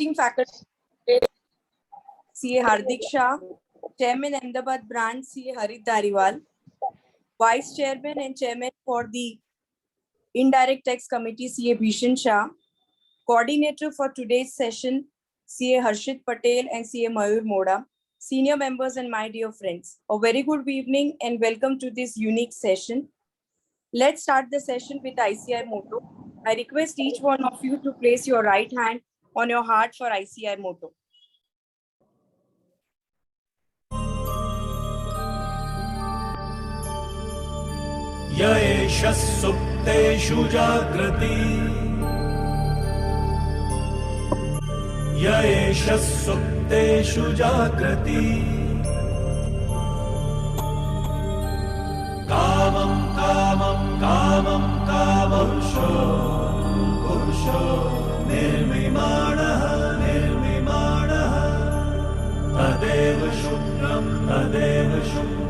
Esteemed faculty, CA Hardik Shah, Chairman Ahmedabad branch CA Harit Dariwal, Vice Chairman and Chairman for the Indirect Tax Committee CA Bhishan Shah, Coordinator for today's session CA Harshit Patel and CA Mayur Moda, senior members and my dear friends. A very good evening and welcome to this unique session. Let's start the session with ICI motto. I request each one of you to place your right hand on your heart for ICI motto. Yaesha supteshu jagrati, Yaesha supteshu jagrati, Kamam kamam kamam kamam Purusho nirmimanaha Tadeva shukram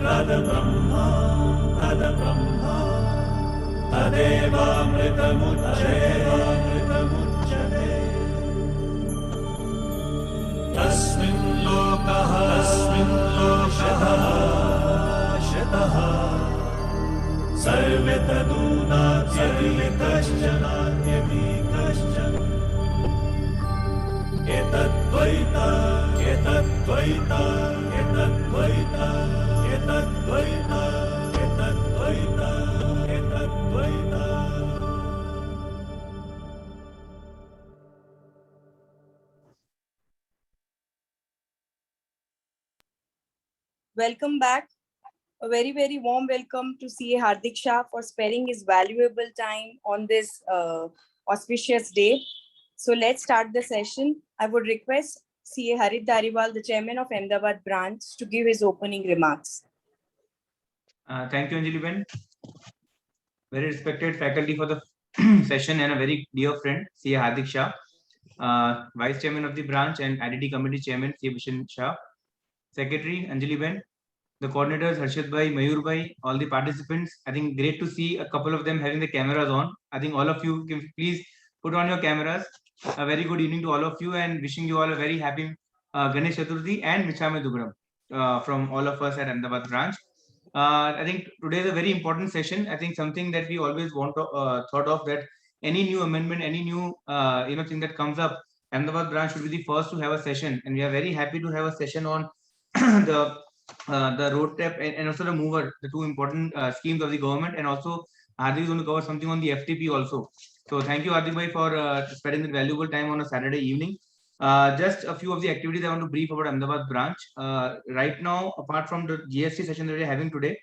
Tada Brahma Tadeva amritamucchate Tasmin lokaha shataha Sarve taduna kaschana Welcome back. A very, very warm welcome to CA Hardik Shah for sparing his valuable time on this auspicious day. So let's start the session. I would request CA Harit Dariwal, the chairman of Ahmedabad branch, to give his opening remarks. Thank you, Anjali. Very respected faculty for the session and a very dear friend, CA Hardik Shah, Vice Chairman of the branch and IDT Committee Chairman, CA Bhishan Shah, Secretary, Anjali, the coordinators, Harshit Bhai, Mayur Bhai, all the participants. I think great to see a couple of them having the cameras on. I think all of you can please put on your cameras. A very good evening to all of you and wishing you all a very happy Ganesh Chaturthi and Michame Dubram from all of us at Ahmedabad branch. I think today is a very important session. I think something that we always want to thought of, that any new amendment, any new thing that comes up, Ahmedabad branch should be the first to have a session, and we are very happy to have a session on the RoDTEP and also the mover, the two important schemes of the government, and also Hardik is going to cover something on the FTP also. So thank you, Hardik Bhai, for spending the valuable time on a Saturday evening. Just a few of the activities I want to brief about Ahmedabad branch. Right now, apart from the GST session that we are having today,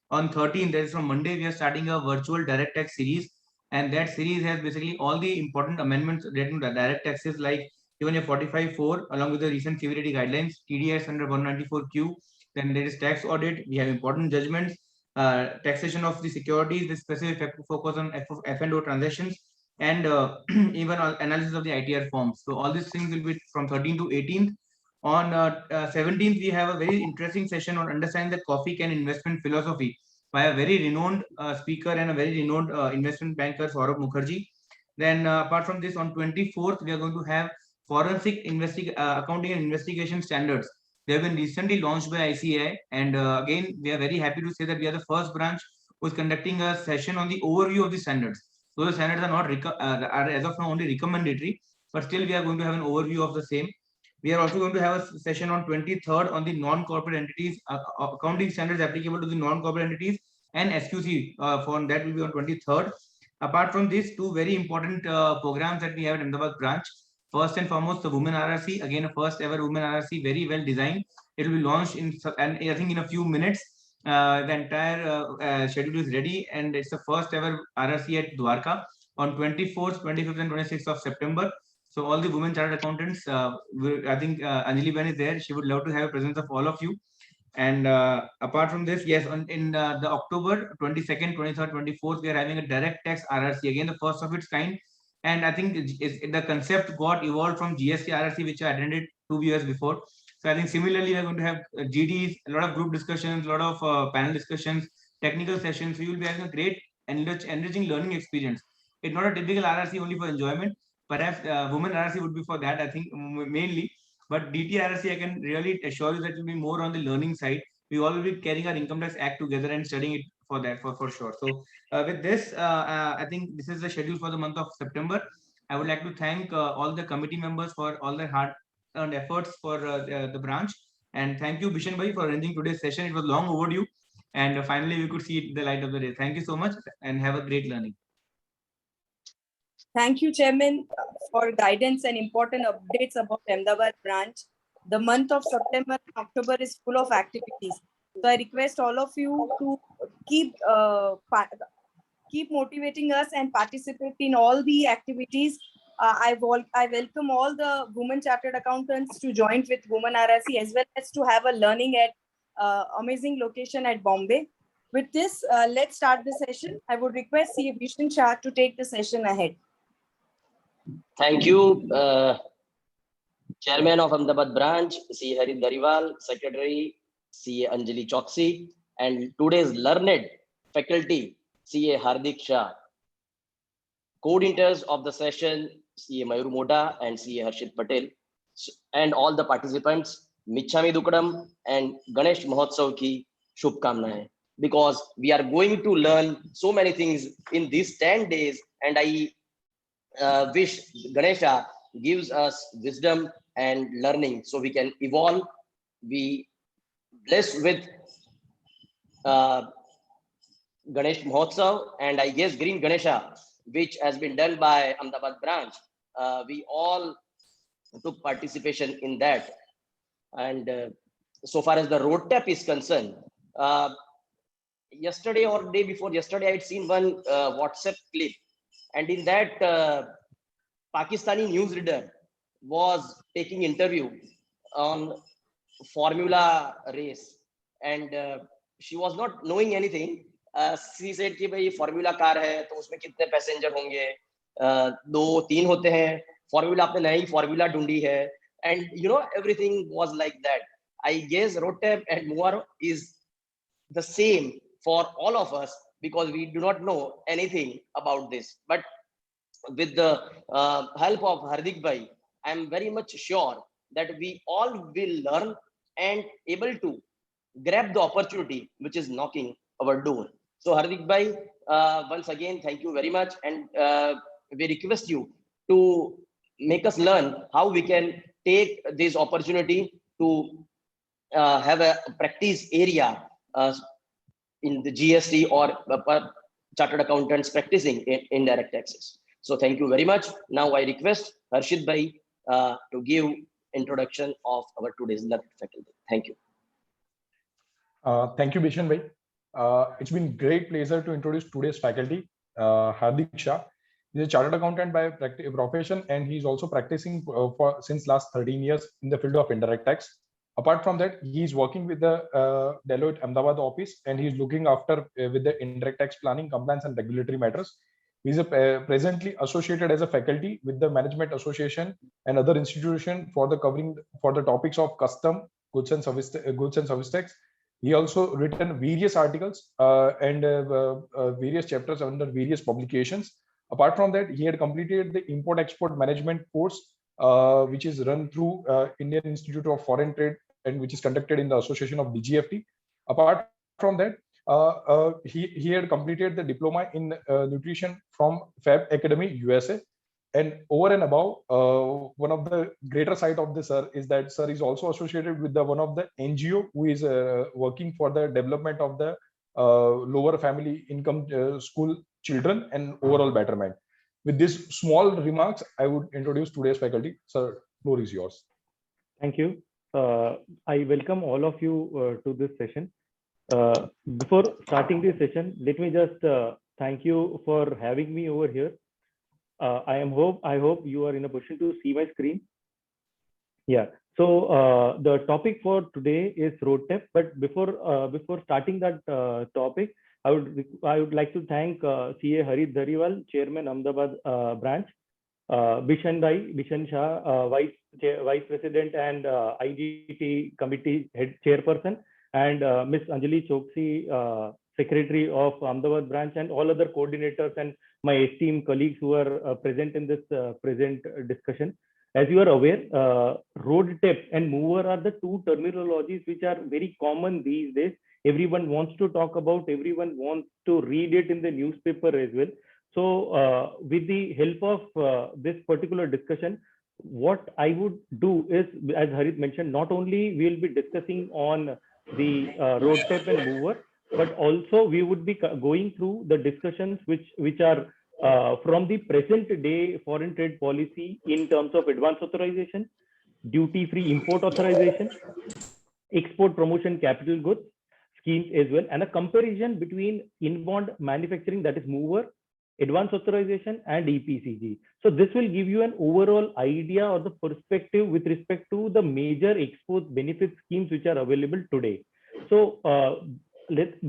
on 13th, that is from Monday, we are starting a virtual direct tax series. And that series has basically all the important amendments relating to direct taxes, like even your 45.4, along with the recent severity guidelines, TDS under 194Q. Then there is tax audit. We have important judgments, taxation of the securities, the specific focus on F&O transactions, and even analysis of the ITR forms. So all these things will be from 13th to 18th. On 17th, we have a very interesting session on understanding the coffee can investment philosophy by a very renowned speaker and a very renowned investment banker, Saurabh Mukherjee. Then apart from this, on 24th, we are going to have forensic accounting and investigation standards. They have been recently launched by ICAI, and again, we are very happy to say that we are the first branch who is conducting a session on the overview of the standards. So the standards are not are as of now only recommendatory, but still we are going to have an overview of the same. We are also going to have a session on 23rd on the non-corporate entities, accounting standards applicable to the non-corporate entities, and SQC for that will be on 23rd. Apart from these, two very important programs that we have at Ahmedabad branch. First and foremost, the Women RRC, again, a first ever Women RRC, very well designed. It will be launched I think in a few minutes. The entire schedule is ready, and it's the first ever RRC at Dwarka on 24th, 25th, and 26th of September. So all the women chartered accountants, I think Anjali Ben is there. She would love to have a presence of all of you. And apart from this, yes, in the October 22nd, 23rd, 24th, we are having a direct tax RRC, again the first of its kind. And I think the concept got evolved from GST RRC, which I attended 2 years before. So I think similarly, we're going to have GDs, a lot of group discussions, a lot of panel discussions, technical sessions. So you will be having a great enriching learning experience. It's not a typical RRC only for enjoyment, Perhaps women RRC would be for that, I think, mainly. But DT RRC, I can really assure you that it will be more on the learning side. We all will be carrying our Income Tax Act together and studying it for that, for sure. So with this, I think this is the schedule for the month of September. I would like to thank all the committee members for all their hard-earned efforts for the branch. And thank you, Bishan Bhai, for arranging today's session. It was long overdue. And finally, we could see the light of the day. Thank you so much and have a great learning. Thank you, Chairman, for guidance and important updates about Ahmedabad branch. The month of September and October is full of activities. So I request all of you to keep motivating us and participate in all the activities. I welcome all the women chartered accountants to join with Women RRC, as well as to have a learning at amazing location at Bombay. With this, let's start the session. I would request CA Bhushan Shah to take the session ahead. Thank you, Chairman of Ahmedabad branch, CA Hardik Dhariwal, Secretary, CA Anjali Choksi, and today's learned faculty, CA Hardik Shah. Coordinators of the session, CA Mayur Mota and CA Harshit Patel, and all the participants, Michhami Dukadam and Ganesh Mahotsav ki Shubhkamnaएं. Because we are going to learn so many things in these 10 days, and I wish Ganesha gives us wisdom and learning so we can evolve. We blessed with Ganesh Mahotsav, and I guess Green Ganesha, which has been done by Ahmedabad branch. We all took participation in that. And so far as the RoDTEP is concerned, yesterday or day before yesterday, I had seen one WhatsApp clip, and in that Pakistani newsreader was taking interview on formula race, and she was not knowing anything. She said कि भाई formula car है तो उसमें कितने passenger होंगे, 2-3 होते हैं, formula आपने नई formula ढूंढी है, and you know everything was like that. I guess RoDTEP and MOAR is the same for all of us because we do not know anything about this. But with the help of Hardik Bhai, I am very much sure that we all will learn and able to grab the opportunity which is knocking our door. So Hardik Bhai, once again, thank you very much. And we request you to make us learn how we can take this opportunity to have a practice area in the GST or chartered accountants practicing in indirect taxes. So thank you very much. Now I request Harshit Bhai to give introduction of our today's learned faculty. Thank you. Thank you, Bishan Bhai. It's been great pleasure to introduce today's faculty, Hardik Shah. He's a chartered accountant by profession, and he's also practicing since last 13 years in the field of indirect tax. Apart from that, he's working with the Deloitte Ahmedabad office, and he's looking after with the indirect tax planning, compliance, and regulatory matters. He's presently associated as a faculty with the Management Association and other institutions for the topics of custom, goods and service tax. He also written various articles and various chapters under various publications. Apart from that, he had completed the Import-Export Management course, which is run through Indian Institute of Foreign Trade and which is conducted in the association of DGFT. Apart from that, he had completed the diploma in nutrition from Fab Academy, USA. And over and above, one of the greater side of this sir is that sir is also associated with one of the NGO who is working for the development of the lower family income school children and overall betterment. With these small remarks, I would introduce today's faculty. Sir, floor is yours. Thank you. I welcome all of you to this session. Before starting this session, let me just thank you for having me over here. I hope you are in a position to see my screen. Yeah. So the topic for today is RoDTEP. But before starting that topic, I would like to thank CA Hardik Dhariwal, Chairman Ahmedabad branch, Bishan Shah, Vice President and IGT Committee Head Chairperson, and Miss Anjali Choksi, Secretary of Ahmedabad branch, and all other coordinators and my esteemed colleagues who are present in this present discussion. As you are aware, RoDTEP and mover are the two terminologies which are very common these days. Everyone wants to talk about, everyone wants to read it in the newspaper as well. So with the help of this particular discussion, what I would do is, as Hardik mentioned, not only we will be discussing on the RoDTEP and mover, but also we would be going through the discussions which are from the present day foreign trade policy in terms of advance authorization, duty-free import authorization, export promotion capital goods schemes as well, and a comparison between inbound manufacturing, that is mover, advance authorization, and EPCG. So this will give you an overall idea or the perspective with respect to the major export benefit schemes which are available today. So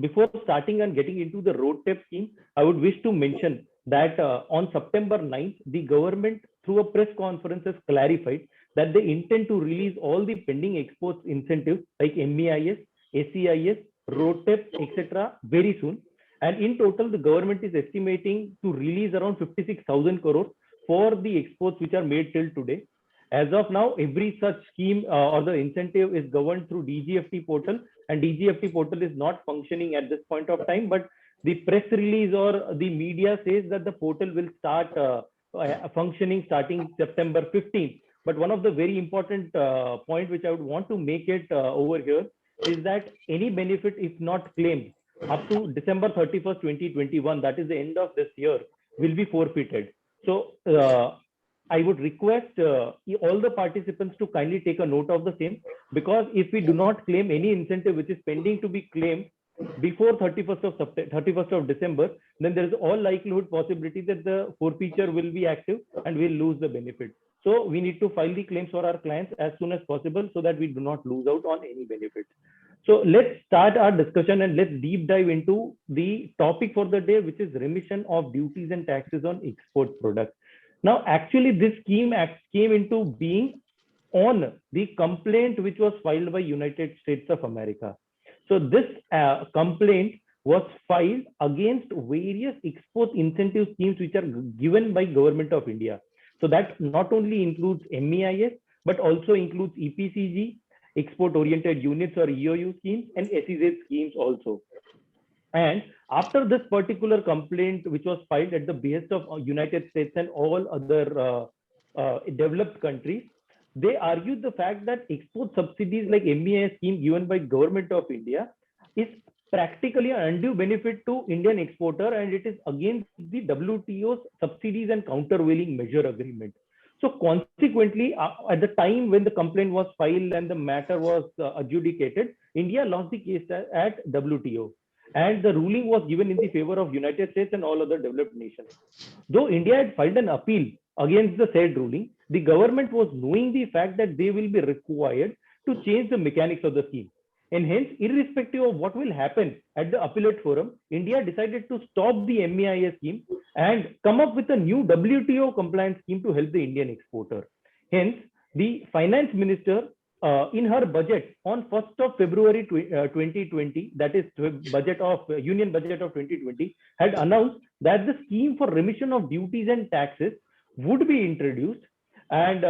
before starting and getting into the RoDTEP scheme, I would wish to mention that on September 9th, the government through a press conference has clarified that they intend to release all the pending exports incentives like MEIS, ACIS, RoDTEP, etc. very soon. And in total, the government is estimating to release around 56,000 crores for the exports which are made till today. As of now, every such scheme or the incentive is governed through DGFT portal, and DGFT portal is not functioning at this point of time, but the press release or the media says that the portal will start functioning starting September 15th. But one of the very important point which I would want to make it over here is that any benefit, if not claimed up to December 31st, 2021, that is the end of this year, will be forfeited. So I would request all the participants to kindly take a note of the same, because if we do not claim any incentive which is pending to be claimed before 31st of December, then there is all likelihood possibility that the forfeiture will be active and we'll lose the benefit. So we need to file the claims for our clients as soon as possible so that we do not lose out on any benefits. So let's start our discussion and let's deep dive into the topic for the day, which is remission of duties and taxes on export products. Now, actually, this scheme came into being on the complaint which was filed by United States of America. So this complaint was filed against various export incentive schemes which are given by Government of India. So that not only includes MEIS, but also includes EPCG, export oriented units or EOU schemes, and SEZ schemes also. And after this particular complaint, which was filed at the behest of United States and all other developed countries, they argued the fact that export subsidies like MEIS scheme given by Government of India is practically an undue benefit to Indian exporter, and it is against the WTO's subsidies and countervailing measure agreement. So consequently, at the time when the complaint was filed and the matter was adjudicated, India lost the case at WTO. And the ruling was given in the favor of United States and all other developed nations. Though India had filed an appeal against the said ruling, the government was knowing the fact that they will be required to change the mechanics of the scheme. And hence, irrespective of what will happen at the appellate forum, India decided to stop the MEIS scheme and come up with a new WTO compliant scheme to help the Indian exporter. Hence, the finance minister in her budget on 1st of February 2020, that is Union budget of 2020, had announced that the scheme for remission of duties and taxes would be introduced, and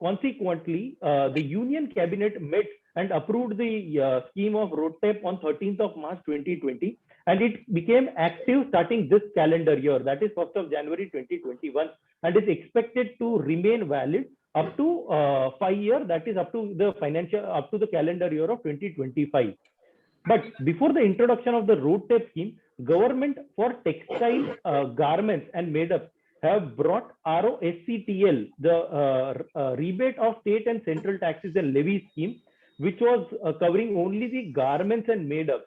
consequently, the Union Cabinet met and approved the scheme of RoDTEP on 13th of March 2020, and it became active starting this calendar year, that is 1st of January 2021, and is expected to remain valid up to 5 years, that is up to the calendar year of 2025. But before the introduction of the RoDTEP scheme, government for textile garments and made-up have brought RoSCTL, the rebate of state and central taxes and levies scheme, which was covering only the garments and made-up.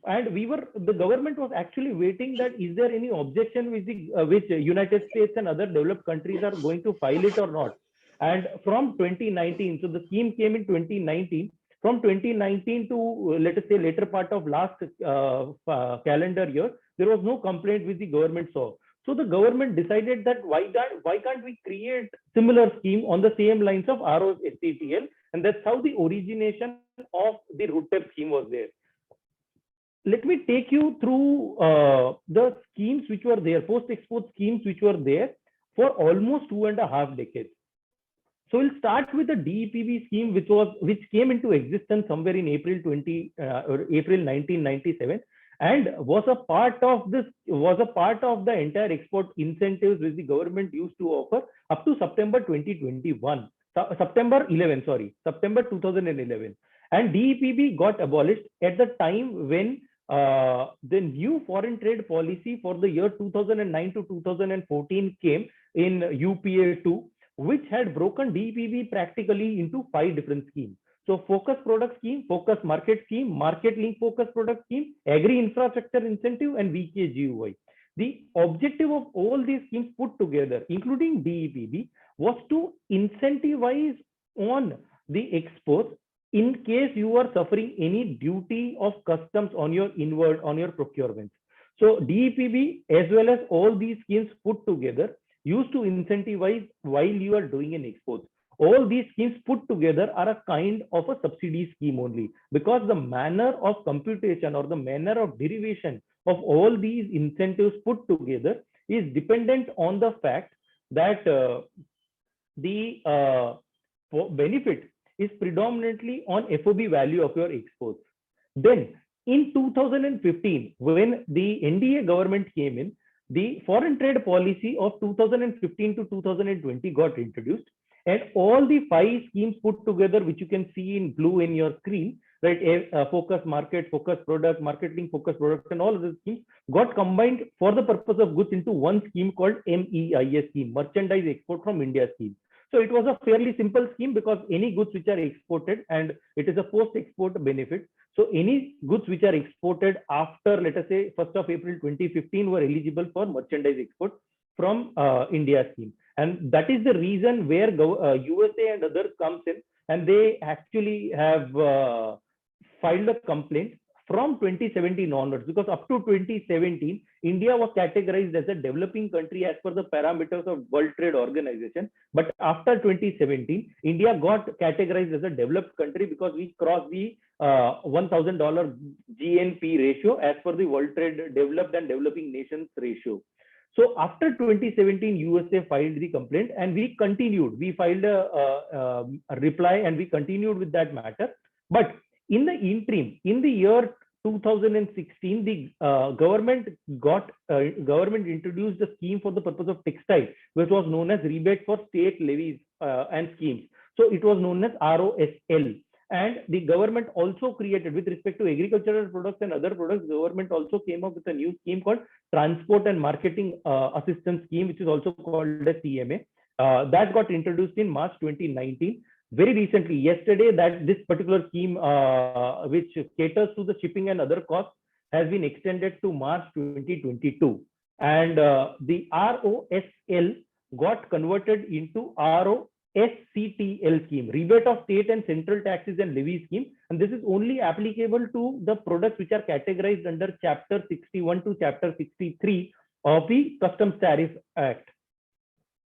And the government was actually waiting that is there any objection which United States and other developed countries are going to file it or not. And from 2019, so the scheme came in 2019. From 2019 to, let us say, later part of last calendar year, there was no complaint which the government saw. So the government decided that why can't we create similar scheme on the same lines of RoSCTL, and that's how the origination of the RoDTEP scheme was there. let me take you through the schemes which were there, post-export schemes which were there for almost 2.5 decades. So we'll start with the DEPB scheme, which came into existence somewhere in April 1997, and was a part of the entire export incentives which the government used to offer up to September 2011. And DEPB got abolished at the time when the new foreign trade policy for the year 2009 to 2014 came in UPA 2, which had broken DEPB practically into 5 different schemes. So focus product scheme, focus market scheme, market link focus product scheme, agri infrastructure incentive, and VKGUI. The objective of all these schemes put together, including DEPB, was to incentivize on the exports in case you are suffering any duty of customs on your procurements. So DEPB, as well as all these schemes put together, used to incentivize while you are doing an export. All these schemes put together are a kind of a subsidy scheme only, because the manner of computation or the manner of derivation of all these incentives put together is dependent on the fact that the benefit is predominantly on FOB value of your exports. Then in 2015, when the NDA government came in, the foreign trade policy of 2015 to 2020 got introduced, and all the 5 schemes put together, which you can see in blue in your screen, right? Focus market, focus product, marketing focus product, and all of the schemes got combined for the purpose of goods into one scheme called MEIS scheme, Merchandise Export from India scheme. So it was a fairly simple scheme because any goods which are exported, and it is a post-export benefit. So any goods which are exported after, let us say, 1st of April 2015 were eligible for merchandise export from India scheme. And that is the reason where USA and others comes in, and they actually have filed a complaint from 2017 onwards, because up to 2017, India was categorized as a developing country as per the parameters of World Trade Organization. But after 2017, India got categorized as a developed country because we crossed the $1,000 GNP ratio as per the World Trade Developed and Developing Nations ratio. So after 2017, USA filed the complaint, and we continued. We filed a reply, and we continued with that matter. But in the interim, in the year 2016, the government introduced a scheme for the purpose of textile, which was known as rebate for state levies and schemes. So it was known as ROSL. And the government also created, with respect to agricultural products and other products, government also came up with a new scheme called Transport and Marketing Assistance Scheme, which is also called a CMA. That got introduced in March 2019. Very recently, yesterday, that this particular scheme, which caters to the shipping and other costs, has been extended to March 2022. And the ROSL got converted into ROSCTL scheme, rebate of state and central taxes and levy scheme. And this is only applicable to the products which are categorized under Chapter 61 to Chapter 63 of the Customs Tariff Act.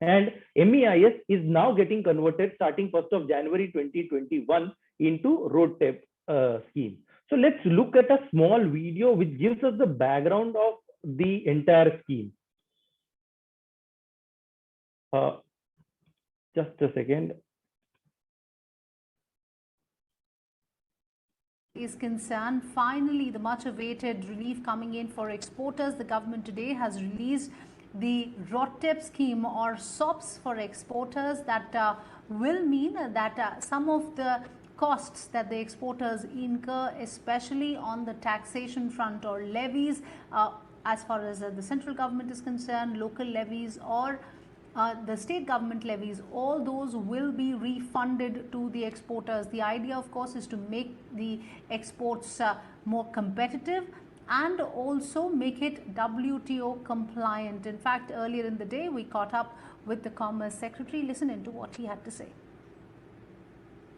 And MEIS is now getting converted starting 1st of January 2021 into RoDTEP scheme. So let's look at a small video which gives us the background of the entire scheme. Just a second. Is concerned, finally the much awaited relief coming in for exporters. The government today has released the RoDTEP scheme, or SOPs for exporters, that will mean that some of the costs that the exporters incur, especially on the taxation front or levies, as far as the central government is concerned, local levies or the state government levies, all those will be refunded to the exporters. The idea, of course, is to make the exports more competitive and also make it WTO compliant. In fact, earlier in the day, we caught up with the Commerce Secretary. Listen into what he had to say.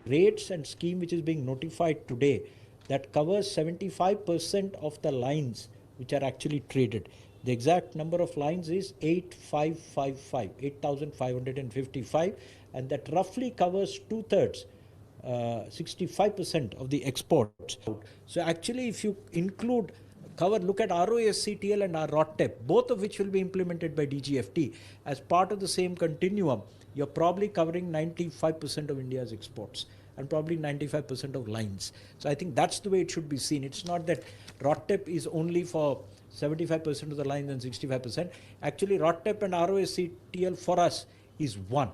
Rates and scheme which is being notified today, that covers 75% of the lines which are actually traded. The exact number of lines is 8,555, and that roughly covers 2/3 65% of the exports. So actually, if you look at RoSCTL and our RoDTEP, both of which will be implemented by DGFT as part of the same continuum, you're probably covering 95% of India's exports and probably 95% of lines. So I think that's the way it should be seen. It's not that RoDTEP is only for 75% of the lines and 65%. Actually, RoDTEP and RoSCTL for us is one.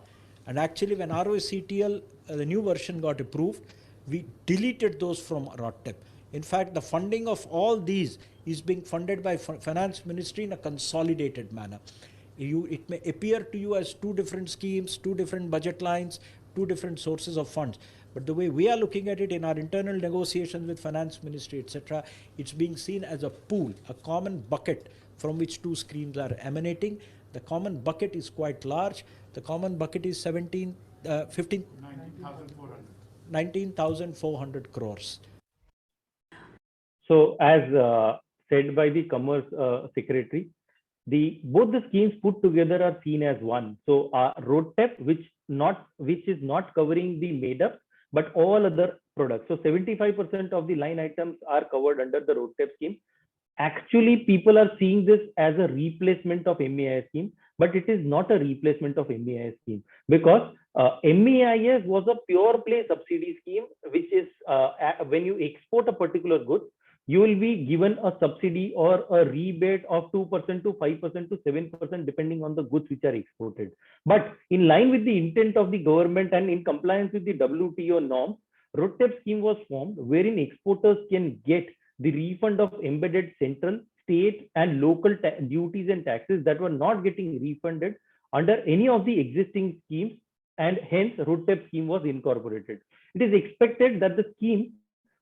And actually, when RoSCTL, the new version got approved, we deleted those from RoDTEP. In fact, the funding of all these is being funded by Finance Ministry in a consolidated manner. It may appear to you as two different schemes, two different budget lines, two different sources of funds. But the way we are looking at it in our internal negotiations with Finance Ministry, etc., it's being seen as a pool, a common bucket from which two streams are emanating. The common bucket is quite large. The common bucket is 19,400 crores. So as said by the Commerce Secretary, both the schemes put together are seen as one. So RoDTEP, which is not covering the made-up, but all other products. So 75% of the line items are covered under the RoDTEP scheme. Actually, people are seeing this as a replacement of MEIS scheme, but it is not a replacement of MEIS scheme, because MEIS was a pure play subsidy scheme, which is when you export a particular good, you will be given a subsidy or a rebate of 2% to 5% to 7%, depending on the goods which are exported. But in line with the intent of the government and in compliance with the WTO norms, RoDTEP scheme was formed wherein exporters can get the refund of embedded central, state and local duties and taxes that were not getting refunded under any of the existing schemes, and hence RoDTEP scheme was incorporated. It is expected that the scheme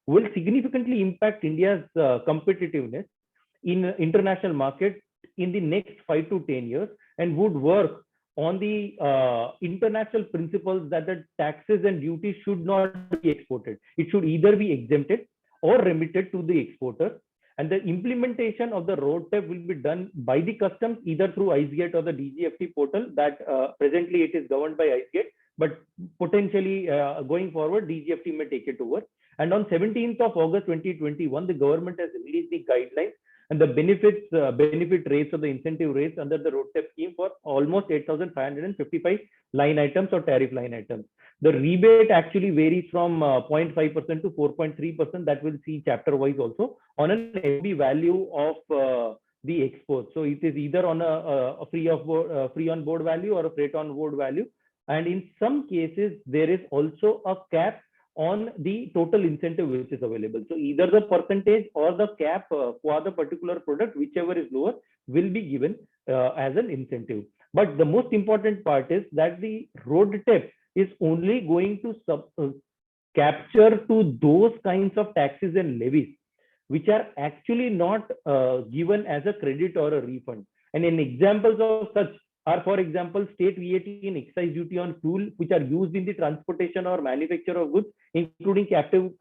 will significantly impact India's competitiveness in international market in the next 5 to 10 years, and would work on the international principles that the taxes and duties should not be exported. It should either be exempted or remitted to the exporter. And the implementation of the RoDTEP will be done by the customs, either through IceGate or the DGFT portal that presently it is governed by IceGate, but potentially going forward, DGFT may take it over. And on 17th of August 2021, the government has released the guidelines and the benefit rates or the incentive rates under the RoDTEP scheme for almost 8,555 line items or tariff line items. The rebate actually varies from 0.5% to 4.3%. That will see chapter wise also on an FB value of the export. So it is either on a free on board value or a freight on board value. And in some cases, there is also a cap on the total incentive which is available. So either the percentage or the cap for the particular product, whichever is lower, will be given as an incentive. But the most important part is that the RoDTEP is only going to capture to those kinds of taxes and levies which are actually not given as a credit or a refund. And in examples of such are, for example, state VAT and excise duty on fuel which are used in the transportation or manufacture of goods, including captive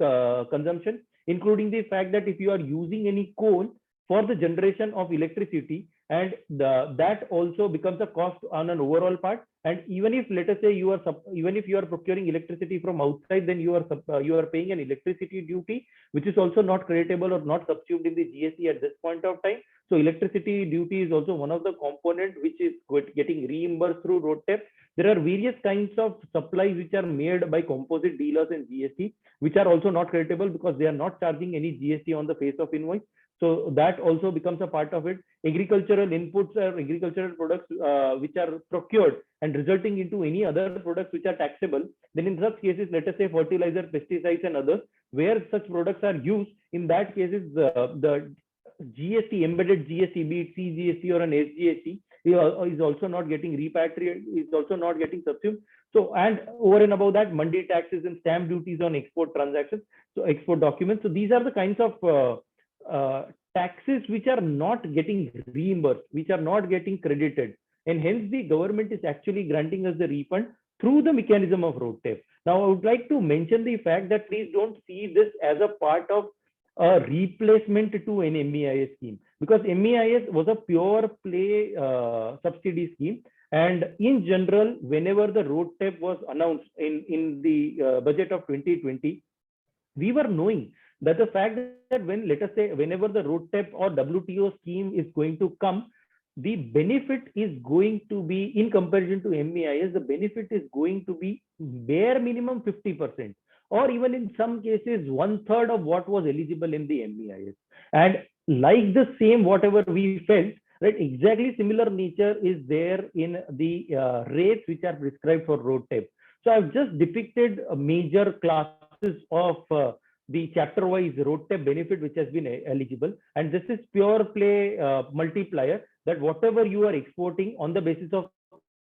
consumption, including the fact that if you are using any coal for the generation of electricity, and that also becomes a cost on an overall part. And even if, let us say, you are procuring electricity from outside, then you are paying an electricity duty, which is also not creditable or not subsumed in the GST at this point of time. So electricity duty is also one of the components which is getting reimbursed through RoDTEP. There are various kinds of supplies which are made by composite dealers in GST, which are also not creditable because they are not charging any GST on the face of invoice. So that also becomes a part of it. Agricultural inputs or agricultural products which are procured and resulting into any other products which are taxable. Then in such cases, let us say fertilizer, pesticides and others, where such products are used, in that cases, the GST, embedded GST, be it CGST or an SGST, is also not getting repatriated, is also not getting subsumed. So, and over and above that, mandi taxes and stamp duties on export transactions, so export documents. So these are the kinds of taxes which are not getting reimbursed, which are not getting credited, and hence the government is actually granting us the refund through the mechanism of RoDTEP. Now, I would like to mention the fact that please don't see this as a part of a replacement to an MEIS scheme, because MEIS was a pure play subsidy scheme, And in general, whenever the RoDTEP was announced in the budget of 2020, we were knowing that the fact that when, let us say, whenever the RoDTEP or WTO scheme is going to come, the benefit is going to be, in comparison to MEIS, the benefit is going to be bare minimum 50%, or even in some cases 1/3 of what was eligible in the MEIS. And like the same, whatever we felt, right, exactly similar nature is there in the rates which are prescribed for RoDTEP. So I've just depicted major classes of the chapter wise RoDTEP benefit which has been eligible, and this is pure play multiplier, that whatever you are exporting on the basis of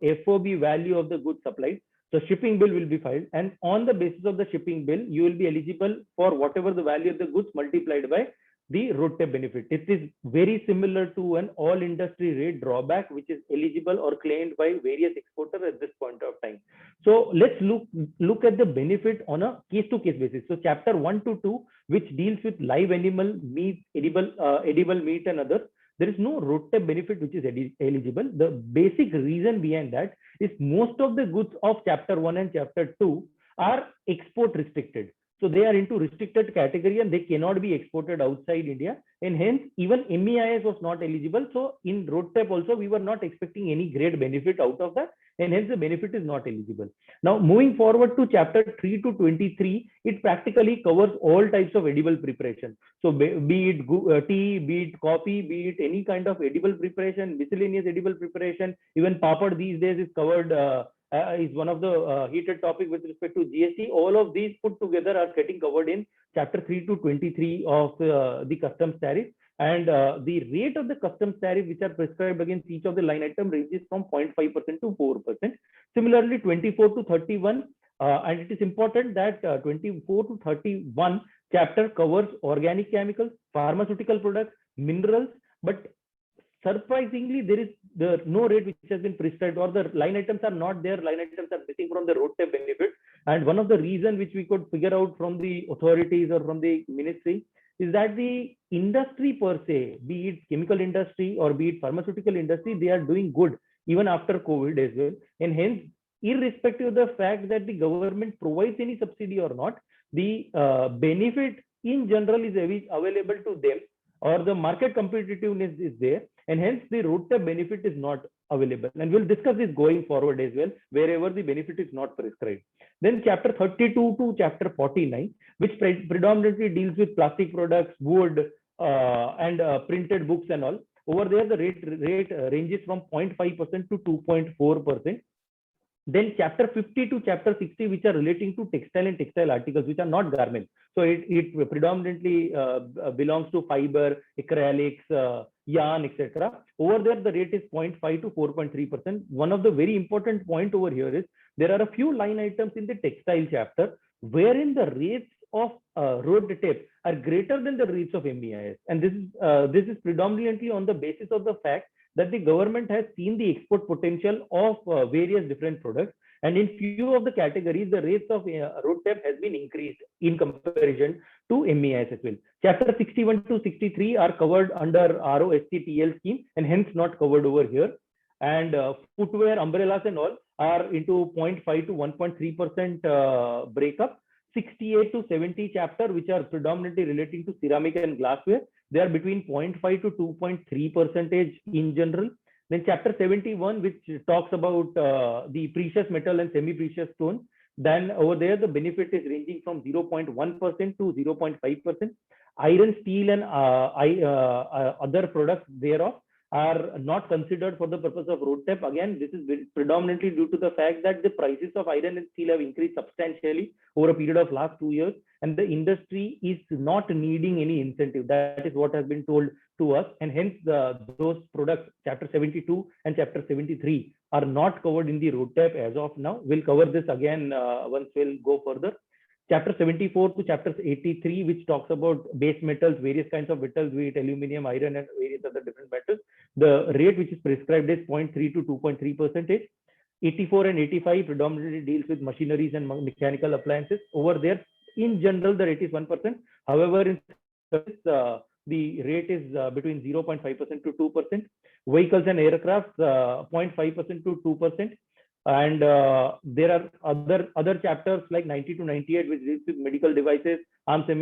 FOB value of the goods supplied, so shipping bill will be filed, and on the basis of the shipping bill you will be eligible for whatever the value of the goods multiplied by the RoDTEP benefit. It is very similar to an all industry rate drawback which is eligible or claimed by various exporters at this point of time. So let's look at the benefit on a case to case basis. So chapter 1 to 2, which deals with live animal meat, edible meat and others, there is no RoDTEP benefit which is eligible. The basic reason behind that is most of the goods of chapter 1 and chapter 2 are export restricted. So they are into restricted category and they cannot be exported outside India, and hence even MEIS was not eligible. So in RoDTEP also we were not expecting any great benefit out of that, and hence the benefit is not eligible. Now moving forward to chapter 3 to 23, it practically covers all types of edible preparation. So be it tea, be it coffee, be it any kind of edible preparation, miscellaneous edible preparation, even papad these days is covered, is one of the heated topic with respect to GST. All of these put together are getting covered in chapter 3 to 23 of the customs tariff. And the rate of the customs tariff which are prescribed against each of the line item ranges from 0.5% to 4%. Similarly, 24 to 31, and it is important that 24 to 31 chapter covers organic chemicals, pharmaceutical products, minerals, but surprisingly, there is no rate which has been prescribed, or the line items are not there. Line items are missing from the RoDTEP benefit. And one of the reasons which we could figure out from the authorities or from the ministry is that the industry per se, be it chemical industry or be it pharmaceutical industry, they are doing good even after COVID as well. And hence, irrespective of the fact that the government provides any subsidy or not, the benefit in general is available to them, or the market competitiveness is there, and hence the RoDTEP benefit is not available. And we'll discuss this going forward as well, wherever the benefit is not prescribed. Then chapter 32 to chapter 49, which predominantly deals with plastic products, wood, and printed books and all. Over there, the rate ranges from 0.5% to 2.4%. Then chapter 50 to chapter 60, which are relating to textile and textile articles, which are not garments. So it predominantly belongs to fiber, acrylics, yarn, etc. Over there, the rate is 0.5 to 4.3%. One of the very important point over here is there are a few line items in the textile chapter wherein the rates of RoDTEP are greater than the rates of MEIS. And this is predominantly on the basis of the fact that the government has seen the export potential of various different products, and in few of the categories the rates of RoDTEP has been increased in comparison to MEIS as well. Chapter 61 to 63 are covered under RoSTTL scheme and hence not covered over here. And footwear, umbrellas and all are into 0.5 to 1.3% breakup. 68 to 70 chapter, which are predominantly relating to ceramic and glassware, they are between 0.5 to 2.3% in general. Then chapter 71, which talks about the precious metal and semi-precious stones, then over there the benefit is ranging from 0.1% to 0.5%. Iron, steel and other products thereof are not considered for the purpose of RoDTEP. Again, this is predominantly due to the fact that the prices of iron and steel have increased substantially over a period of last 2 years, and the industry is not needing any incentive. That is what has been told to us, and hence those products, chapter 72 and chapter 73, are not covered in the RoDTEP as of now. We'll cover this again once we'll go further. Chapter 74 to chapter 83, which talks about base metals, various kinds of metals, be it aluminum, iron, and various other different metals. The rate which is prescribed is 0.3 to 2.3%. 84 and 85 predominantly deals with machineries and mechanical appliances. Over there, in general, the rate is 1%. However, in service, the rate is between 0.5% to 2%. Vehicles and aircraft 0.5% to 2%. And there are other chapters like 90 to 98, which deals with medical devices, arms and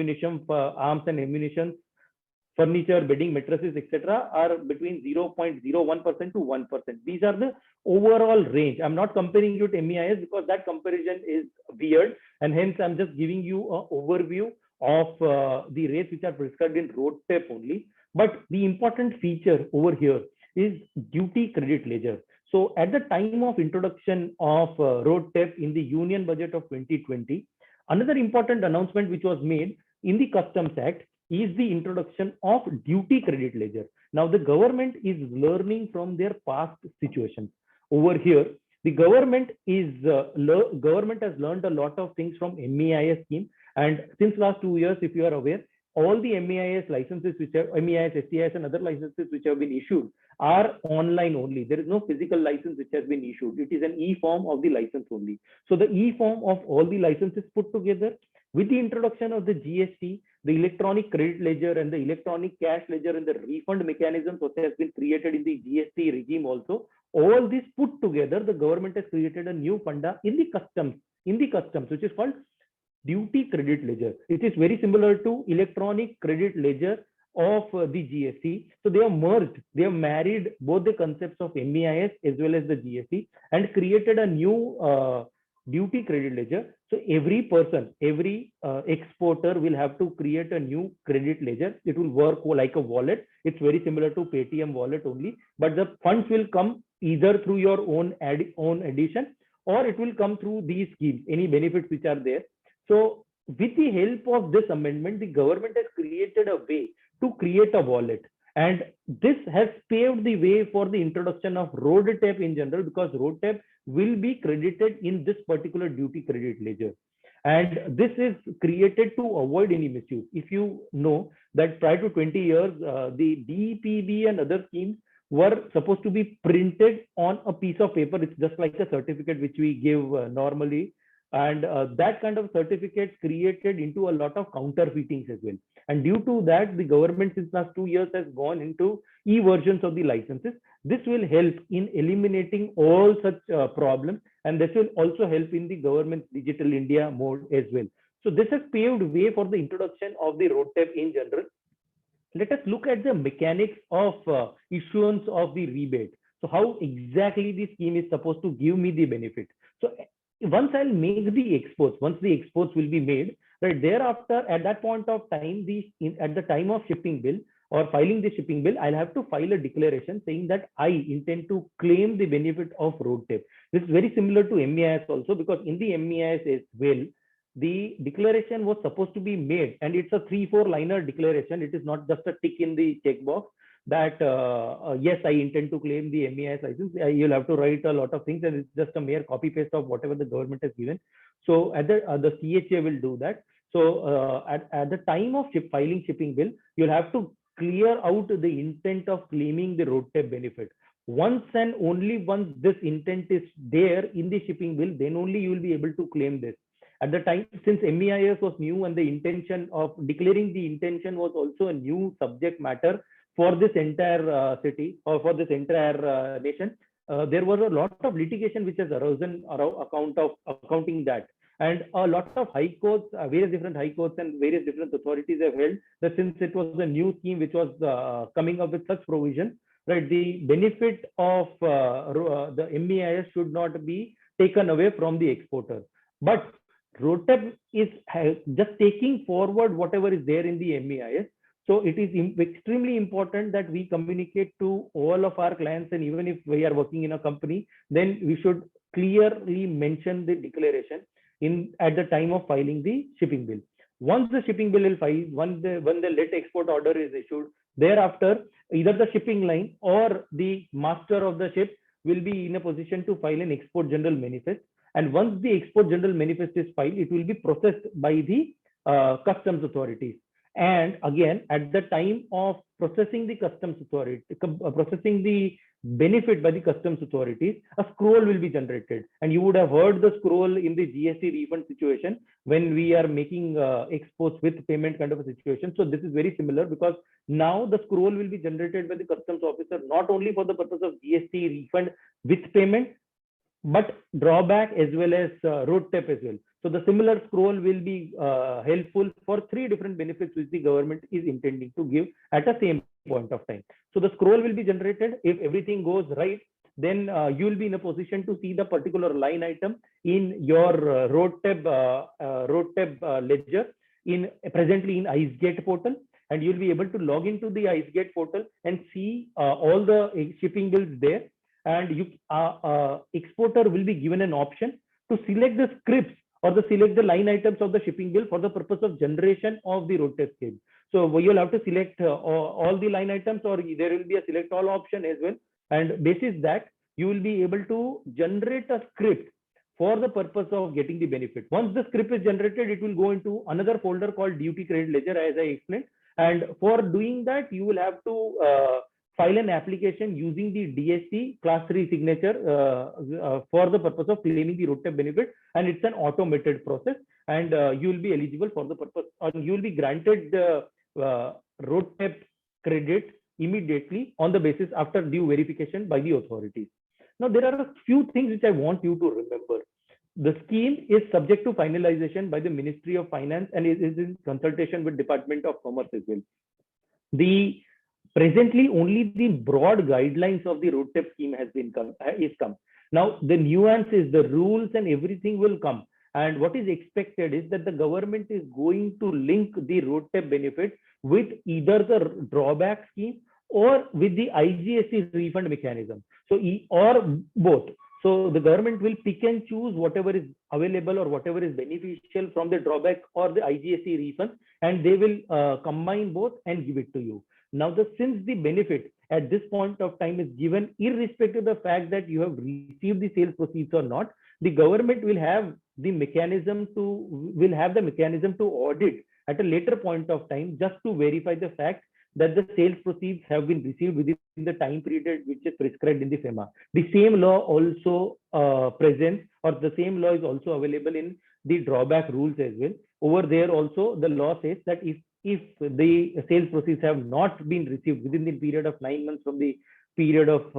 ammunition, furniture, bedding, mattresses, etc., are between 0.01% to 1%. These are the overall range. I'm not comparing you to MEIS because that comparison is weird, and hence I'm just giving you an overview of the rates which are prescribed in RoDTEP only. But the important feature over here is duty credit ledger. So at the time of introduction of RoDTEP in the Union Budget of 2020, another important announcement which was made in the Customs Act is the introduction of duty credit ledger. Now the government is learning from their past situations. Over here, the government has learned a lot of things from MEIS scheme. And since last 2 years, if you are aware, all the MEIS licenses, which are MEIS, STIS, and other licenses which have been issued are online only. There is no physical license which has been issued. It is an e-form of the license only. So the e-form of all the licenses put together with the introduction of the GST, the electronic credit ledger and the electronic cash ledger and the refund mechanisms which has been created in the GST regime also, all this put together, the government has created a new funda in the customs, which is called duty credit ledger. It is very similar to electronic credit ledger of the GST. So they have merged, they have married both the concepts of MEIS as well as the GST and created a new duty credit ledger. So every person, every exporter will have to create a new credit ledger. It will work like a wallet. It's very similar to Paytm wallet only, but the funds will come either through your own addition, or it will come through these schemes, any benefits which are there. So with the help of this amendment, the government has created a way to create a wallet. And this has paved the way for the introduction of RoDTEP in general, because RoDTEP will be credited in this particular duty credit ledger. And this is created to avoid any misuse. If you know that prior to 20 years, the DPB and other schemes were supposed to be printed on a piece of paper. It's just like a certificate which we give normally. And that kind of certificates created into a lot of counterfeitings as well. And due to that, the government since last 2 years has gone into e-versions of the licenses. This will help in eliminating all such problems. And this will also help in the government's Digital India mode as well. So this has paved way for the introduction of the RoDTEP in general. Let us look at the mechanics of issuance of the rebate. So how exactly the scheme is supposed to give me the benefit. So once I'll make the exports, once the exports will be made, right, thereafter, at that point of time, at the time of shipping bill or filing the shipping bill, I'll have to file a declaration saying that I intend to claim the benefit of RoDTEP. This is very similar to MEIS also, because in the MEIS as well, the declaration was supposed to be made, and it's a 3-4 liner declaration. It is not just a tick in the checkbox that yes, I intend to claim the MEIS license. You'll have to write a lot of things, and it's just a mere copy paste of whatever the government has given. So at the CHA will do that. So at the time of filing shipping bill, you'll have to clear out the intent of claiming the RoDTEP benefit. Once and only once this intent is there in the shipping bill, then only you will be able to claim this. At the time, since MEIS was new and the intention of declaring the intention was also a new subject matter for this entire city or for this entire nation, there was a lot of litigation which has arisen around accounting that. And a lot of high courts, various different high courts and various different authorities have held that since it was a new scheme which was coming up with such provision, right, the benefit of the MEIS should not be taken away from the exporter. But RoDTEP is just taking forward whatever is there in the MEIS. So it is extremely important that we communicate to all of our clients, and even if we are working in a company, then we should clearly mention the declaration at the time of filing the shipping bill. Once the shipping bill is filed, when the let export order is issued, thereafter either the shipping line or the master of the ship will be in a position to file an export general manifest. And once the export general manifest is filed, it will be processed by the customs authorities. And again, at the time of processing the customs authority, processing the benefit by the customs authorities, a scroll will be generated. And you would have heard the scroll in the GST refund situation when we are making exports with payment kind of a situation. So this is very similar, because now the scroll will be generated by the customs officer, not only for the purpose of GST refund with payment, but drawback as well as RoDTEP as well. So the similar scroll will be helpful for 3 different benefits which the government is intending to give at the same point of time. So the scroll will be generated. If everything goes right, then you will be in a position to see the particular line item in your RoDTEP ledger presently in IceGate portal, and you'll be able to log into the IceGate portal and see all the shipping bills there. And exporter will be given an option to select the scripts or select the line items of the shipping bill for the purpose of generation of the RoDTEP scheme. So you'll have to select all the line items, or there will be a select all option as well. And basis that, you will be able to generate a script for the purpose of getting the benefit. Once the script is generated, it will go into another folder called duty credit ledger, as I explained. And for doing that, you will have to file an application using the DST class 3 signature for the purpose of claiming the RoDTEP benefit. And it's an automated process, and you will be eligible for the purpose, or you will be granted the RoDTEP credit immediately on the basis after due verification by the authorities. Now, there are a few things which I want you to remember. The scheme is subject to finalization by the Ministry of Finance and is in consultation with Department of Commerce as well. Presently, only the broad guidelines of the RoDTEP scheme has come. Now, the nuances, the rules and everything will come. And what is expected is that the government is going to link the RoDTEP benefit with either the drawback scheme or with the IGST refund mechanism. So, or both. So the government will pick and choose whatever is available or whatever is beneficial from the drawback or the IGST refund, and they will combine both and give it to you. Now, since the benefit at this point of time is given irrespective of the fact that you have received the sales proceeds or not, the government will have the mechanism to audit at a later point of time, just to verify the fact that the sales proceeds have been received within the time period which is prescribed in the FEMA. The same law also presents, or the same law is also available in the drawback rules as well. Over there also, the law says that if the sales proceeds have not been received within the period of 9 months from the period of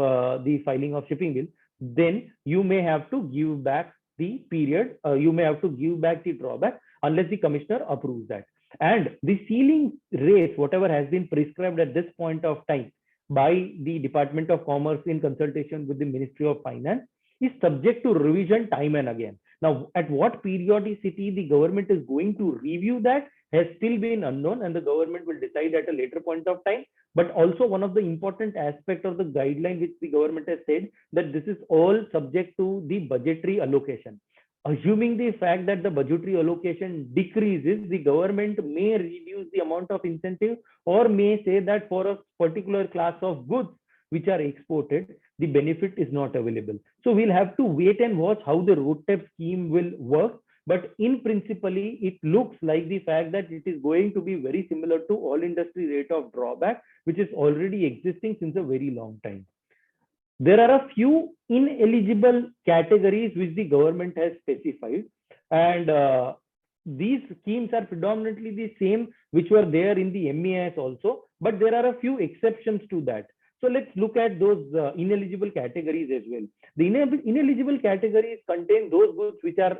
the filing of shipping bill, then you may have to give back the period, you may have to give back the drawback unless the commissioner approves that. And the ceiling rates, whatever has been prescribed at this point of time by the Department of Commerce in consultation with the Ministry of Finance, is subject to revision time and again. Now, at what periodicity the government is going to review that has still been unknown, and the government will decide at a later point of time. But also, one of the important aspects of the guideline which the government has said, that this is all subject to the budgetary allocation. Assuming the fact that the budgetary allocation decreases, the government may reduce the amount of incentive, or may say that for a particular class of goods which are exported, the benefit is not available. So we'll have to wait and watch how the RoDTEP scheme will work. But in principally, it looks like the fact that it is going to be very similar to all industry rate of drawback, which is already existing since a very long time. There are a few ineligible categories which the government has specified, and these schemes are predominantly the same which were there in the MEIS also, but there are a few exceptions to that. So let's look at those ineligible categories as well. The ineligible categories contain those goods which have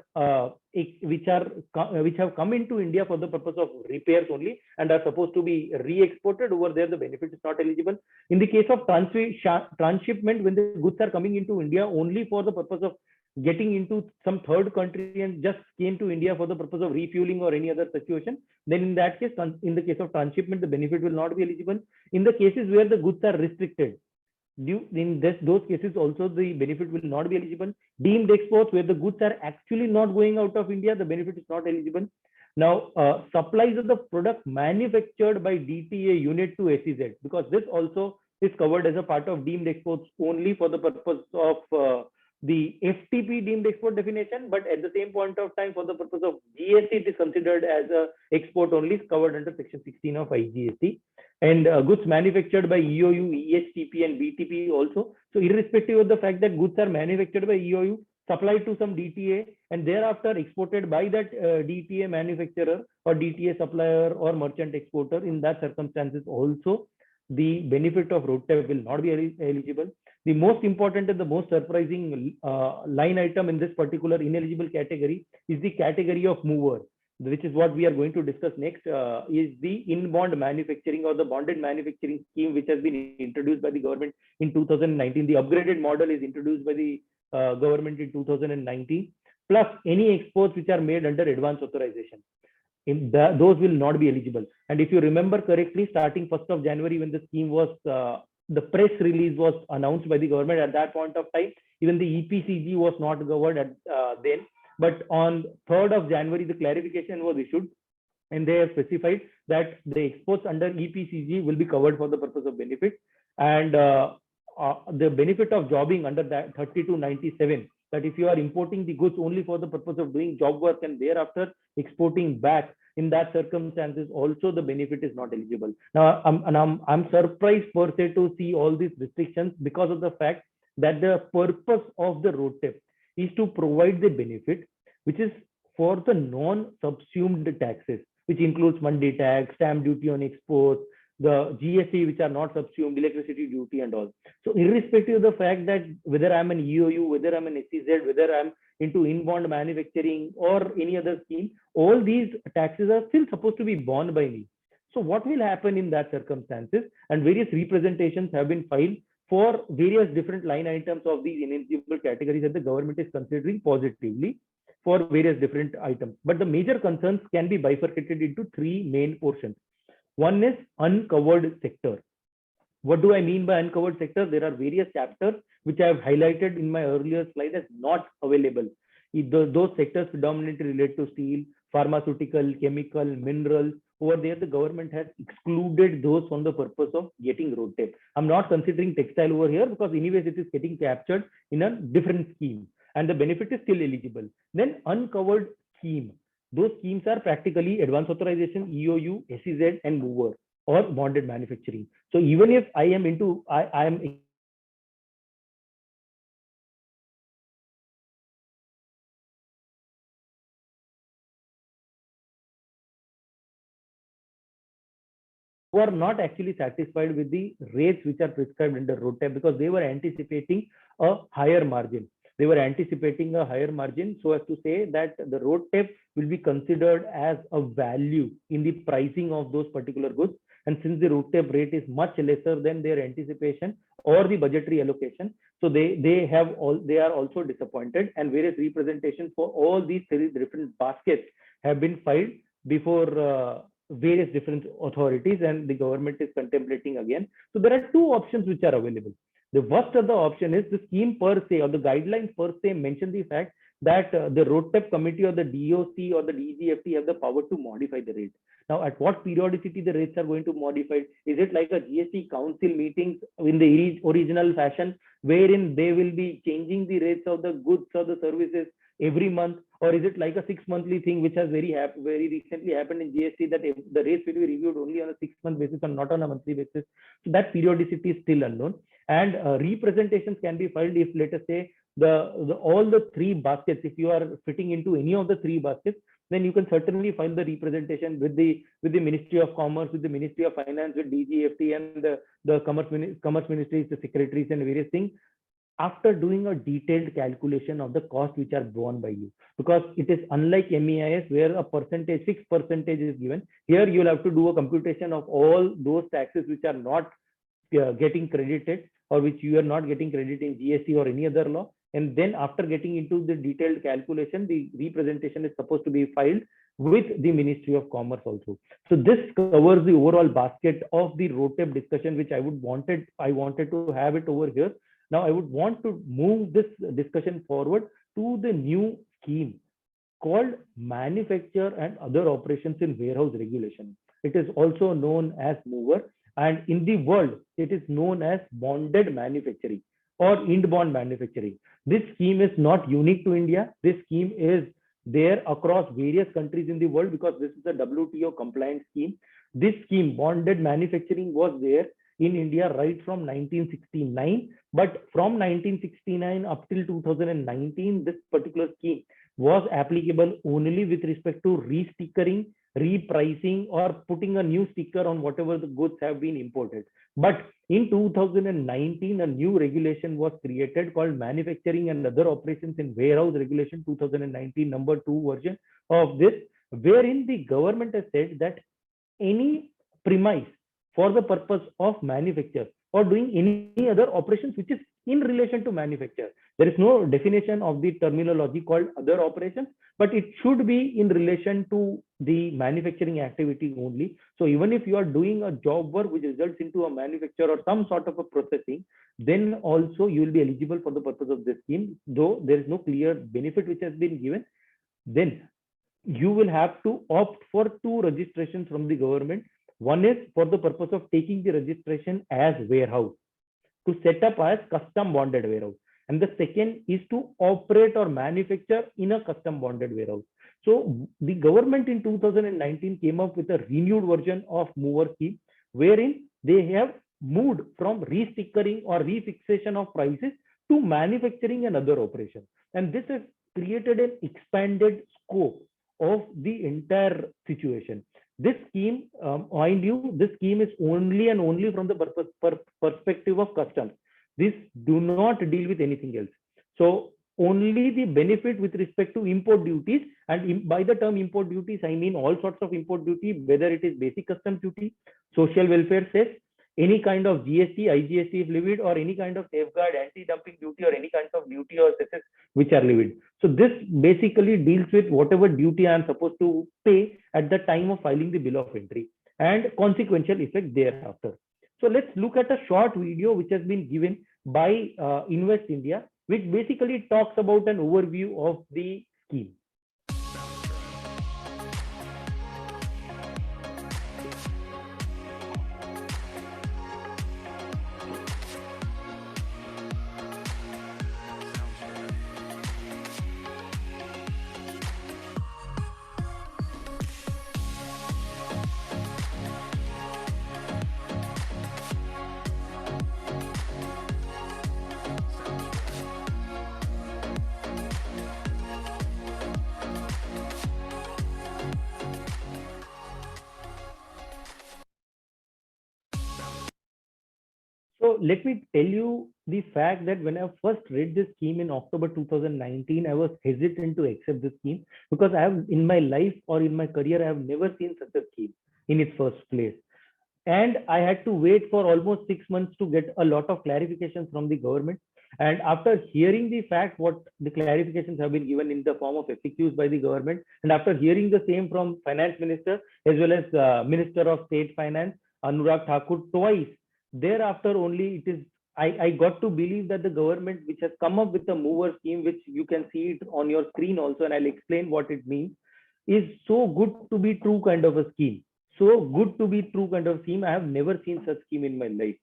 come into India for the purpose of repairs only and are supposed to be re-exported. Over there, the benefit is not eligible. In the case of transshipment, when the goods are coming into India only for the purpose of getting into some third country and just came to India for the purpose of refueling or any other situation, then in that case, in the case of transshipment, the benefit will not be eligible. In the cases where the goods are restricted, in those cases also the benefit will not be eligible. Deemed exports, where the goods are actually not going out of India, the benefit is not eligible. Now, supplies of the product manufactured by DTA unit to SEZ, because this also is covered as a part of deemed exports only for the purpose of the FTP deemed export definition, but at the same point of time, for the purpose of GST, it is considered as a export only, covered under section 16 of IGST. And goods manufactured by EOU, EHTP, and BTP also. So irrespective of the fact that goods are manufactured by EOU, supplied to some DTA, and thereafter exported by that DTA manufacturer or DTA supplier or merchant exporter, in that circumstances also, the benefit of RoDTEP will not be eligible. The most important and the most surprising line item in this particular ineligible category is the category of mover, which is what we are going to discuss next, is the in-bond manufacturing or the bonded manufacturing scheme, which has been introduced by the government in 2019. The upgraded model is introduced by the government in 2019, plus any exports which are made under advance authorization. Those will not be eligible. And if you remember correctly, starting 1st of January, when the scheme was, the press release was announced by the government, at that point of time, even the EPCG was not covered at then. But on 3rd of January, the clarification was issued, and they have specified that the exports under EPCG will be covered for the purpose of benefit. And the benefit of jobbing under that 3297, that if you are importing the goods only for the purpose of doing job work and thereafter exporting back, in that circumstances also the benefit is not eligible. Now I'm surprised per se to see all these restrictions, because of the fact that the purpose of the RoDTEP is to provide the benefit which is for the non-subsumed taxes, which includes Monday tax, stamp duty on exports, the GST which are not subsumed, electricity duty and all. So irrespective of the fact that whether I'm an EOU, whether I'm an SEZ, whether I'm into in-bond manufacturing or any other scheme, all these taxes are still supposed to be borne by me. So what will happen in that circumstances? And various representations have been filed for various different line items of these ineligible categories that the government is considering positively for various different items. But the major concerns can be bifurcated into three main portions. One is uncovered sector. What do I mean by uncovered sector? There are various chapters which I have highlighted in my earlier slide as not available. Those sectors predominantly relate to steel, pharmaceutical, chemical, minerals. Over there, the government has excluded those from the purpose of getting RoDTEP. I'm not considering textile over here because anyways it is getting captured in a different scheme and the benefit is still eligible. Then uncovered scheme. Those schemes are practically advance authorization, EOU, SEZ, and mover or bonded manufacturing. So even if I am into, I am who are not actually satisfied with the rates which are prescribed under RoDTEP because they were anticipating a higher margin. They were anticipating a higher margin so as to say that the RoDTEP will be considered as a value in the pricing of those particular goods. And since the RoDTEP rate is much lesser than their anticipation or the budgetary allocation, so they are also disappointed, and various representations for all these three different baskets have been filed before various different authorities, and the government is contemplating again. So there are two options which are available. The first of the option is the scheme per se or the guidelines per se mention the fact that the RoDTEP committee or the DOC or the DGFT have the power to modify the rate. Now, at what periodicity the rates are going to modify? Is it like a GST council meetings in the original fashion, wherein they will be changing the rates of the goods or the services every month, or is it like a 6-monthly thing, which has very recently happened in GST, that the rates will be reviewed only on a 6-month basis and not on a monthly basis? So that periodicity is still unknown, and representations can be filed if, let us say, all the three baskets, if you are fitting into any of the three baskets, then you can certainly file the representation with the Ministry of Commerce, with the Ministry of Finance, with DGFT and the Commerce Ministries, the secretaries and various things, after doing a detailed calculation of the cost which are borne by you. Because it is unlike MEIS where a percentage, fixed percentage is given. Here you will have to do a computation of all those taxes which are not getting credited or which you are not getting credited in GST or any other law. And then after getting into the detailed calculation, the representation is supposed to be filed with the Ministry of Commerce also. So this covers the overall basket of the RoDTEP discussion, which I wanted to have it over here. Now I would want to move this discussion forward to the new scheme called Manufacture and Other Operations in Warehouse Regulation. It is also known as mover, and in the world it is known as bonded manufacturing. or inbound manufacturing. This scheme is not unique to India. This scheme is there across various countries in the world because this is a WTO compliant scheme. This scheme, bonded manufacturing, was there in India right from 1969, but from 1969 up till 2019, this particular scheme was applicable only with respect to re-stickering, repricing, or putting a new sticker on whatever the goods have been imported. But in 2019, a new regulation was created called Manufacturing and Other Operations in Warehouse Regulation 2019 number 2 version of this, wherein the government has said that any premise for the purpose of manufacture or doing any other operations which is in relation to manufacture. There is no definition of the terminology called other operations, but it should be in relation to the manufacturing activity only. So even if you are doing a job work which results into a manufacture or some sort of a processing, then also you will be eligible for the purpose of this scheme, though there is no clear benefit which has been given. Then you will have to opt for 2 registrations from the government. One is for the purpose of taking the registration as warehouse, to set up as custom bonded warehouse. And the second is to operate or manufacture in a custom bonded warehouse. So the government in 2019 came up with a renewed version of mover scheme, wherein they have moved from re-stickering or refixation of prices to manufacturing and other operations. And this has created an expanded scope of the entire situation. This scheme, mind you, this scheme is only and only from the perspective of customs. This do not deal with anything else. So only the benefit with respect to import duties, and by the term import duties, I mean all sorts of import duty, whether it is basic customs duty, social welfare cess, any kind of GST, IGST if levied, or any kind of safeguard, anti-dumping duty, or any kind of duty or cesses which are levied. So this basically deals with whatever duty I am supposed to pay at the time of filing the bill of entry and consequential effect thereafter. So let's look at a short video which has been given by Invest India, which basically talks about an overview of the scheme. So let me tell you the fact that when I first read this scheme in October 2019, I was hesitant to accept this scheme because I have, in my life or in my career, I have never seen such a scheme in its first place. And I had to wait for almost 6 months to get a lot of clarifications from the government. And after hearing the fact what the clarifications have been given in the form of FAQs by the government, and after hearing the same from Finance Minister as well as Minister of State Finance, Anurag Thakur, twice, thereafter only it is I got to believe that the government, which has come up with a mover scheme, which you can see it on your screen also, and I'll explain what it means, is so good to be true kind of a scheme. So good to be true kind of scheme. I have never seen such scheme in my life.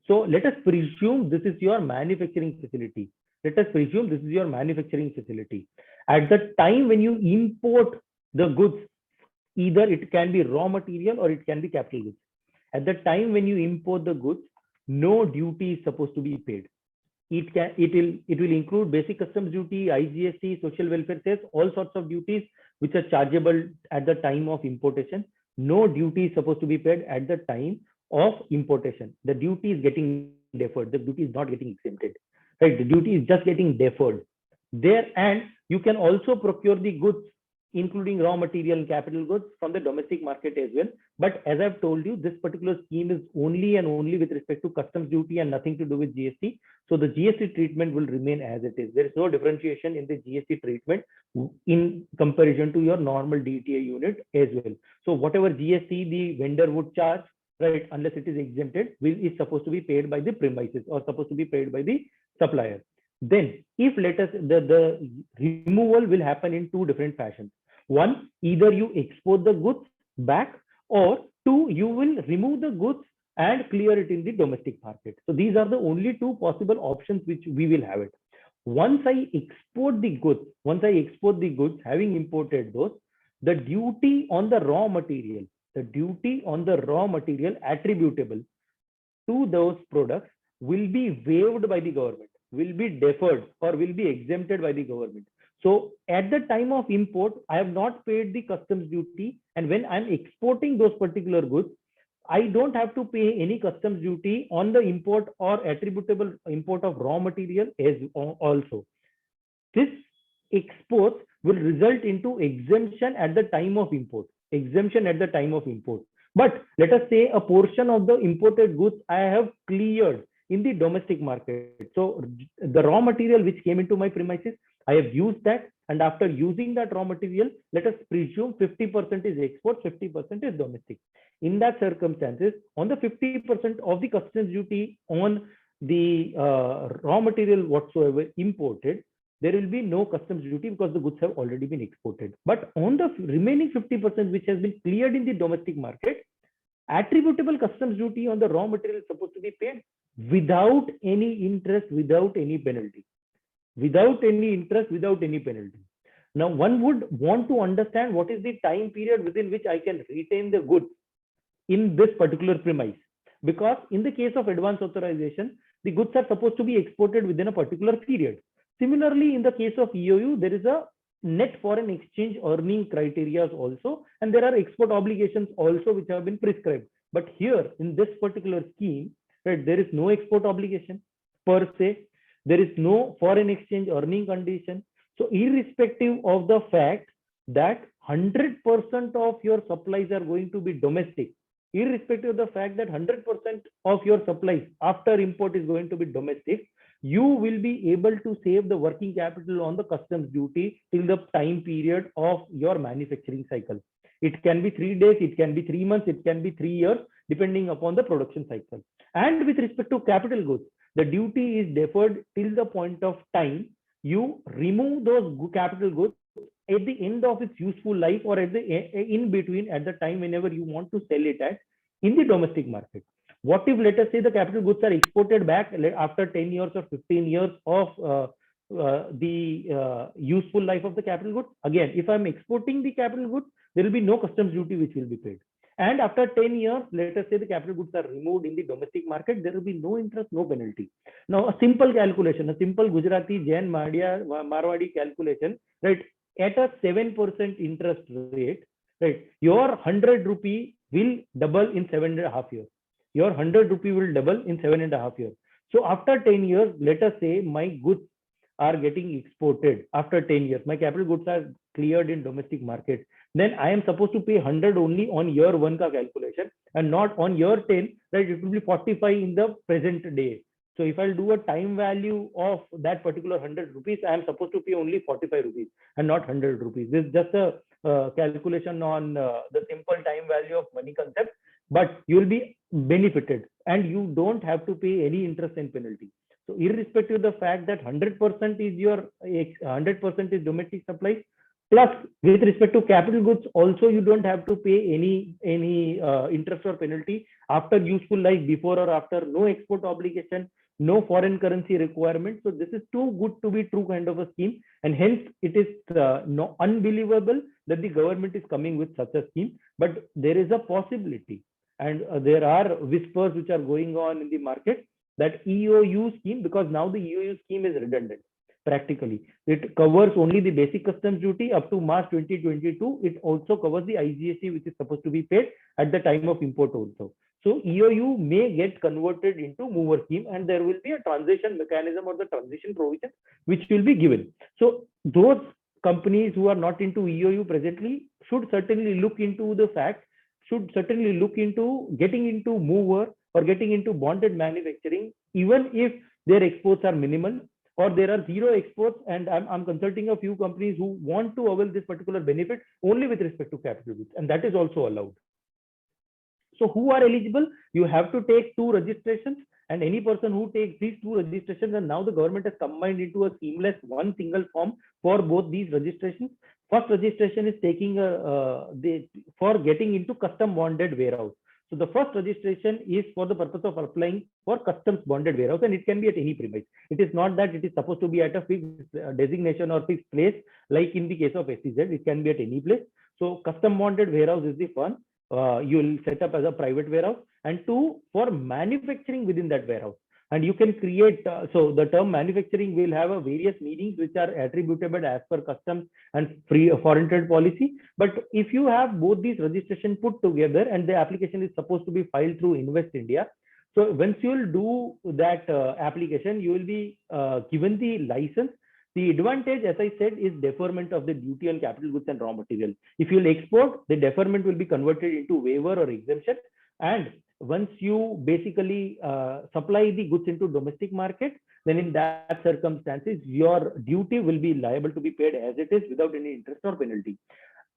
So let us presume this is your manufacturing facility. Let us presume this is your manufacturing facility. At the time when you import the goods, either it can be raw material or it can be capital goods. At the time when you import the goods, no duty is supposed to be paid. It will include basic customs duty, IGST, social welfare cess, all sorts of duties which are chargeable at the time of importation. No duty is supposed to be paid at the time of importation. The duty is getting deferred. The duty is not getting exempted. Right? The duty is just getting deferred. There, and you can also procure the goods, including raw material and capital goods, from the domestic market as well. But as I've told you, this particular scheme is only and only with respect to customs duty and nothing to do with GST. So the GST treatment will remain as it is. There is no differentiation in the GST treatment in comparison to your normal DTA unit as well. So whatever GST the vendor would charge, right, unless it is exempted, is supposed to be paid by the premises or supposed to be paid by the supplier. Then, if let us, the removal will happen in 2 different fashions. One, either you export the goods back, or 2, you will remove the goods and clear it in the domestic market. So these are the only two possible options which we will have it. Once I export the goods, having imported those, the duty on the raw material, attributable to those products will be waived by the government, will be deferred, or will be exempted by the government. So at the time of import, I have not paid the customs duty, and when I'm exporting those particular goods, I don't have to pay any customs duty on the import or attributable import of raw material as also. This export will result into exemption at the time of import. But let us say a portion of the imported goods I have cleared in the domestic market. So the raw material which came into my premises, I have used that, and after using that raw material, let us presume 50% is export, 50% is domestic. In that circumstances, on the 50% of the customs duty on the raw material whatsoever imported, there will be no customs duty because the goods have already been exported. But on the remaining 50% which has been cleared in the domestic market, attributable customs duty on the raw material is supposed to be paid without any interest, without any penalty. Now, one would want to understand what is the time period within which I can retain the goods in this particular premise. Because in the case of advance authorization, the goods are supposed to be exported within a particular period. Similarly, in the case of EOU, there is a net foreign exchange earning criteria also, and there are export obligations also which have been prescribed. But here in this particular scheme, right, there is no export obligation per se. There is no foreign exchange earning condition. So irrespective of the fact that 100% of your supplies are going to be domestic, irrespective of the fact that 100% of your supplies after import is going to be domestic, you will be able to save the working capital on the customs duty till the time period of your manufacturing cycle. It can be 3 days, it can be 3 months, it can be 3 years, depending upon the production cycle. And with respect to capital goods, the duty is deferred till the point of time you remove those capital goods at the end of its useful life, or at the in between, at the time whenever you want to sell it at in the domestic market. What if, let us say, the capital goods are exported back after 10 years or 15 years of the useful life of the capital goods? Again, if I'm exporting the capital goods, there will be no customs duty which will be paid. And after 10 years, let us say the capital goods are removed in the domestic market, there will be no interest, no penalty. Now, a simple calculation, a simple Gujarati, Jain, Marwadi calculation, right? At a 7% interest rate, right? Your 100 rupee will double in 7.5 years. Your 100 rupee will double in 7.5 years. So after 10 years, let us say my goods are getting exported after 10 years. My capital goods are cleared in domestic market. Then I am supposed to pay 100 only on year 1 ka calculation and not on year 10, right? It will be 45 in the present day. So if I'll do a time value of that particular 100 rupees, I am supposed to pay only 45 rupees and not 100 rupees. This is just a calculation on the simple time value of money concept, but you will be benefited and you don't have to pay any interest and penalty. So irrespective of the fact that 100% is your 100% is domestic supplies, plus with respect to capital goods also, you don't have to pay any interest or penalty after useful life, before or after, no export obligation, no foreign currency requirement. So this is too good to be true kind of a scheme, and hence it is unbelievable that the government is coming with such a scheme. But there is a possibility, and there are whispers which are going on in the market, that EOU scheme, because now the EOU scheme is redundant. Practically, it covers only the basic customs duty up to March 2022. It also covers the IGST, which is supposed to be paid at the time of import also. So EOU may get converted into mover scheme, and there will be a transition mechanism or the transition provision which will be given. So those companies who are not into EOU presently should certainly look into the fact, should certainly look into getting into mover or getting into bonded manufacturing, even if their exports are minimal or there are zero exports. And I'm consulting a few companies who want to avail this particular benefit only with respect to capital goods, and that is also allowed. So who are eligible? You have to take 2 registrations, and any person who takes these 2 registrations, and now the government has combined into a seamless one single form for both these registrations. First registration is taking for getting into custom bonded warehouse. So the first registration is for the purpose of applying for customs bonded warehouse, and it can be at any premise. It is not that it is supposed to be at a fixed designation or fixed place, like in the case of SEZ, it can be at any place. So custom bonded warehouse is the one you will set up as a private warehouse, and two, for manufacturing within that warehouse. And you can create, so the term manufacturing will have a various meanings which are attributable as per customs and free foreign trade policy. But if you have both these registration put together and the application is supposed to be filed through Invest India, so once you will do that application, you will be given the license. The advantage, as I said, is deferment of the duty on capital goods and raw material. If you will export, the deferment will be converted into waiver or exemption. And once you basically supply the goods into domestic market, then in that circumstances, your duty will be liable to be paid as it is without any interest or penalty.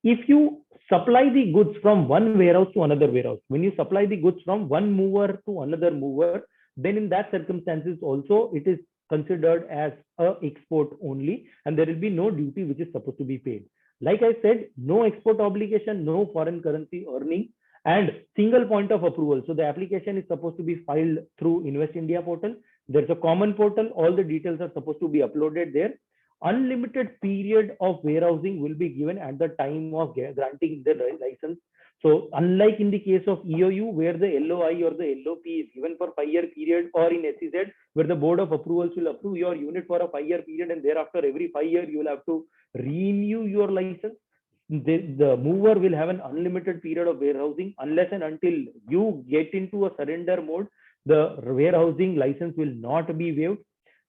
If you supply the goods from one warehouse to another warehouse, when you supply the goods from one mover to another mover, then in that circumstances also it is considered as a export only, and there will be no duty which is supposed to be paid. Like I said, no export obligation, no foreign currency earning, and single point of approval. So the application is supposed to be filed through Invest India portal. There's a common portal. All the details are supposed to be uploaded there. Unlimited period of warehousing will be given at the time of granting the license. So unlike in the case of EOU, where the LOI or the LOP is given for 5-year period, or in SEZ, where the board of approvals will approve your unit for a 5-year period, and thereafter every 5 years you will have to renew your license. The mover will have an unlimited period of warehousing unless and until you get into a surrender mode. The warehousing license will not be waived.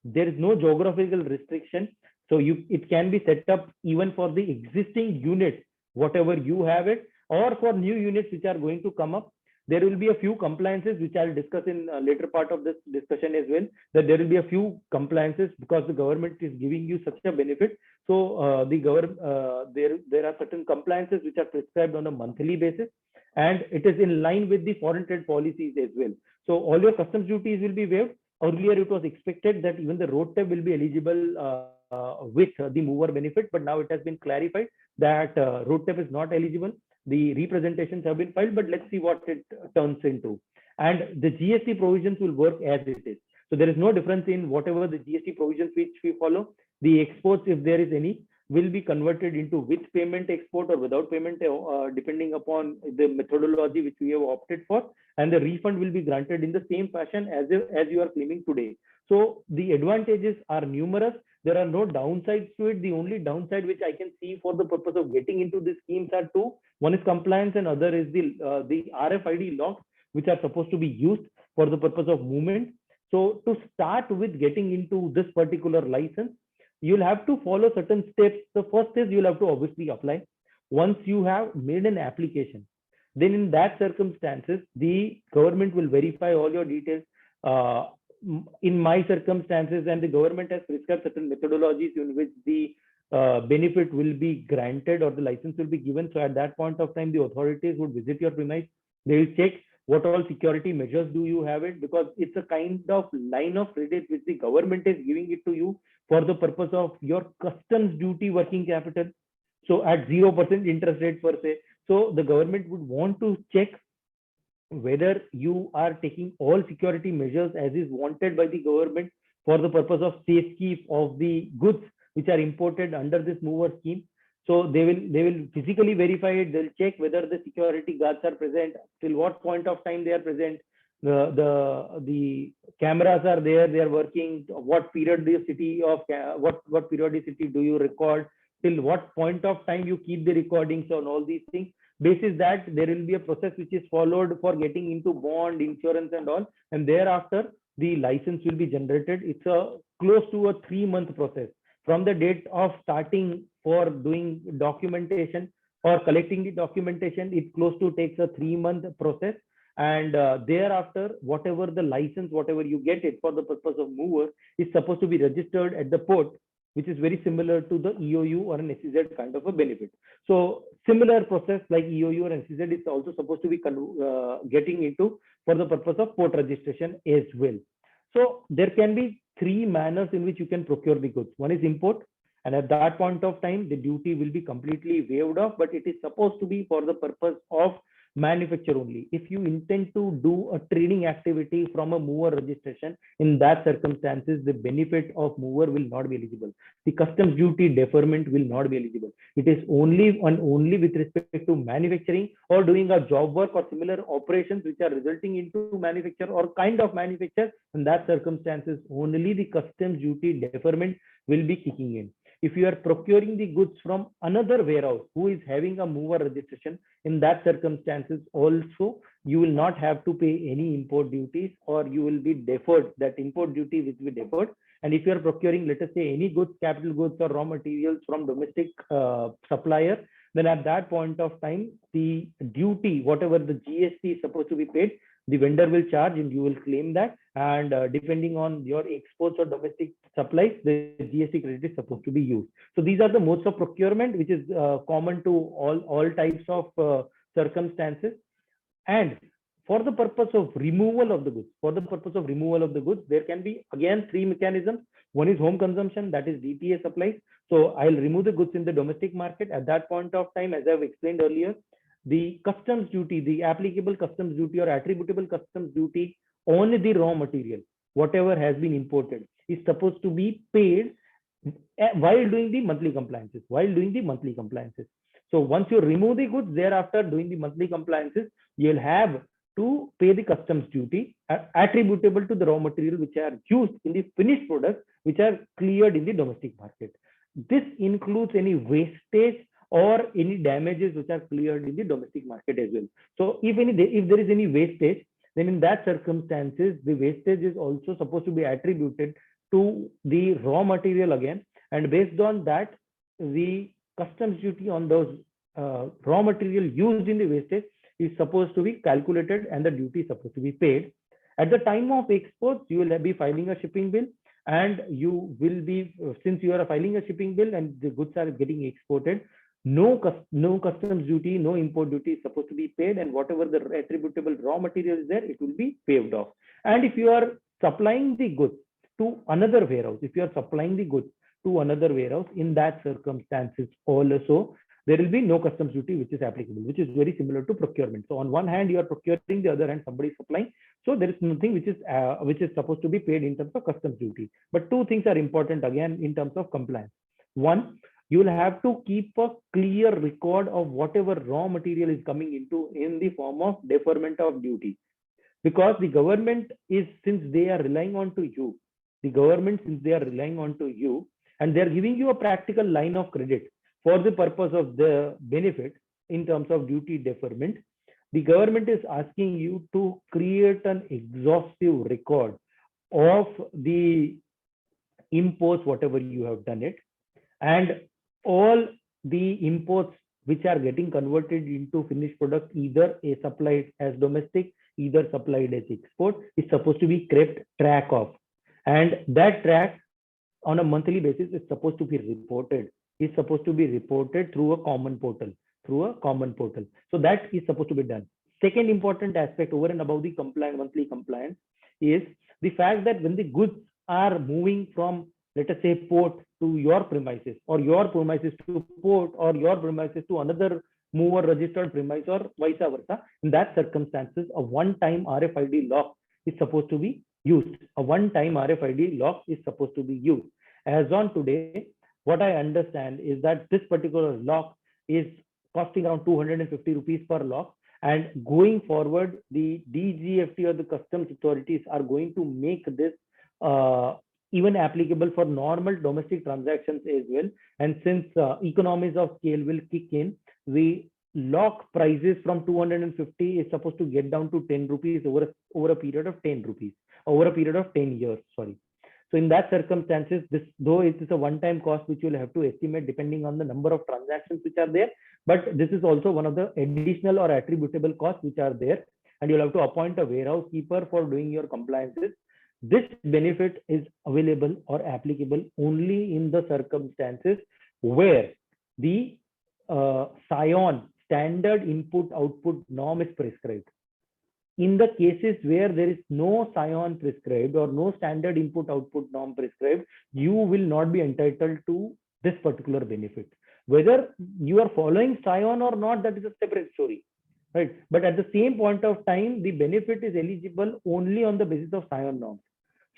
There is no geographical restriction. So it can be set up even for the existing unit, whatever you have it, or for new units which are going to come up. There will be a few compliances which I'll discuss in a later part of this discussion as well, that there will be a few compliances because the government is giving you such a benefit. So there are certain compliances which are prescribed on a monthly basis, and it is in line with the foreign trade policies as well. So all your customs duties will be waived. Earlier it was expected that even the RoDTEP will be eligible with the mover benefit, but now it has been clarified that RoDTEP is not eligible. The representations have been filed, but let's see what it turns into. And the GST provisions will work as it is. So there is no difference in whatever the GST provisions which we follow. The exports, if there is any, will be converted into with payment export or without payment, depending upon the methodology which we have opted for. And the refund will be granted in the same fashion as you are claiming today. So the advantages are numerous. There are no downsides to it. The only downside which I can see for the purpose of getting into these schemes are two. One is compliance, and other is the RFID locks, which are supposed to be used for the purpose of movement. So to start with getting into this particular license, you'll have to follow certain steps. The first is you'll have to obviously apply. Once you have made an application, then in that circumstances, the government will verify all your details. In my circumstances, and the government has prescribed certain methodologies in which the benefit will be granted or the license will be given. So at that point of time, the authorities would visit your premise. They will check what all security measures do you have it, because it's a kind of line of credit which the government is giving it to you for the purpose of your customs duty working capital. So at 0% interest rate per se. So the government would want to check whether you are taking all security measures as is wanted by the government for the purpose of safekeep of the goods which are imported under this mover scheme. So they will physically verify it. They'll check whether the security guards are present, till what point of time they are present, the cameras are there, they are working, what periodicity of what periodicity do you record, till what point of time you keep the recordings on all these things. Basis that there will be a process which is followed for getting into bond, insurance and all, and thereafter the license will be generated. It's a close to a 3-month process from the date of starting for doing documentation or collecting the documentation. It close to takes a 3-month process, and thereafter whatever the license, whatever you get it for the purpose of mover, is supposed to be registered at the port, which is very similar to the EOU or an SEZ kind of a benefit. So similar process like EOU or SEZ is also supposed to be getting into for the purpose of port registration as well. So there can be 3 manners in which you can procure the goods. One is import, and at that point of time, the duty will be completely waived off, but it is supposed to be for the purpose of manufacture only. If you intend to do a trading activity from a mover registration, in that circumstances, the benefit of mover will not be eligible. The customs duty deferment will not be eligible. It is only and only with respect to manufacturing or doing a job work or similar operations which are resulting into manufacture or kind of manufacture. In that circumstances, only the customs duty deferment will be kicking in. If you are procuring the goods from another warehouse who is having a mover registration, in that circumstances also you will not have to pay any import duties, or you will be deferred. That import duty will be deferred. And if you are procuring, let us say, any goods, capital goods or raw materials from domestic supplier, then at that point of time, the duty, whatever the GST is supposed to be paid, the vendor will charge and you will claim that. And depending on your exports or domestic supplies, the GST credit is supposed to be used. So these are the modes of procurement, which is common to all types of circumstances. And for the purpose of removal of the goods, there can be again three mechanisms. One is home consumption, that is DTA supplies. So I'll remove the goods in the domestic market. At that point of time, as I've explained earlier, the customs duty, the applicable customs duty or attributable customs duty on the raw material, whatever has been imported, is supposed to be paid while doing the monthly compliances. So once you remove the goods, thereafter doing the monthly compliances, you'll have to pay the customs duty attributable to the raw material which are used in the finished products which are cleared in the domestic market. This includes any wastage or any damages which are cleared in the domestic market as well. So if there is any wastage, then in that circumstances, the wastage is also supposed to be attributed to the raw material again. And based on that, the customs duty on those raw material used in the wastage is supposed to be calculated and the duty is supposed to be paid. At the time of exports, you will be filing a shipping bill, and you will be, since you are filing a shipping bill and the goods are getting exported, no customs duty, no import duty is supposed to be paid, and whatever the attributable raw material is there, it will be waived off. And if you are supplying the goods to another warehouse, in that circumstances also, there will be no customs duty which is applicable, which is very similar to procurement. So on one hand, you are procuring, the other hand, somebody is supplying. So there is nothing which is supposed to be paid in terms of customs duty. But two things are important again in terms of compliance. One, you will have to keep a clear record of whatever raw material is coming into in the form of deferment of duty. Because the government is, since they are relying on to you, and they are giving you a practical line of credit for the purpose of the benefit in terms of duty deferment, the government is asking you to create an exhaustive record of the imports, whatever you have done it, and all the imports which are getting converted into finished product, either supplied as domestic, either supplied as export, is supposed to be kept track of. And that track on a monthly basis is supposed to be reported. Through a common portal. So that is supposed to be done. Second important aspect over and above the monthly compliance is the fact that when the goods are moving from, let us say, port to your premises, or your premises to port, or your premises to another mover registered premise, or vice versa, in that circumstances, a one-time RFID lock is supposed to be used. As on today, what I understand is that this particular lock is costing around 250 rupees per lock. And going forward, the DGFT or the customs authorities are going to make this even applicable for normal domestic transactions as well. And since economies of scale will kick in, the lock prices from 250 is supposed to get down to 10 rupees over a period of 10 years. So in that circumstances, this, though it is a one-time cost which you'll have to estimate depending on the number of transactions which are there, but this is also one of the additional or attributable costs which are there, and you'll have to appoint a warehouse keeper for doing your compliances. This benefit is available or applicable only in the circumstances where the SION, standard input-output norm, is prescribed. In the cases where there is no SION prescribed or no standard input-output norm prescribed, you will not be entitled to this particular benefit. Whether you are following SION or not, that is a separate story. right? But at the same point of time, the benefit is eligible only on the basis of SION norms.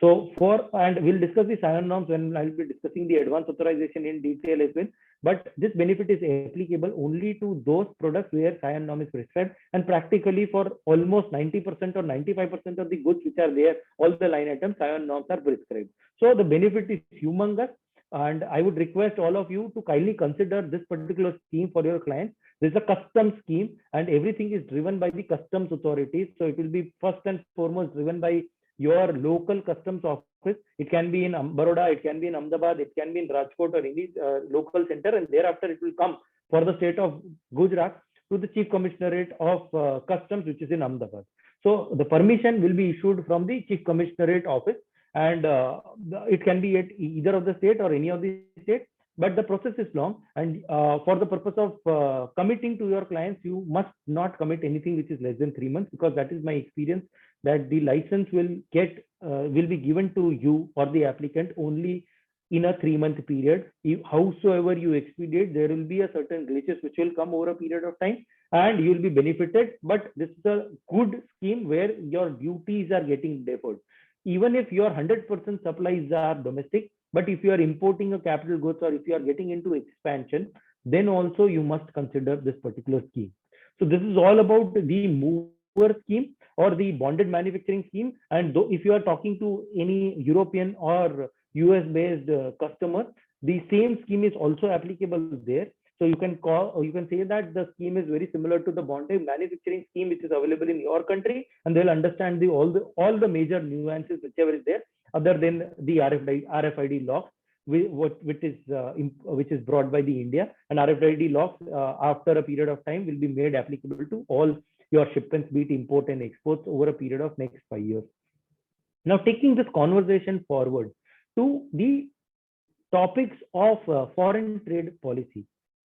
So and we'll discuss the SION norms when I'll be discussing the advanced authorization in detail as well. But this benefit is applicable only to those products where SION norm is prescribed, and practically for almost 90% or 95% of the goods which are there, all the line items, SION norms are prescribed. So the benefit is humongous, and I would request all of you to kindly consider this particular scheme for your clients. This is a custom scheme, and everything is driven by the customs authorities. So it will be first and foremost driven by your local customs office. It can be in Baroda, it can be in Ahmedabad, it can be in Rajkot or any local center, and thereafter it will come for the state of Gujarat to the Chief Commissionerate of Customs, which is in Ahmedabad. So the permission will be issued from the Chief Commissionerate office, and it can be at either of the state or any of the state. But the process is long, and for the purpose of committing to your clients, you must not commit anything which is less than 3 months, because that is my experience, that the license will be given to you or the applicant only in a 3-month period. If howsoever you expedite, there will be a certain glitches which will come over a period of time, and you will be benefited. But this is a good scheme where your duties are getting deferred. Even if your 100% supplies are domestic, but if you are importing a capital goods or if you are getting into expansion, then also you must consider this particular scheme. So this is all about the mover scheme or the bonded manufacturing scheme. And though if you are talking to any European or US based customer, the same scheme is also applicable there. So you can say that the scheme is very similar to the bonded manufacturing scheme which is available in your country, and they'll understand all the major nuances whichever is there, other than the RFID locks, which is brought by the India. And RFID locks after a period of time will be made applicable to all your shipments, be it import and exports, over a period of next 5 years. Now, taking this conversation forward to the topics of foreign trade policy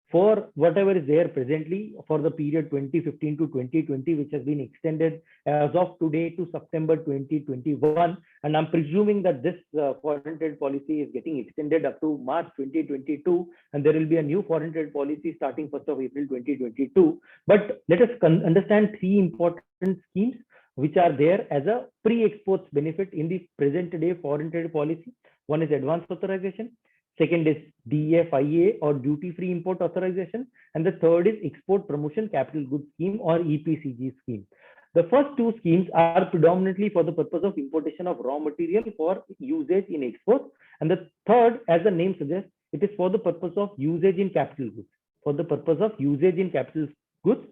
for whatever is there presently for the period 2015 to 2020, which has been extended as of today to September 2021. And I'm presuming that this foreign trade policy is getting extended up to March 2022, and there will be a new foreign trade policy starting 1st of April 2022. But let us understand 3 important schemes which are there as a pre-exports benefit in the present day foreign trade policy. One is advanced authorization. Second is DFIA or duty-free import authorization, and the third is export promotion capital goods scheme or EPCG scheme. The first 2 schemes are predominantly for the purpose of importation of raw material for usage in exports, and the third, as the name suggests, it is for the purpose of usage in capital goods. For the purpose of usage in capital goods,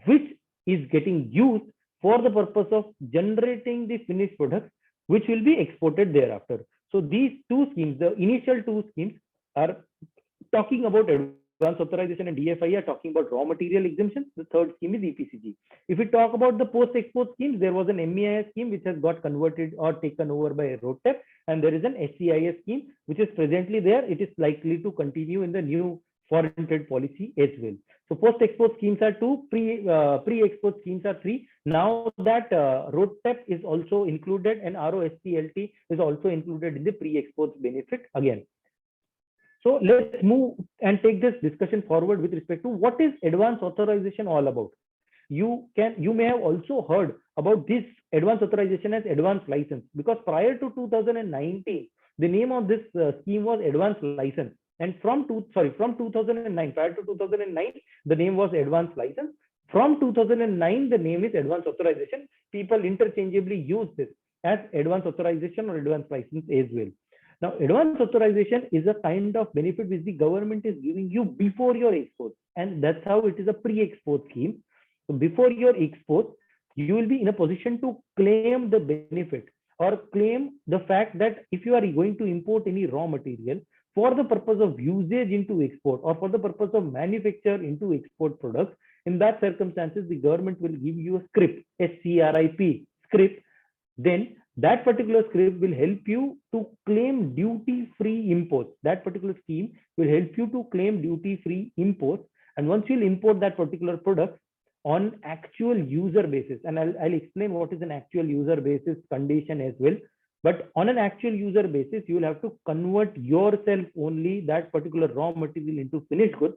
which is getting used for the purpose of generating the finished products, which will be exported thereafter. So these 2 schemes, the initial 2 schemes, are talking about advanced authorization, and DFI are talking about raw material exemptions. The third scheme is EPCG. If we talk about the post-export schemes, there was an MEIS scheme which has got converted or taken over by RoDTEP, and there is an SCIS scheme which is presently there. It is likely to continue in the new foreign trade policy as well. So post-export schemes are 2, pre-export schemes are 3. Now that RoDTEP is also included and RoSTLT is also included in the pre-exports benefit again. So let's move and take this discussion forward with respect to what is advanced authorization all about. You may have also heard about this advanced authorization as advanced license, because prior to 2019, the name of this scheme was advanced license. And from 2009, prior to 2009, the name was advanced license. From 2009, the name is advanced authorization. People interchangeably use this as advanced authorization or advanced license as well. Now, advanced authorization is a kind of benefit which the government is giving you before your export, and that's how it is a pre-export scheme. So before your export, you will be in a position to claim the benefit or claim the fact that if you are going to import any raw material for the purpose of usage into export or for the purpose of manufacture into export products, in that circumstances, the government will give you a scrip, SCRIP script. Then that particular script will help you to claim duty-free imports. That particular scheme will help you to claim duty-free imports. And once you'll import that particular product on actual user basis, and I'll explain what is an actual user basis condition as well. But on an actual user basis, you will have to convert yourself only that particular raw material into finished goods,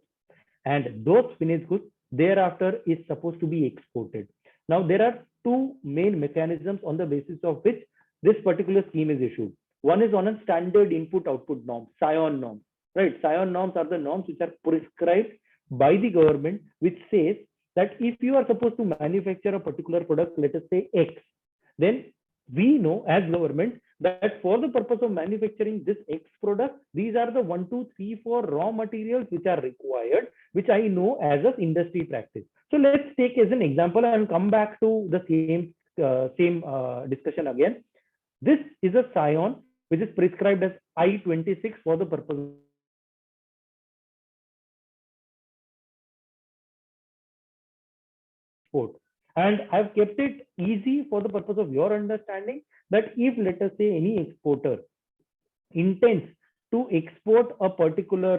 and those finished goods thereafter is supposed to be exported. Now, there are two main mechanisms on the basis of which this particular scheme is issued. One is on a standard input output norm, SION norms, right? SION norms are the norms which are prescribed by the government, which says that if you are supposed to manufacture a particular product, let us say X, then we know as government that for the purpose of manufacturing this X product, these are the 1, 2, 3, 4 raw materials which are required, which I know as an industry practice. So let's take as an example and come back to the same discussion again. This is a SION which is prescribed as I-26 for the purpose of export. And I've kept it easy for the purpose of your understanding that if, let us say, any exporter intends to export a particular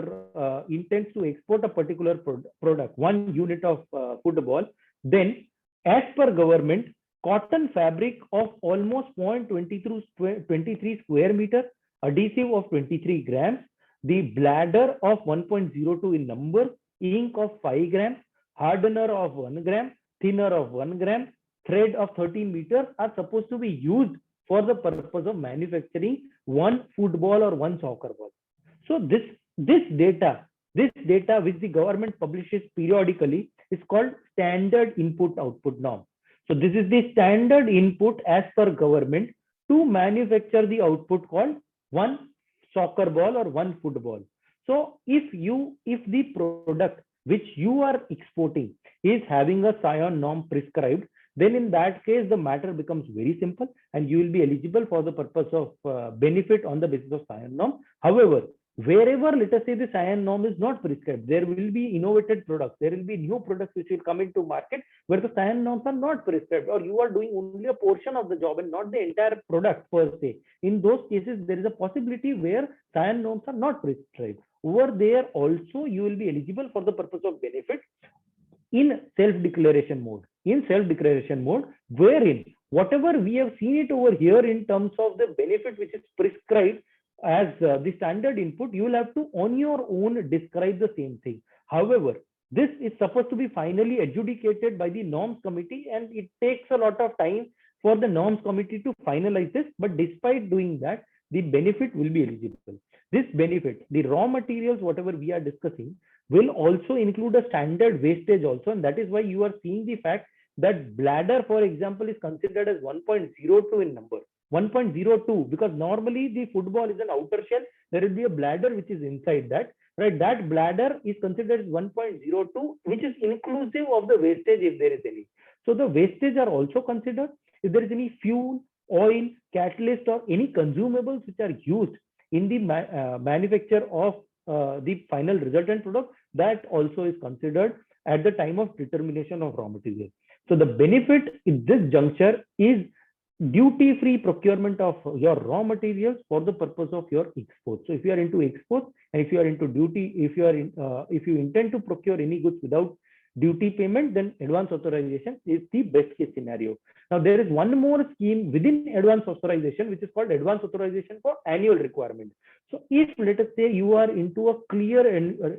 product, 1 unit of football, then as per government, cotton fabric of almost 0.23 square meter, adhesive of 23 grams, the bladder of 1.02 in number, ink of 5 grams, hardener of 1 gram, thinner of 1 gram, thread of 13 meters are supposed to be used for the purpose of manufacturing 1 football or 1 soccer ball. So this data which the government publishes periodically is called standard input output norm. So this is the standard input as per government to manufacture the output called 1 soccer ball or 1 football. So if the product which you are exporting is having a SION norm prescribed, then in that case, the matter becomes very simple and you will be eligible for the purpose of benefit on the basis of SION norm. However, wherever, let us say, the SION norm is not prescribed, there will be innovated products, there will be new products which will come into market where the SION norms are not prescribed, or you are doing only a portion of the job and not the entire product per se. In those cases, there is a possibility where SION norms are not prescribed. Over there also, you will be eligible for the purpose of benefit in self-declaration mode. In self-declaration mode, wherein whatever we have seen it over here in terms of the benefit which is prescribed as the standard input, you will have to on your own describe the same thing. However, this is supposed to be finally adjudicated by the norms committee, and it takes a lot of time for the norms committee to finalize this. But despite doing that, the benefit will be eligible. This benefit, the raw materials, whatever we are discussing, will also include a standard wastage also, and that is why you are seeing the fact that bladder, for example, is considered as 1.02 in number. 1.02, because normally the football is an outer shell, there will be a bladder which is inside that, right? That bladder is considered as 1.02, which is inclusive of the wastage if there is any. So the wastage are also considered. If there is any fuel, oil, catalyst, or any consumables which are used in the manufacture of the final resultant product, that also is considered at the time of determination of raw material. So the benefit in this juncture is duty-free procurement of your raw materials for the purpose of your exports. So if you are into exports and if you are into duty, if you intend to procure any goods without duty payment, then advance authorization is the best case scenario. Now there is one more scheme within advance authorization, which is called advance authorization for annual requirement. So if, let us say, you are into a clear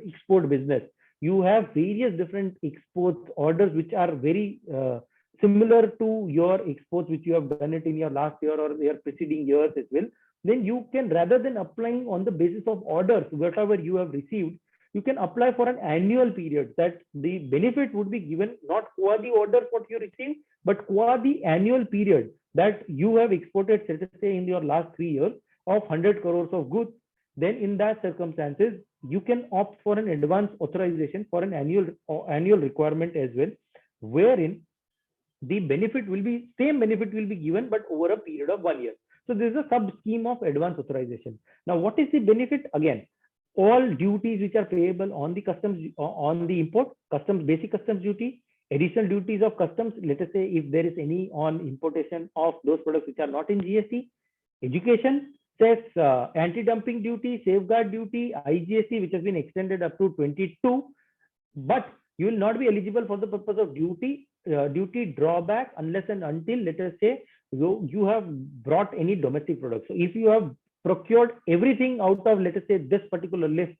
export business, you have various different export orders which are very similar to your exports which you have done it in your last year or your preceding years as well, then you can, rather than applying on the basis of orders whatever you have received, you can apply for an annual period, that the benefit would be given not qua the orders what you received, but qua the annual period that you have exported, let us say, in your last 3 years of 100 crores of goods. Then in that circumstances, you can opt for an advance authorization for an annual requirement as well, wherein the benefit will be, same benefit will be given, but over a period of 1 year. So this is a sub scheme of advance authorization. Now, what is the benefit? Again, all duties which are payable on the customs, on the import, customs, basic customs duty, additional duties of customs, let us say if there is any on importation of those products which are not in GST, education, cess, anti-dumping duty, safeguard duty, IGST, which has been extended up to 22, but you will not be eligible for the purpose of duty drawback unless and until, let us say, you have brought any domestic products. So if you have procured everything out of, let us say, this particular list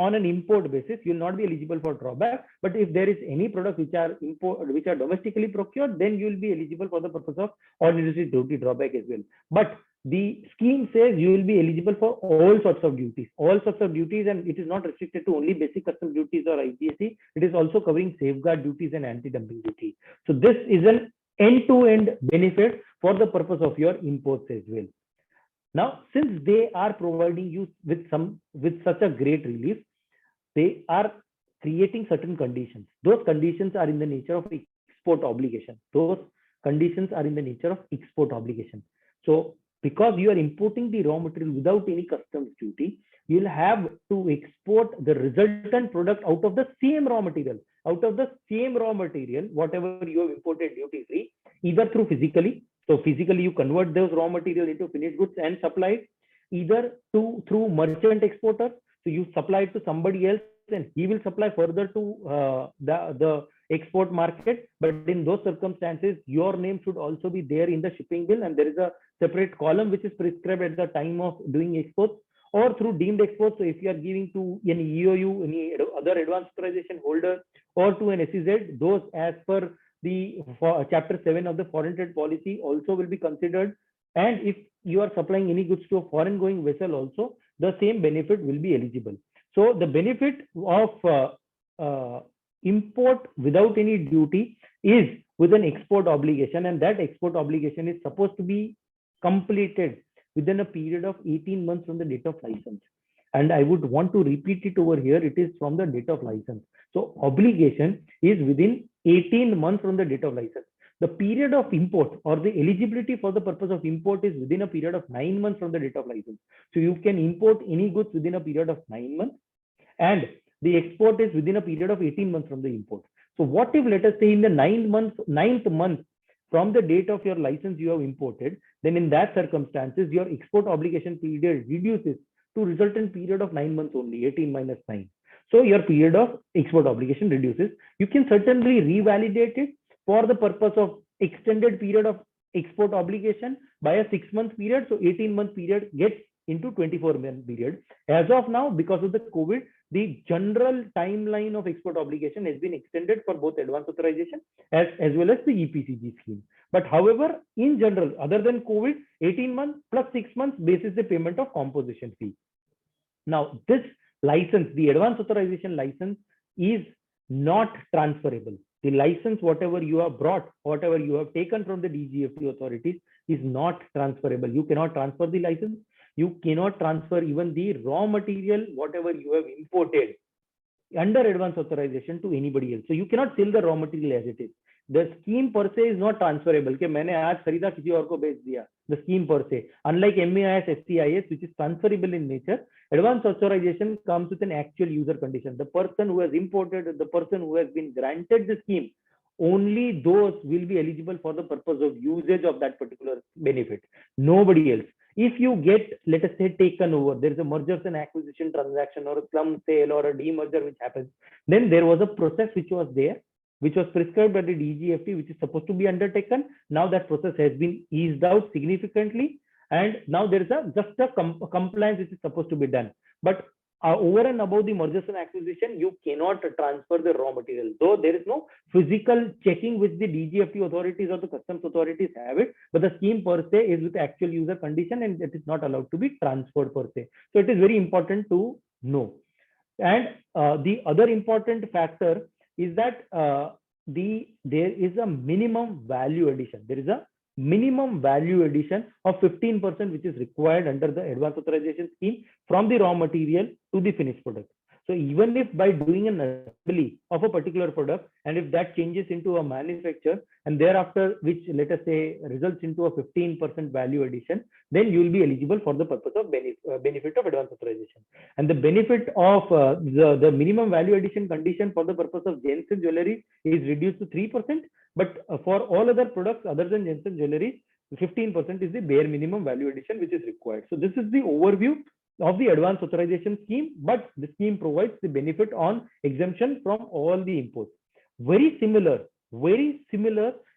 on an import basis, you will not be eligible for drawback. But if there is any product which are domestically procured, then you will be eligible for the purpose of ordinary duty drawback as well. But the scheme says you will be eligible for all sorts of duties, and it is not restricted to only basic custom duties or IGST. It is also covering safeguard duties and anti-dumping duty. So this is an end-to-end benefit for the purpose of your imports as well. Now, since they are providing you with such a great relief, they are creating certain conditions. Those conditions are in the nature of export obligation. So because you are importing the raw material without any customs duty, you'll have to export the resultant product out of the same raw material, whatever you have imported duty free, either through physically. So physically you convert those raw material into finished goods and supply it, either through merchant exporter. So you supply it to somebody else and he will supply further to the export market. But in those circumstances, your name should also be there in the shipping bill, and there is a separate column which is prescribed at the time of doing exports, or through deemed exports. So if you are giving to any EOU, any other advanced authorization holder, or to an SEZ, those as per the chapter 7 of the foreign trade policy also will be considered. And if you are supplying any goods to a foreign going vessel also, the same benefit will be eligible. So the benefit of import without any duty is with an export obligation, and that export obligation is supposed to be completed within a period of 18 months from the date of license. And I would want to repeat it over here. It is from the date of license. So obligation is within 18 months from the date of license. The period of import or the eligibility for the purpose of import is within a period of 9 months from the date of license. So you can import any goods within a period of 9 months, and the export is within a period of 18 months from the import. So what if, let us say, in the 9th month from the date of your license you have imported, then in that circumstances, your export obligation period reduces to resultant period of 9 months only, 18 minus 9. So your period of export obligation reduces. You can certainly revalidate it for the purpose of extended period of export obligation by a 6-month period. So 18-month period gets into 24-month period. As of now, because of the COVID, the general timeline of export obligation has been extended for both advance authorization as well as the EPCG scheme. But however, in general, other than COVID, 18 months plus 6 months basis the payment of composition fee. Now, this license, the advance authorization license, is not transferable. The license, whatever you have brought, whatever you have taken from the DGFT authorities, is not transferable. You cannot transfer the license. You cannot transfer even the raw material, whatever you have imported under advance authorization, to anybody else. So you cannot sell the raw material as it is. The scheme per se is not transferable. कि मैंने आज खरीदा किसी और को बेच दिया. The scheme per se, unlike MAIS, STIS, which is transferable in nature, advance authorization comes with an actual user condition. The person who has imported, the person who has been granted the scheme, only those will be eligible for the purpose of usage of that particular benefit. Nobody else. If you get, let us say, taken over, there is a mergers and acquisition transaction or a slum sale or a demerger which happens, then there was a process which was there, which was prescribed by the DGFT, which is supposed to be undertaken. Now that process has been eased out significantly, and now there is just a compliance which is supposed to be done. But over and above the mergers and acquisition, you cannot transfer the raw material. Though there is no physical checking which the DGFT authorities or the customs authorities have it, but the scheme per se is with actual user condition, and it is not allowed to be transferred per se. So it is very important to know. And the other important factor is that there is a minimum value addition. There is a minimum value addition of 15% which is required under the advance authorization scheme from the raw material to the finished product. So even if by doing an assembly of a particular product, and if that changes into a manufacture, and thereafter, which let us say results into a 15% value addition, then you will be eligible for the purpose of benefit of advance authorization. And the benefit of the minimum value addition condition for the purpose of gems and jewelry is reduced to 3%. But for all other products other than gems and jewelry, 15% is the bare minimum value addition which is required. So this is the overview of the advance authorization scheme, but the scheme provides the benefit on exemption from all the imports. Very similar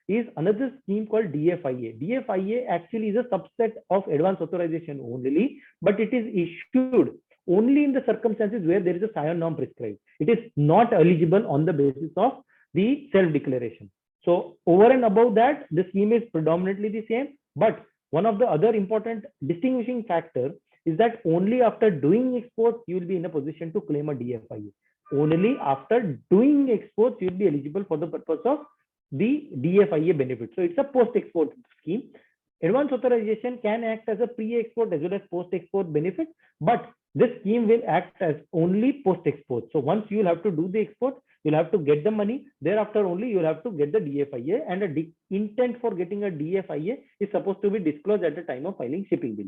is another scheme called DFIA. DFIA actually is a subset of advance authorization only, but it is issued only in the circumstances where there is a SION norm prescribed. It is not eligible on the basis of the self-declaration. So over and above that, the scheme is predominantly the same. But one of the other important distinguishing factor is that only after doing exports, you will be in a position to claim a DFIA. Only after doing exports, you will be eligible for the purpose of the DFIA benefit. So it's a post-export scheme. Advance authorization can act as a pre-export as well as post-export benefit, but this scheme will act as only post-export. So once you will have to do the export, you'll have to get the money. Thereafter only you'll have to get the DFIA, and the intent for getting a DFIA is supposed to be disclosed at the time of filing shipping bill.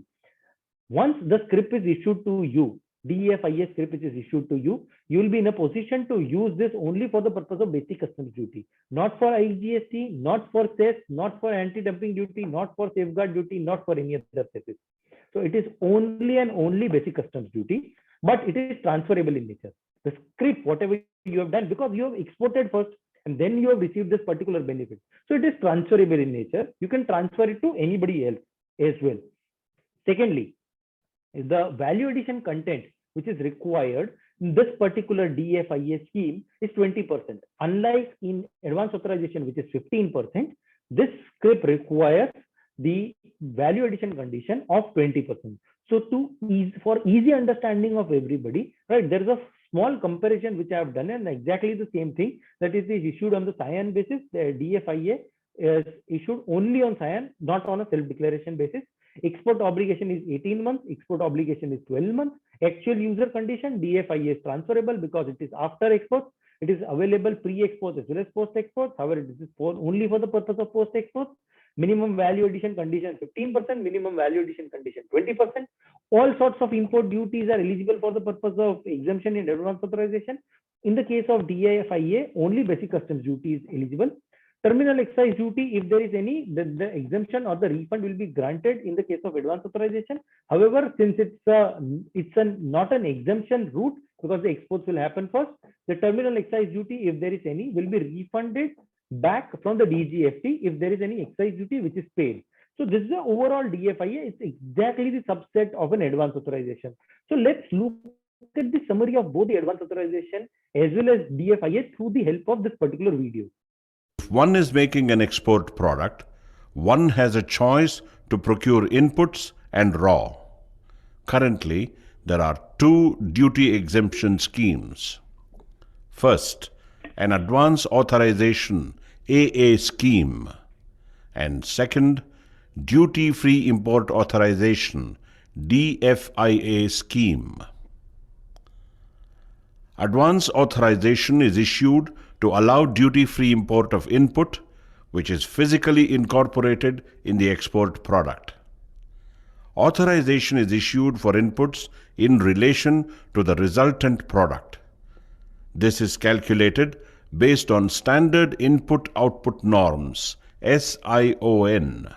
Once the scrip is issued to you, DFIA scrip which is issued to you, you will be in a position to use this only for the purpose of basic customs duty, not for IGST, not for cess, not for anti-dumping duty, not for safeguard duty, not for any other cesses. So it is only and only basic customs duty, but it is transferable in nature. The scrip, whatever you have done, because you have exported first and then you have received this particular benefit. So it is transferable in nature. You can transfer it to anybody else as well. Secondly, the value addition content which is required in this particular DFIA scheme is 20%. Unlike in advance authorization, which is 15%, this scrip requires the value addition condition of 20%. So for easy understanding of everybody, right, there is a small comparison which I have done, and exactly the same thing, that is issued on the SION basis. The DFIA is issued only on SION, not on a self-declaration basis. Export obligation is 18 months, export obligation is 12 months. Actual user condition, DFIA is transferable because it is after export. It is available pre-export as well as post-export. However, this is only for the purpose of post-export. Minimum value addition condition 15%, minimum value addition condition 20%. All sorts of import duties are eligible for the purpose of exemption in advance authorization. In the case of DFIA, only basic customs duty is eligible. Terminal excise duty, if there is any, the exemption or the refund will be granted in the case of advance authorization. However, since it's not an exemption route, because the exports will happen first, the terminal excise duty, if there is any, will be refunded back from the DGFT if there is any excise duty which is paid. So this is the overall DFIA. It's exactly the subset of an advance authorization. So let's look at the summary of both the advance authorization as well as DFIA through the help of this particular video. If one is making an export product, one has a choice to procure inputs and raw. Currently, there are two duty exemption schemes. First, an advance authorization AA scheme, and second, duty-free import authorization DFIA scheme. Advance authorization is issued to allow duty-free import of input which is physically incorporated in the export product. Authorization is issued for inputs in relation to the resultant product. This is calculated based on Standard Input-Output Norms, SION,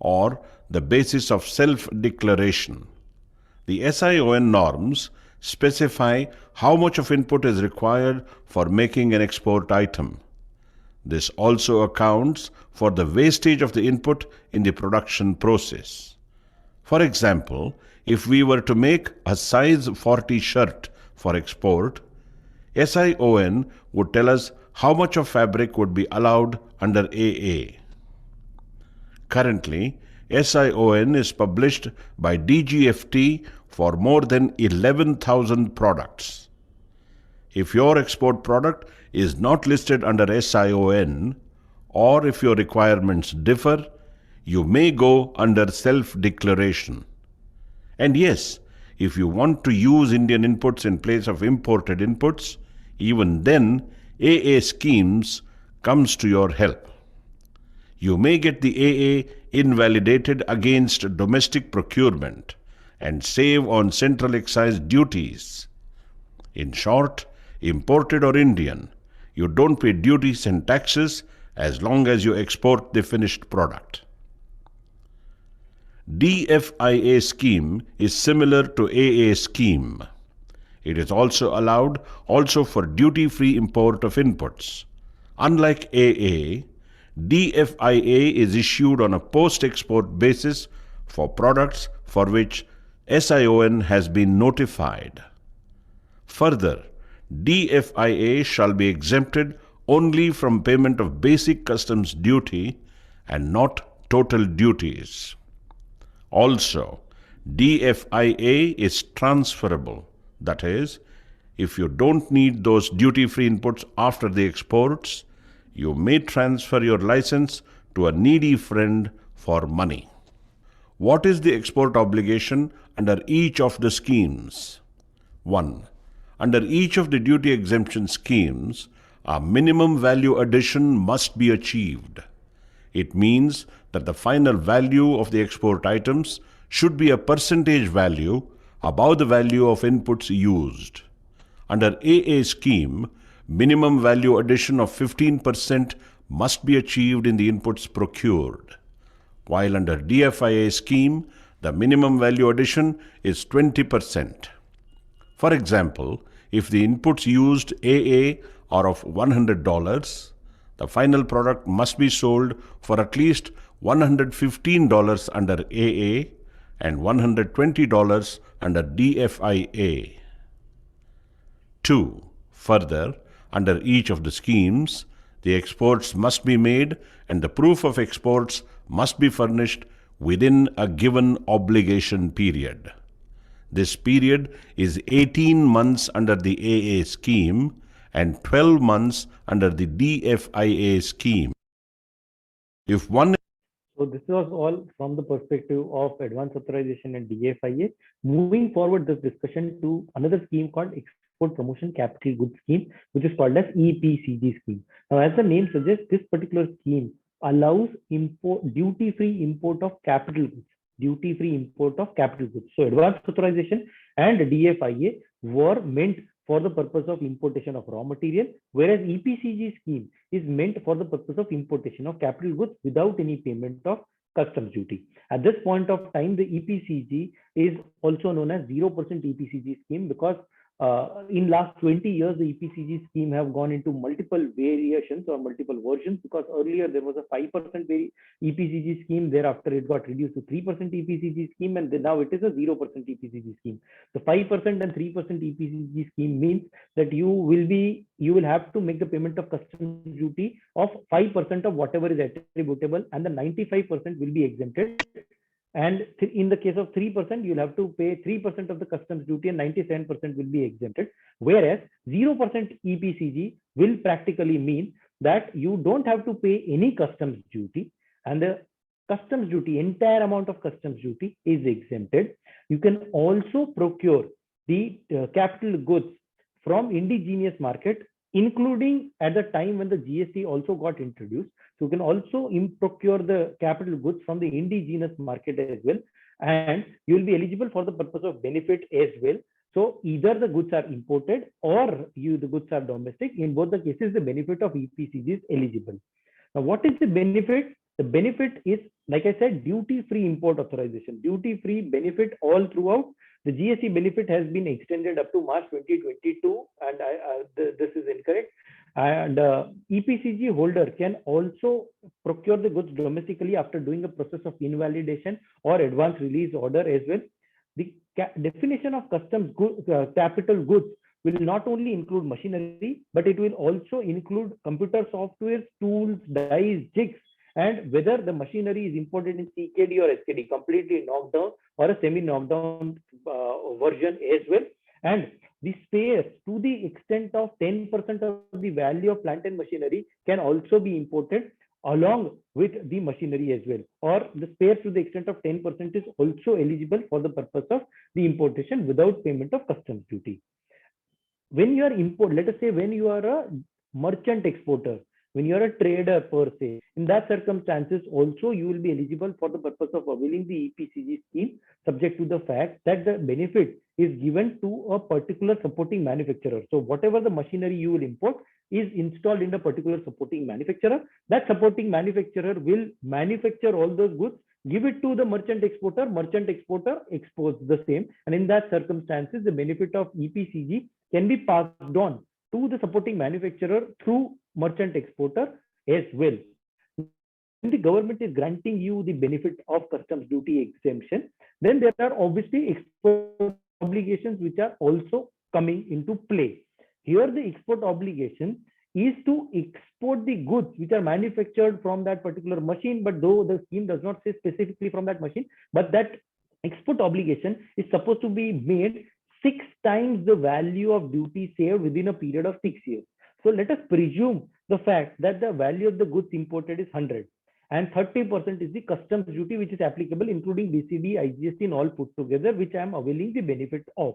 or the basis of self-declaration. The SION norms specify how much of input is required for making an export item. This also accounts for the wastage of the input in the production process. For example, if we were to make a size 40 shirt for export, SION would tell us how much of fabric would be allowed under AA. Currently, SION is published by DGFT for more than 11,000 products. If your export product is not listed under SION, or if your requirements differ, you may go under self-declaration. And yes, if you want to use Indian inputs in place of imported inputs, even then AA schemes comes to your help. You may get the AA invalidated against domestic procurement and save on central excise duties. In short, imported or Indian, you don't pay duties and taxes as long as you export the finished product. DFIA scheme is similar to AA scheme. It is also allowed for duty-free import of inputs. Unlike AA, DFIA is issued on a post-export basis for products for which SION has been notified. Further, DFIA shall be exempted only from payment of basic customs duty and not total duties. Also, DFIA is transferable. That is, if you don't need those duty-free inputs after the exports, you may transfer your license to a needy friend for money. What is the export obligation under each of the schemes? 1. Under each of the duty exemption schemes, a minimum value addition must be achieved. It means that the final value of the export items should be a percentage value above the value of inputs used. Under AA scheme, minimum value addition of 15% must be achieved in the inputs procured, while under DFIA scheme, the minimum value addition is 20%. For example, if the inputs used AA are of $100, the final product must be sold for at least $115 under AA and $120 under DFIA. 2. Further, under each of the schemes, the exports must be made and the proof of exports must be furnished within a given obligation period. This period is 18 months under the AA scheme and 12 months under the DFIA scheme. If one So this was all from the perspective of advance authorization and DFIA. Moving forward this discussion to another scheme called Export Promotion Capital Goods Scheme, which is called as EPCG scheme. Now, as the name suggests, this particular scheme allows duty-free import of capital goods. Duty-free import of capital goods. So advance authorization and DFIA were meant for the purpose of importation of raw material, whereas EPCG scheme is meant for the purpose of importation of capital goods without any payment of customs duty. At this point of time, the EPCG is also known as 0% EPCG scheme because in last 20 years, the EPCG scheme have gone into multiple variations or multiple versions, because earlier there was a 5% EPCG scheme. Thereafter, it got reduced to 3% EPCG scheme, and then now it is a 0% EPCG scheme. The 5% and 3% EPCG scheme means that you will have to make the payment of customs duty of 5% of whatever is attributable, and the 95% will be exempted. And in the case of 3%, you'll have to pay 3% of the customs duty and 97% will be exempted. Whereas 0% EPCG will practically mean that you don't have to pay any customs duty, and the customs duty, entire amount of customs duty is exempted. You can also procure the capital goods from indigenous market, including at the time when the GST also got introduced. So you can also procure the capital goods from the indigenous market as well, and you will be eligible for the purpose of benefit as well. So either the goods are imported or the goods are domestic. In both the cases, the benefit of EPCG is eligible. Now, what is the benefit? The benefit is, like I said, duty-free import authorization, duty-free benefit all throughout. The GST benefit has been extended up to March 2022, and this is incorrect. And EPCG holder can also procure the goods domestically after doing a process of invalidation or advance release order as well. The definition of customs capital goods will not only include machinery, but it will also include computer software, tools, dies, jigs, and whether the machinery is imported in CKD or SKD, completely knocked down or a semi-knocked down version as well. And the spares to the extent of 10% of the value of plant and machinery can also be imported along with the machinery as well, or the spares to the extent of 10% is also eligible for the purpose of the importation without payment of customs duty. When you are let us say when you are a merchant exporter, when you are a trader per se, in that circumstances also you will be eligible for the purpose of availing the EPCG scheme, subject to the fact that the benefit is given to a particular supporting manufacturer. So whatever the machinery you will import is installed in a particular supporting manufacturer. That supporting manufacturer will manufacture all those goods, give it to the merchant exporter exports the same, and in that circumstances the benefit of EPCG can be passed on to the supporting manufacturer through merchant exporter as well. the government is granting you the benefit of customs duty exemption, then there are obviously export obligations which are also coming into play. Here, the export obligation is to export the goods which are manufactured from that particular machine, but though the scheme does not say specifically from that machine, but that export obligation is supposed to be made 6 times the value of duty saved within a period of 6 years. So let us presume the fact that the value of the goods imported is 100 and 30% is the customs duty which is applicable, including BCD, IGST and all put together, which I am availing the benefit of.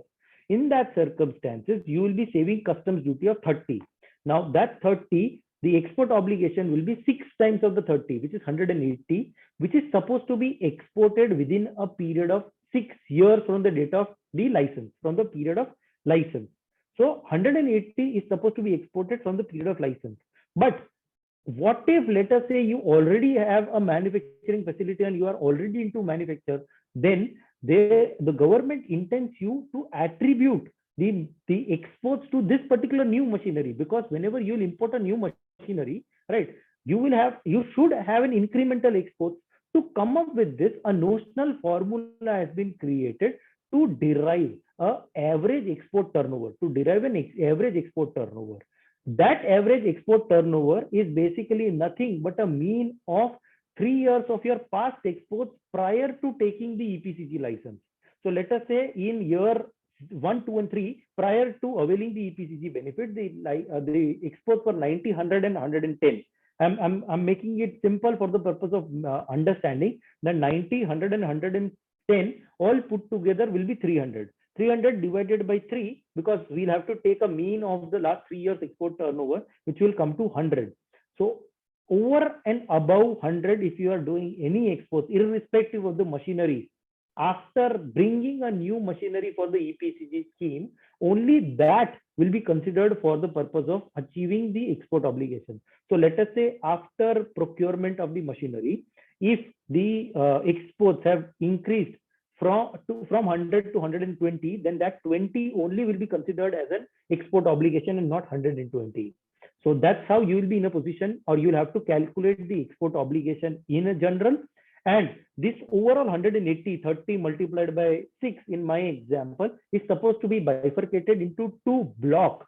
In that circumstances, you will be saving customs duty of 30. Now that 30, the export obligation will be 6 times of the 30, which is 180, which is supposed to be exported within a period of 6 years from the date of the license, from the period of license. So 180 is supposed to be exported from the period of license. But what if, let us say, you already have a manufacturing facility and you are already into manufacture, then the government intends you to attribute the exports to this particular new machinery, because whenever you will import a new machinery, right, you should have an incremental export. To come up with this, a notional formula has been created to derive an average export turnover, average export turnover. That average export turnover is basically nothing but a mean of 3 years of your past exports prior to taking the EPCG license. So let us say in year 1, 2 and 3, prior to availing the EPCG benefit, the exports were 90, 100 and 110. I'm making it simple for the purpose of understanding. The 90, 100 and 110 all put together will be 300. 300 divided by 3, because we'll have to take a mean of the last 3 years export turnover, which will come to 100. So over and above 100, if you are doing any exports, irrespective of the machinery, after bringing a new machinery for the EPCG scheme, only that will be considered for the purpose of achieving the export obligation. So let us say after procurement of the machinery, if the exports have increased from 100 to 120, then that 20 only will be considered as an export obligation and not 120. So that's how you will be in a position, or you'll have to calculate the export obligation in a general. And this overall 180, 30 multiplied by 6 in my example is supposed to be bifurcated into 2 blocks,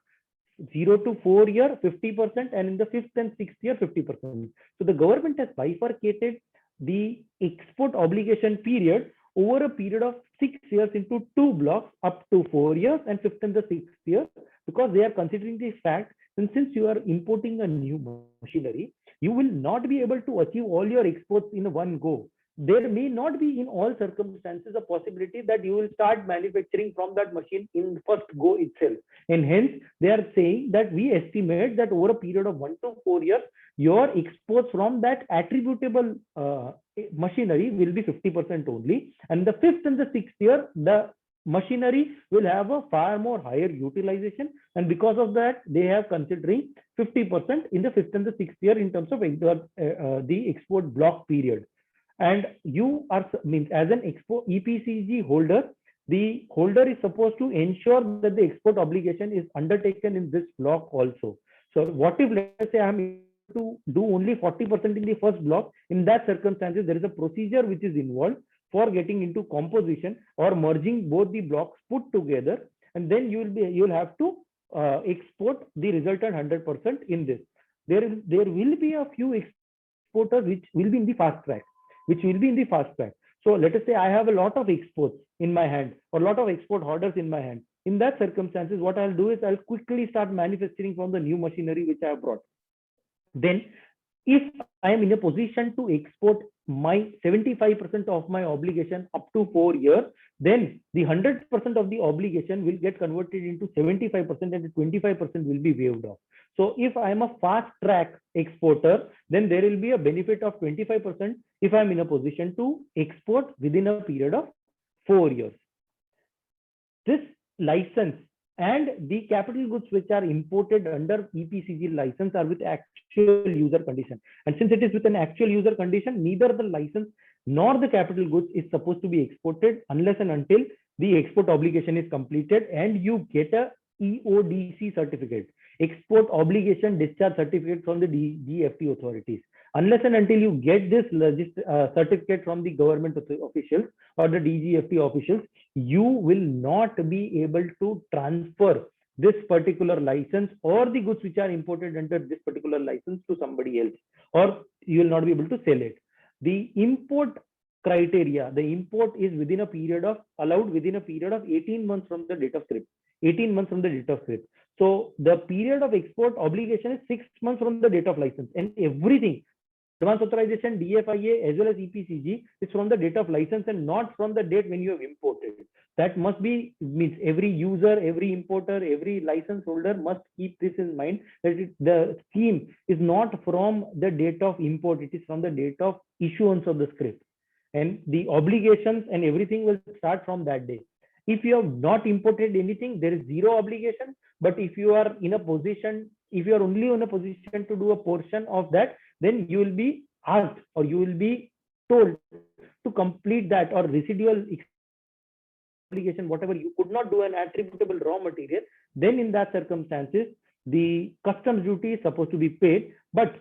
0 to 4 year 50%, and in the 5th and 6th year 50%. So the government has bifurcated the export obligation period over a period of 6 years into 2 blocks, up to 4 years and 5th and the 6th year, because they are considering the fact that since you are importing a new machinery, you will not be able to achieve all your exports in one go. There may not be in all circumstances a possibility that you will start manufacturing from that machine in first go itself. And hence, they are saying that we estimate that over a period of 1 to 4 years, your exports from that attributable machinery will be 50% only. And the 5th and the 6th year, the machinery will have a far more higher utilization, and because of that they have considering 50% in the 5th and the 6th year in terms of the export block period. And you are, means as an export EPCG holder, the holder is supposed to ensure that the export obligation is undertaken in this block also. So what if, let's say, I am able to do only 40% in the first block? In that circumstances, there is a procedure which is involved for getting into composition or merging both the blocks put together, and then you'll have to export the resultant 100% in this. There will be a few exporters which will be in the fast track. So let us say I have a lot of exports in my hand, or a lot of export orders in my hand. In that circumstances, what I'll do is I'll quickly start manufacturing from the new machinery which I have brought. Then if I am in a position to export my 75% of my obligation up to 4 years, then the 100% of the obligation will get converted into 75% and the 25% will be waived off. So if I am a fast track exporter, then there will be a benefit of 25% if I am in a position to export within a period of 4 years. This license and the capital goods which are imported under EPCG license are with actual user condition. And since it is with an actual user condition, neither the license nor the capital goods is supposed to be exported unless and until the export obligation is completed and you get a EODC certificate, export obligation discharge certificate from the DGFT authorities. Unless and until you get this certificate from the government officials or the DGFT officials, you will not be able to transfer this particular license or the goods which are imported under this particular license to somebody else, or you will not be able to sell it. The import criteria, the import is allowed within a period of 18 months from the date of scrip. 18 months from the date of scrip. So the period of export obligation is 6 months from the date of license, and everything, advance authorization, DFIA as well as EPCG, is from the date of license and not from the date when you have imported. That must be, means every user, every importer, every license holder must keep this in mind, that the scheme is not from the date of import, it is from the date of issuance of the scrip. And the obligations and everything will start from that day. If you have not imported anything, there is zero obligation. But if you are in a position, if you are only in a position to do a portion of that, then you will be asked or you will be told to complete that, or residual obligation, whatever you could not do an attributable raw material, then in that circumstances, the customs duty is supposed to be paid. But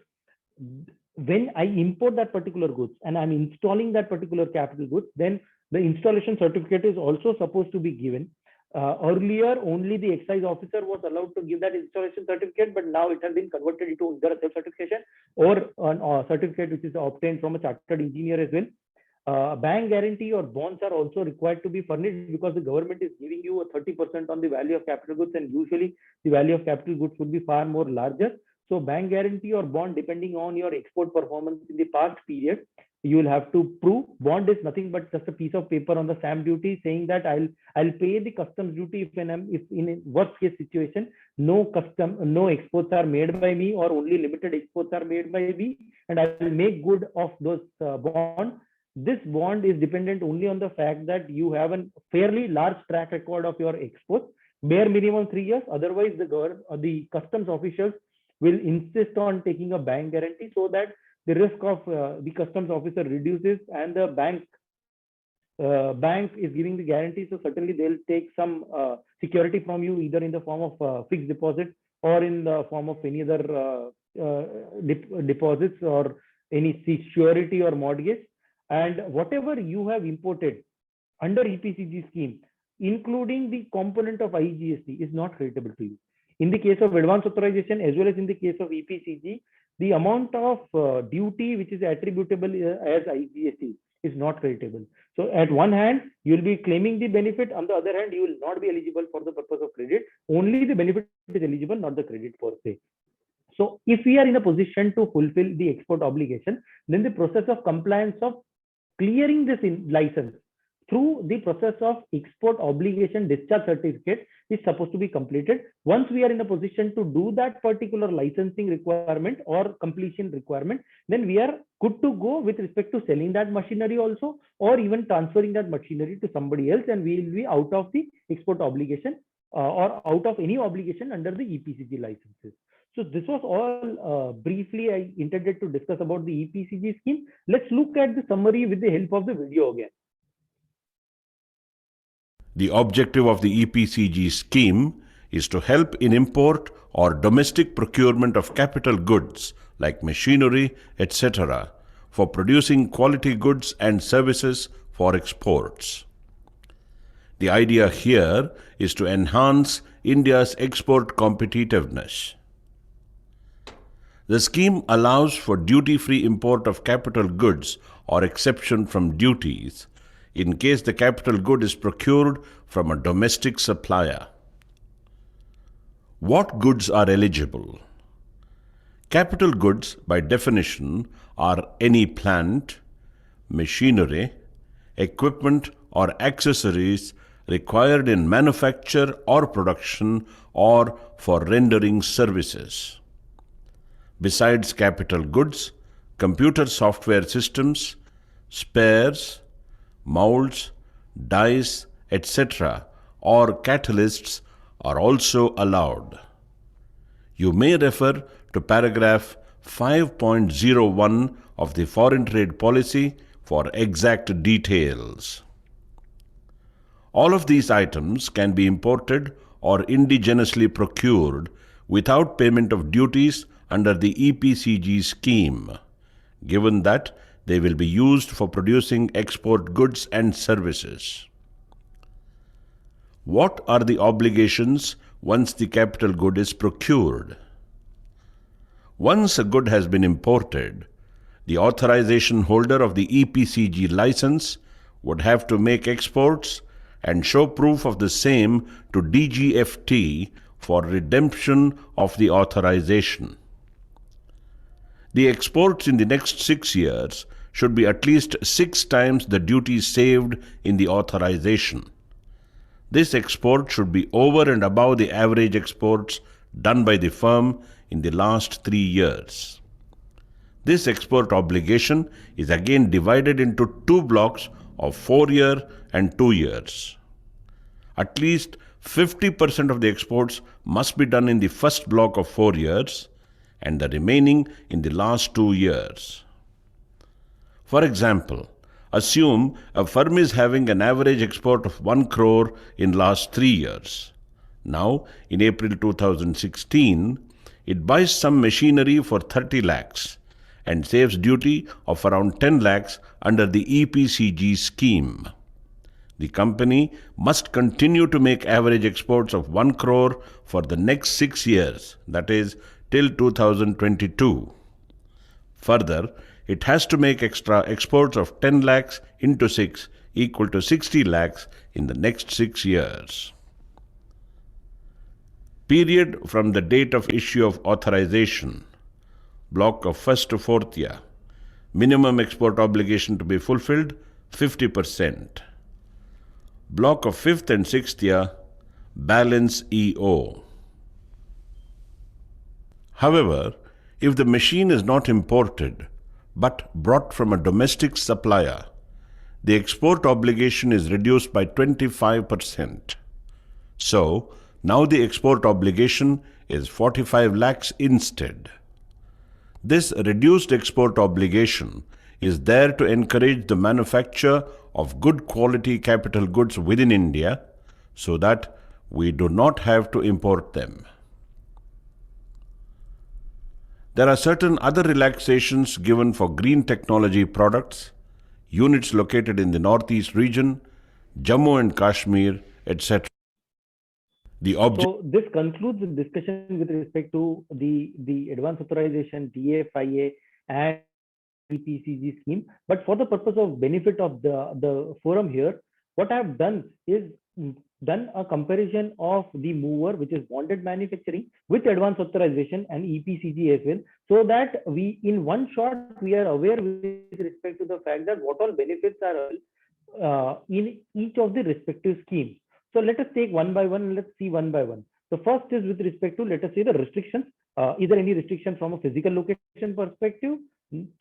when I import that particular goods and I'm installing that particular capital goods, then the installation certificate is also supposed to be given. Earlier, only the excise officer was allowed to give that installation certificate, but now it has been converted into either a self-certification or a certificate which is obtained from a chartered engineer as well. Bank guarantee or bonds are also required to be furnished, because the government is giving you a 30% on the value of capital goods, and usually the value of capital goods would be far more larger. So bank guarantee or bond, depending on your export performance in the past period, you will have to prove. Bond is nothing but just a piece of paper on the stamp duty saying that I'll pay the customs duty if in a worst case situation, no exports are made by me, or only limited exports are made by me, and I will make good of those bond. This bond is dependent only on the fact that you have a fairly large track record of your exports, bare minimum 3 years. Otherwise, the customs officials will insist on taking a bank guarantee, so that the risk of the customs officer reduces, and the bank is giving the guarantee. So certainly they'll take some security from you, either in the form of fixed deposit or in the form of any other deposits or any surety or mortgage. And whatever you have imported under EPCG scheme, including the component of IGST, is not creditable to you. In the case of advance authorization as well as in the case of EPCG, the amount of duty which is attributable as IGST is not creditable. So at one hand, you will be claiming the benefit. On the other hand, you will not be eligible for the purpose of credit. Only the benefit is eligible, not the credit per se. So if we are in a position to fulfill the export obligation, then the process of compliance of clearing this license through the process of export obligation discharge certificate is supposed to be completed. Once we are in a position to do that particular licensing requirement or completion requirement, then we are good to go with respect to selling that machinery also, or even transferring that machinery to somebody else, and we will be out of the export obligation or out of any obligation under the EPCG licenses. So this was all briefly I intended to discuss about the EPCG scheme. Let's look at the summary with the help of the video again. The objective of the EPCG scheme is to help in import or domestic procurement of capital goods like machinery, etc., for producing quality goods and services for exports. The idea here is to enhance India's export competitiveness. The scheme allows for duty-free import of capital goods or exception from duties in case the capital good is procured from a domestic supplier. What goods are eligible? Capital goods, by definition, are any plant, machinery, equipment or accessories required in manufacture or production or for rendering services. Besides capital goods, computer software systems, spares, molds, dies, etc., or catalysts are also allowed. You may refer to paragraph 5.01 of the Foreign Trade Policy for exact details. All of these items can be imported or indigenously procured without payment of duties under the EPCG scheme, given that they will be used for producing export goods and services. What are the obligations once the capital good is procured? Once a good has been imported, the authorization holder of the EPCG license would have to make exports and show proof of the same to DGFT for redemption of the authorization. The exports in the next 6 years should be at least 6 times the duty saved in the authorization. This export should be over and above the average exports done by the firm in the last 3 years. This export obligation is again divided into 2 blocks of 4-year and 2 years. At least 50% of the exports must be done in the first block of 4 years and the remaining in the last 2 years. For example, assume a firm is having an average export of 1 crore in last 3 years. Now, in April 2016, it buys some machinery for 30 lakhs and saves duty of around 10 lakhs under the EPCG scheme. The company must continue to make average exports of 1 crore for the next 6 years, that is, till 2022. Further, it has to make extra exports of 10 lakhs into 6 equal to 60 lakhs in the next 6 years. Period from the date of issue of authorization. Block of 1st to 4th year. Minimum export obligation to be fulfilled, 50%. Block of 5th and 6th year, balance EO. However, if the machine is not imported but brought from a domestic supplier, the export obligation is reduced by 25%. So, now the export obligation is 45 lakhs instead. This reduced export obligation is there to encourage the manufacture of good quality capital goods within India so that we do not have to import them. There are certain other relaxations given for green technology products, units located in the Northeast region, Jammu and Kashmir, etc. So this concludes the discussion with respect to the advance authorization, DFIA and EPCG scheme. But for the purpose of benefit of the forum here, what I have done is done a comparison of the mover, which is bonded manufacturing, with advance authorization and EPCG as well, so that we in one shot we are aware with respect to the fact that what all benefits are in each of the respective schemes. So let us take one by one and let's see one by one. The first is with respect to, let us say, the restrictions. Is there any restriction from a physical location perspective?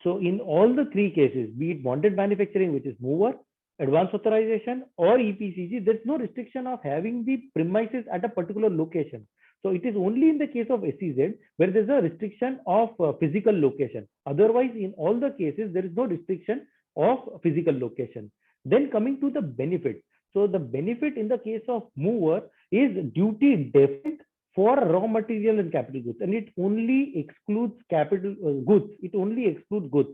So in all the 3 cases, be it bonded manufacturing, which is mover, advance authorization, or EPCG, there's no restriction of having the premises at a particular location. So it is only in the case of SEZ where there's a restriction of physical location. Otherwise, in all the cases, there is no restriction of physical location. Then coming to the benefit. So the benefit in the case of mover is duty deferred for raw material and capital goods, and it only excludes capital goods. It only excludes goods.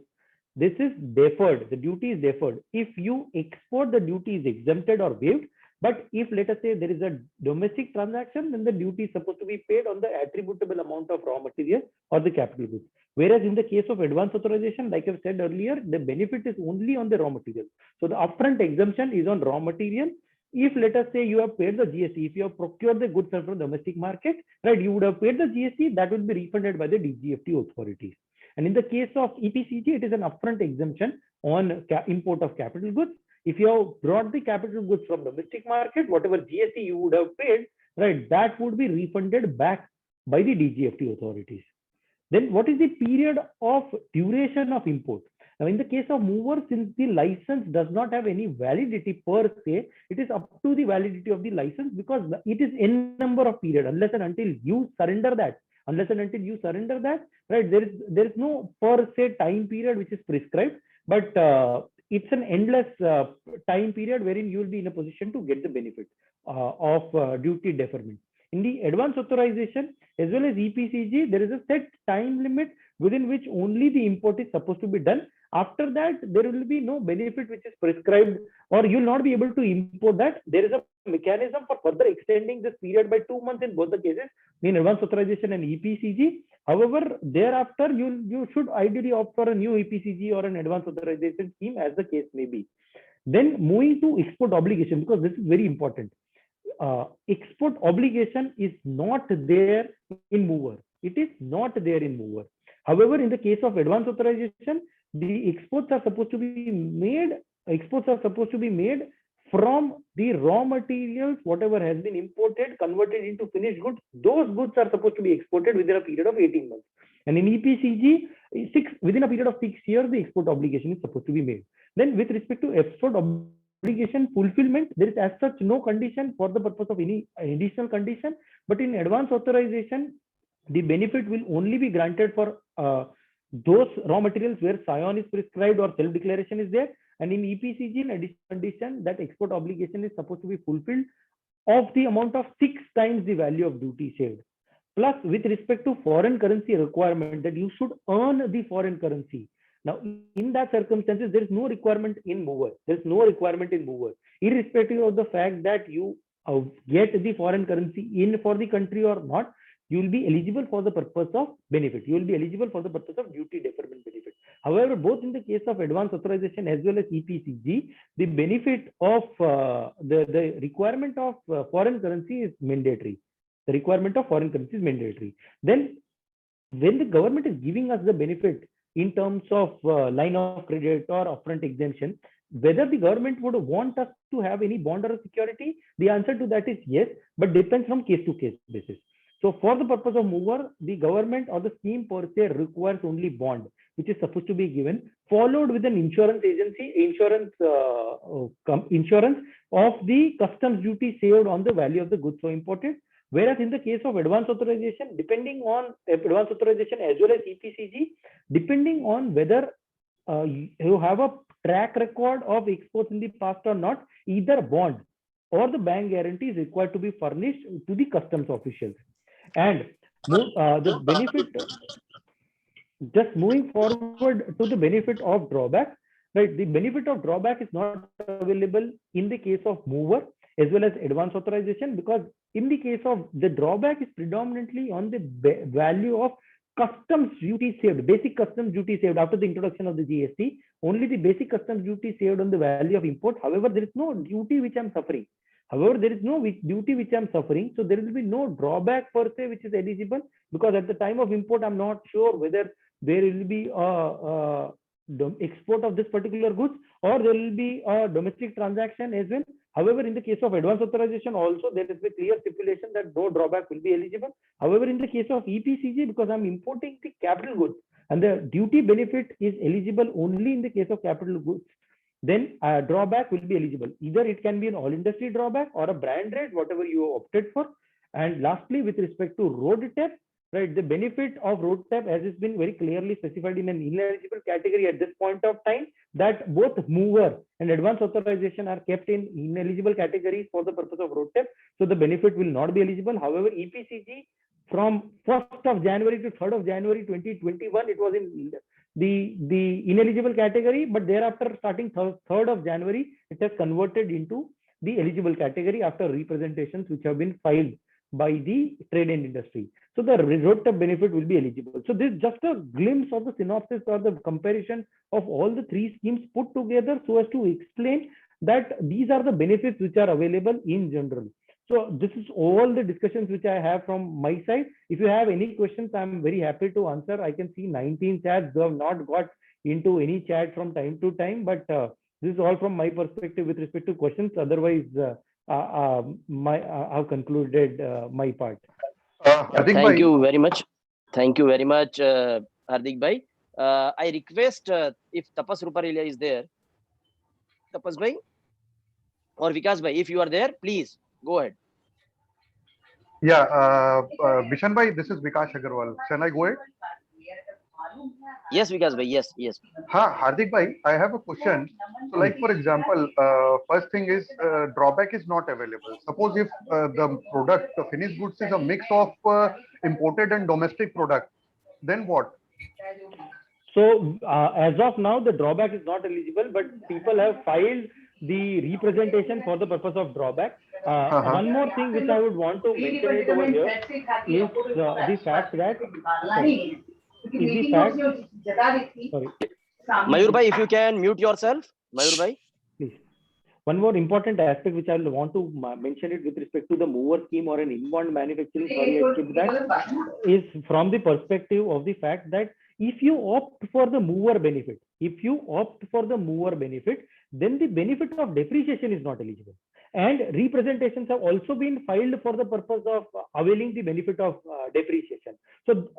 This is deferred. The duty is deferred. If you export, the duty is exempted or waived. But if, let us say, there is a domestic transaction, then the duty is supposed to be paid on the attributable amount of raw material or the capital goods. Whereas in the case of advance authorization, like I've said earlier, the benefit is only on the raw material. So the upfront exemption is on raw material. If, let us say, you have paid the GST, if you have procured the goods from the domestic market, right, you would have paid the GST, that will be refunded by the DGFT authorities. And in the case of EPCG, it is an upfront exemption on import of capital goods. If you have brought the capital goods from domestic market, whatever GST you would have paid, right, that would be refunded back by the DGFT authorities. Then what is the period of duration of import? Now, in the case of mover, since the license does not have any validity per se, it is up to the validity of the license, because it is n number of period, unless and until you surrender that. Right, there is no per se time period which is prescribed, but it's an endless time period wherein you will be in a position to get the benefit of duty deferment. In the advance authorization as well as EPCG, there is a set time limit within which only the import is supposed to be done. After that, there will be no benefit which is prescribed, or you will not be able to import that. There is a mechanism for further extending this period by 2 months in both the cases, in advance authorization and EPCG. However, thereafter, you should ideally opt for a new EPCG or an advance authorization scheme, as the case may be. Then moving to export obligation, because this is very important. Export obligation is not there in mover. It is not there in mover. However, in the case of advance authorization, the exports are supposed to be made. Exports are supposed to be made from the raw materials, whatever has been imported, converted into finished goods. Those goods are supposed to be exported within a period of 18 months. And in EPCG, within a period of 6 years, the export obligation is supposed to be made. Then with respect to export obligation fulfillment, there is as such no condition for the purpose of any additional condition. But in advance authorization, the benefit will only be granted for those raw materials where SION is prescribed or self-declaration is there. And in EPCG, in additional condition, that export obligation is supposed to be fulfilled of the amount of 6 times the value of duty saved. Plus, with respect to foreign currency requirement, that you should earn the foreign currency. Now, in that circumstances, there is no requirement in mover. There is no requirement in mover, irrespective of the fact that you get the foreign currency in for the country or not. You will be eligible for the purpose of benefit. You will be eligible for the purpose of duty deferment benefit. However, both in the case of advance authorization as well as EPCG, the benefit of the requirement of foreign currency is mandatory. The requirement of foreign currency is mandatory. Then, when the government is giving us the benefit in terms of line of credit or upfront exemption, whether the government would want us to have any bond or security, the answer to that is yes, but depends from case to case basis. So for the purpose of mover, the government or the scheme per se requires only bond, which is supposed to be given, followed with an insurance agency, insurance of the customs duty saved on the value of the goods so imported. Whereas in the case of advance authorization, depending on advance authorization as well as EPCG, depending on whether you have a track record of exports in the past or not, either bond or the bank guarantee is required to be furnished to the customs officials. And the benefit, just moving forward to the benefit of drawback, right? The benefit of drawback is not available in the case of mover as well as advance authorization, because in the case of the drawback is predominantly on the value of customs duty saved, basic customs duty saved after the introduction of the GST. Only the basic customs duty saved on the value of import. However, there is no duty which I'm suffering. However, there is no duty which I'm suffering, so there will be no drawback per se which is eligible, because at the time of import, I'm not sure whether there will be export of this particular goods or there will be a domestic transaction as well. However, in the case of advance authorization also, there is a clear stipulation that no drawback will be eligible. However, in the case of EPCG, because I'm importing the capital goods and the duty benefit is eligible only in the case of capital goods, then a drawback will be eligible. Either it can be an all industry drawback or a brand rate, whatever you opted for. And lastly, with respect to RoDTEP, right, the benefit of RoDTEP, as has been very clearly specified in an ineligible category at this point of time, that both mover and advance authorization are kept in ineligible categories for the purpose of RoDTEP. So the benefit will not be eligible. However, EPCG from 1st of January to 3rd of January 2021, it was in the ineligible category, but thereafter starting 3rd of January, it has converted into the eligible category after representations which have been filed by the trade and industry. So the RoDTEP benefit will be eligible. So this is just a glimpse of the synopsis or the comparison of all the 3 schemes put together so as to explain that these are the benefits which are available in general. So this is all the discussions which I have from my side. If you have any questions, I'm very happy to answer. I can see 19 chats. They have not got into any chat from time to time, but this is all from my perspective with respect to questions. Otherwise, I've concluded my part. Thank you very much. Thank you very much, Hardik Bhai. I request if Tapas Ruparelia is there, Tapas Bhai or Vikas Bhai, if you are there, please go ahead. Yeah, Bishan Bhai, this is Vikas Agarwal. Can I go ahead? Yes, Vikas bhai. Yes, yes. Hardik bhai, I have a question. So, like for example, first thing is drawback is not available. Suppose if the product, the finished goods is a mix of imported and domestic product, then what? So as of now, the drawback is not eligible, but people have filed the representation for the purpose of drawback. One more thing which I would want to mention it over here is the fact that sorry, is the fact sorry, Mayur bhai, if you can mute yourself, Mayur bhai. please. One more important aspect which I will want to mention it with respect to the mover scheme or an inbound manufacturing, sorry, I skipped that, is from the perspective of the fact that if you opt for the mover benefit, then the benefit of depreciation is not eligible. And representations have also been filed for the purpose of availing the benefit of depreciation. So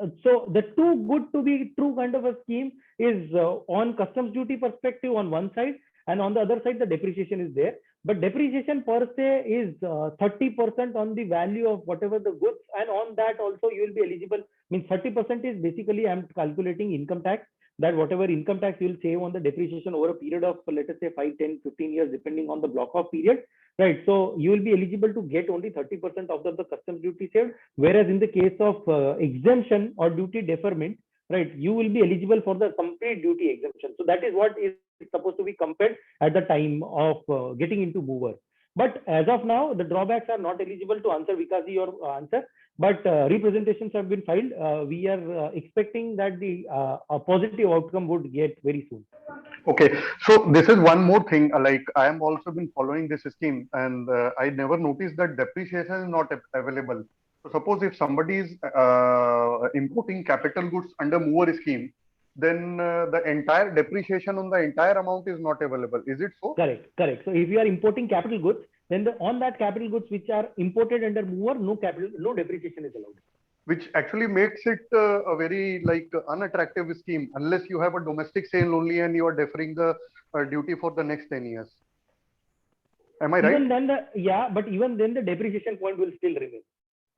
the too good to be true kind of a scheme is on customs duty perspective on one side, and on the other side, the depreciation is there. But depreciation per se is 30% on the value of whatever the goods, and on that also you will be eligible. Means 30% is basically I'm calculating income tax, that whatever income tax you will save on the depreciation over a period of, let us say 5, 10, 15 years, depending on the block of period, right? So you will be eligible to get only 30% of the customs duty saved, whereas in the case of exemption or duty deferment, right, you will be eligible for the complete duty exemption. So that is what is supposed to be compared at the time of getting into mover. But as of now, the drawbacks are not eligible. To answer Vikasi your answer, but representations have been filed. We are expecting that the a positive outcome would get very soon. Okay, so this is one more thing. Like I am also been following this scheme, and I never noticed that depreciation is not available. So suppose if somebody is importing capital goods under mover scheme, then the entire depreciation on the entire amount is not available. Is it so? Correct. So if you are importing capital goods, then on that capital goods which are imported under mover, no depreciation is allowed. Which actually makes it a very unattractive scheme unless you have a domestic sale only and you are deferring the duty for the next 10 years. Am I right? Even then but even then the depreciation point will still remain.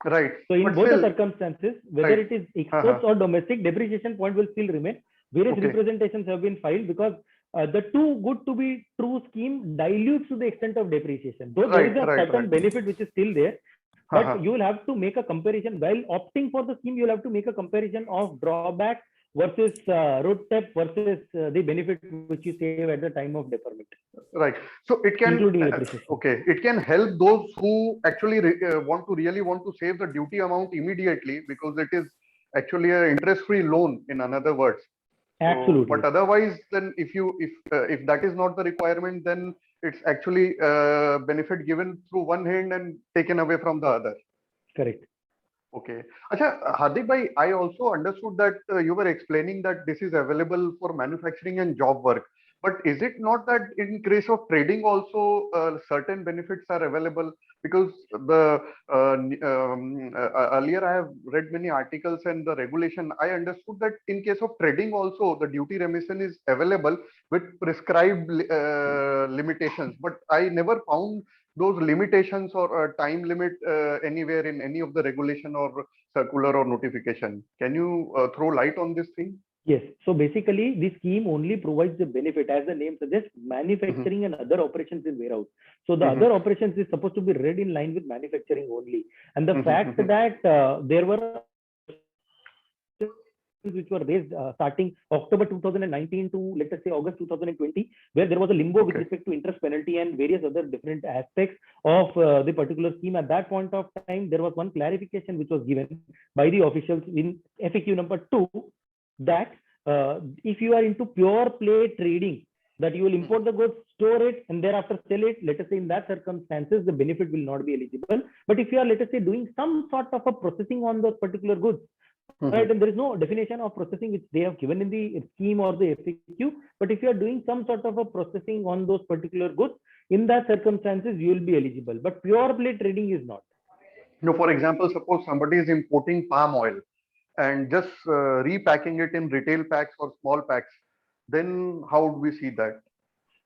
Right. So in both the circumstances, whether it is exports or domestic, depreciation point will still remain. Various representations have been filed because the too good to be true scheme dilutes to the extent of depreciation. Though there is a certain benefit which is still there, but you will have to make a comparison. While opting for the scheme, you will have to make a comparison of drawback versus RoDTEP versus the benefit which you save at the time of deferment. Right. So it can it can help those who actually want to save the duty amount immediately, because it is actually an interest-free loan, in other words. Absolutely. But otherwise, then if that is not the requirement, then it's actually benefit given through one hand and taken away from the other. Correct. Okay. Achha, Hardik bhai, I also understood that you were explaining that this is available for manufacturing and job work. But is it not that in case of trading also certain benefits are available? Because the earlier I have read many articles and the regulation, I understood that in case of trading also the duty remission is available with prescribed limitations. But I never found those limitations or time limit anywhere in any of the regulation or circular or notification. Can you throw light on this thing? Yes. So basically, this scheme only provides the benefit, as the name suggests, manufacturing and other operations in warehouse. So the other operations is supposed to be read in line with manufacturing only. And the fact that there were which were raised starting October 2019 to, let us say, August 2020, where there was a limbo with respect to interest penalty and various other different aspects of the particular scheme. At that point of time, there was one clarification which was given by the officials in FAQ number 2, that if you are into pure play trading, that you will import the goods, store it, and thereafter sell it, let us say in that circumstances, the benefit will not be eligible. But if you are, let us say, doing some sort of a processing on those particular goods, right, and there is no definition of processing which they have given in the scheme or the FAQ, but if you are doing some sort of a processing on those particular goods, in that circumstances, you will be eligible. But pure play trading is not. No, for example, suppose somebody is importing palm oil and just repacking it in retail packs or small packs, then how would we see that?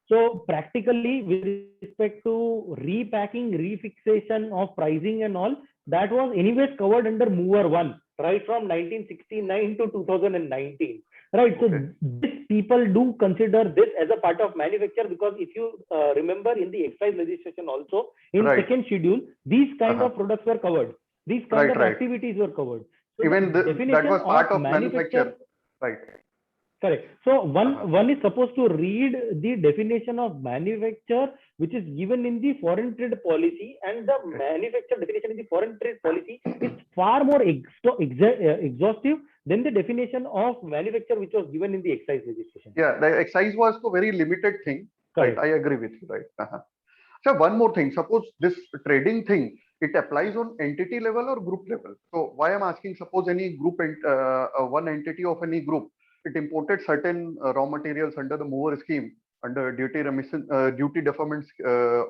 So practically, with respect to repacking, refixation of pricing and all, that was anyways covered under mover 1, right from 1969 to 2019. right? So Okay. these people do consider this as a part of manufacture, because if you remember in the excise legislation also, in Right. second schedule, these kind Uh-huh. of products were covered. These kind Right, of right. activities were covered. So Even the that definition was part of manufacture. manufacture. Right. Correct. So Uh-huh. one is supposed to read the definition of manufacture, which is given in the foreign trade policy, and the Okay. manufacture definition in the foreign trade policy is far more exhaustive than the definition of manufacture, which was given in the excise legislation. Yeah, the excise was a very limited thing. Correct. Right. I agree with you. Right. Uh-huh. So one more thing. Suppose this trading thing, it applies on entity level or group level. So why I'm asking, suppose any group, one entity of any group, it imported certain raw materials under the mover scheme, under duty remission, duty deferment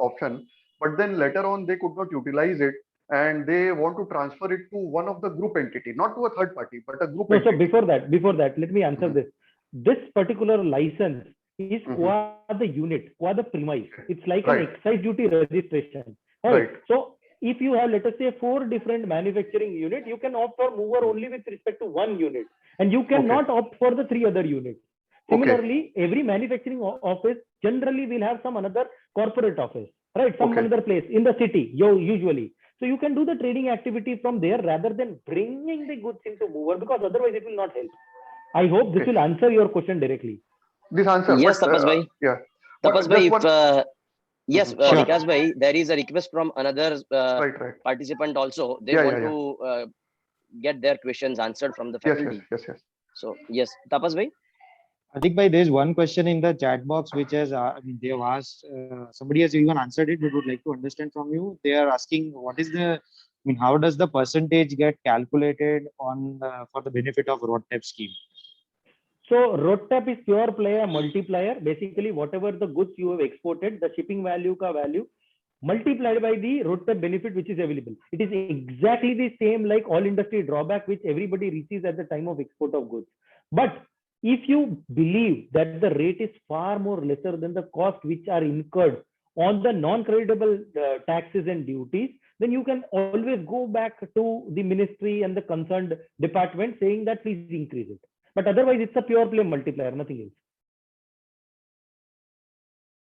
option, but then later on they could not utilize it, and they want to transfer it to one of the group entity, not to a third party, but a group No, so entity. before that, let me answer this. This particular license is qua the unit, qua the premise. It's like Right. an excise duty registration. Right. So if you have, let us say, 4 different manufacturing units, you can opt for mover only with respect to 1 unit, and you cannot opt for the 3 other units. Similarly, every manufacturing office generally will have some another corporate office, right? Some another place in the city, usually. So you can do the trading activity from there rather than bringing the goods into mover, because otherwise it will not help. I hope this will answer your question directly. This answer. Yes, but, Tapas bhai. yeah. Tapas bhai, if yes, Sorry. Vikas bhai, there is a request from another Right. participant also. They want to get their questions answered from the faculty. Yes. So yes, Tapas bhai. Hardik bhai, there is one question in the chat box which has, I mean, they have asked, somebody has even answered it, but would like to understand from you. They are asking, what is the, I mean, how does the percentage get calculated on for the benefit of RoDTEP scheme? So RoDTEP is pure play a multiplier. Basically, whatever the goods you have exported, the shipping value ka value multiplied by the RoDTEP benefit which is available. It is exactly the same like all industry drawback which everybody receives at the time of export of goods. But if you believe that the rate is far more lesser than the cost which are incurred on the non-creditable taxes and duties, then you can always go back to the ministry and the concerned department saying that please increase it. But otherwise, it's a pure play multiplier, nothing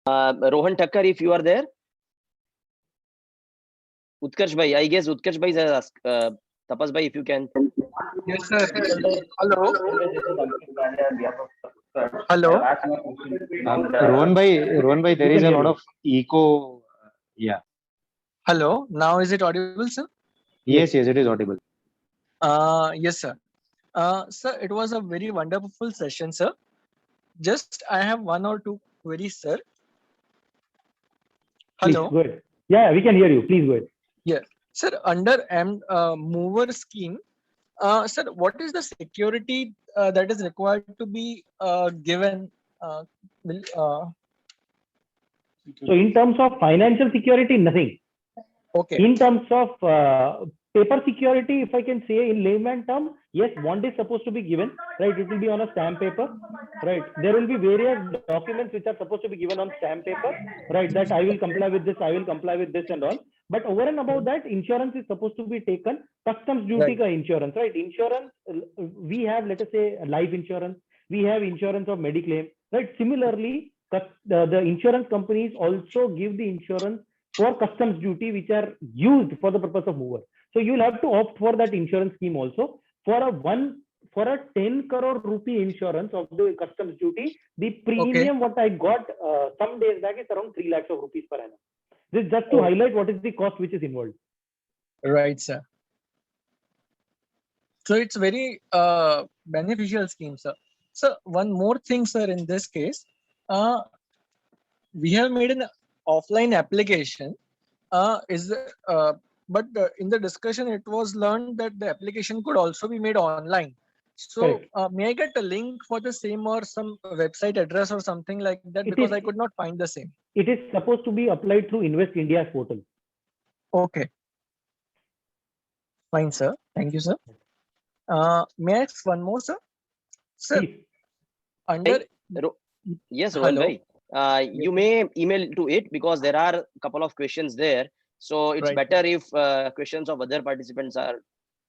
else. Rohan Thakkar, if you are there. Utkarsh bhai, I guess Utkarsh bhai has asked. Tapas bhai, if you can. Yes, sir. Hello. Hello. Rohan bhai, there is a lot of echo. Yeah. Hello. Now is it audible, sir? Yes, it is audible. Yes, sir. Sir, it was a very wonderful session, sir. Just I have 1 or 2 queries, sir. Hello. Please go ahead. Yeah, we can hear you. Please go ahead. Yeah, sir. Under mover scheme, sir, what is the security that is required to be given? So in terms of financial security, nothing. Okay. In terms of paper security, if I can say in layman term, yes, bond is supposed to be given, right? It will be on a stamp paper, right? There will be various documents which are supposed to be given on stamp paper, right? That I will comply with this, I will comply with this and all. But over and above that, insurance is supposed to be taken, customs duty ka insurance, right? Insurance, we have, let us say, life insurance, we have insurance of Mediclaim, right? Similarly, the insurance companies also give the insurance for customs duty, which are used for the purpose of mover. So you will have to opt for that insurance scheme also. For a 10 crore rupee insurance of the customs duty, the premium what I got some days back is around 3 lakhs of rupees per annum. This is just to highlight what is the cost which is involved. Right, sir. So it's very beneficial scheme, sir. So one more thing, sir, in this case, we have made an offline application. But in the discussion, it was learned that the application could also be made online. So may I get a link for the same or some website address or something like that? Because I could not find the same. It is supposed to be applied through Invest India's portal. Okay. Fine, sir. Thank you, sir. May I ask one more, sir? Sir, under... Yes, Rohan bhai. You may email to it because there are a couple of questions there. So it's better if questions of other participants are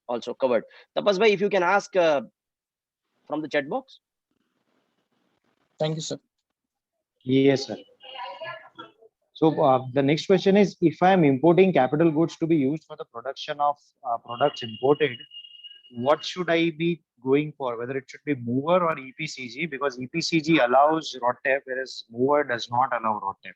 also covered. Tapas bhai, if you can ask from the chat box. Thank you, sir. Yes, sir. So the next question is, if I am importing capital goods to be used for the production of products imported, what should I be going for? Whether it should be mover or EPCG, because EPCG allows RoDTEP, whereas mover does not allow RoDTEP.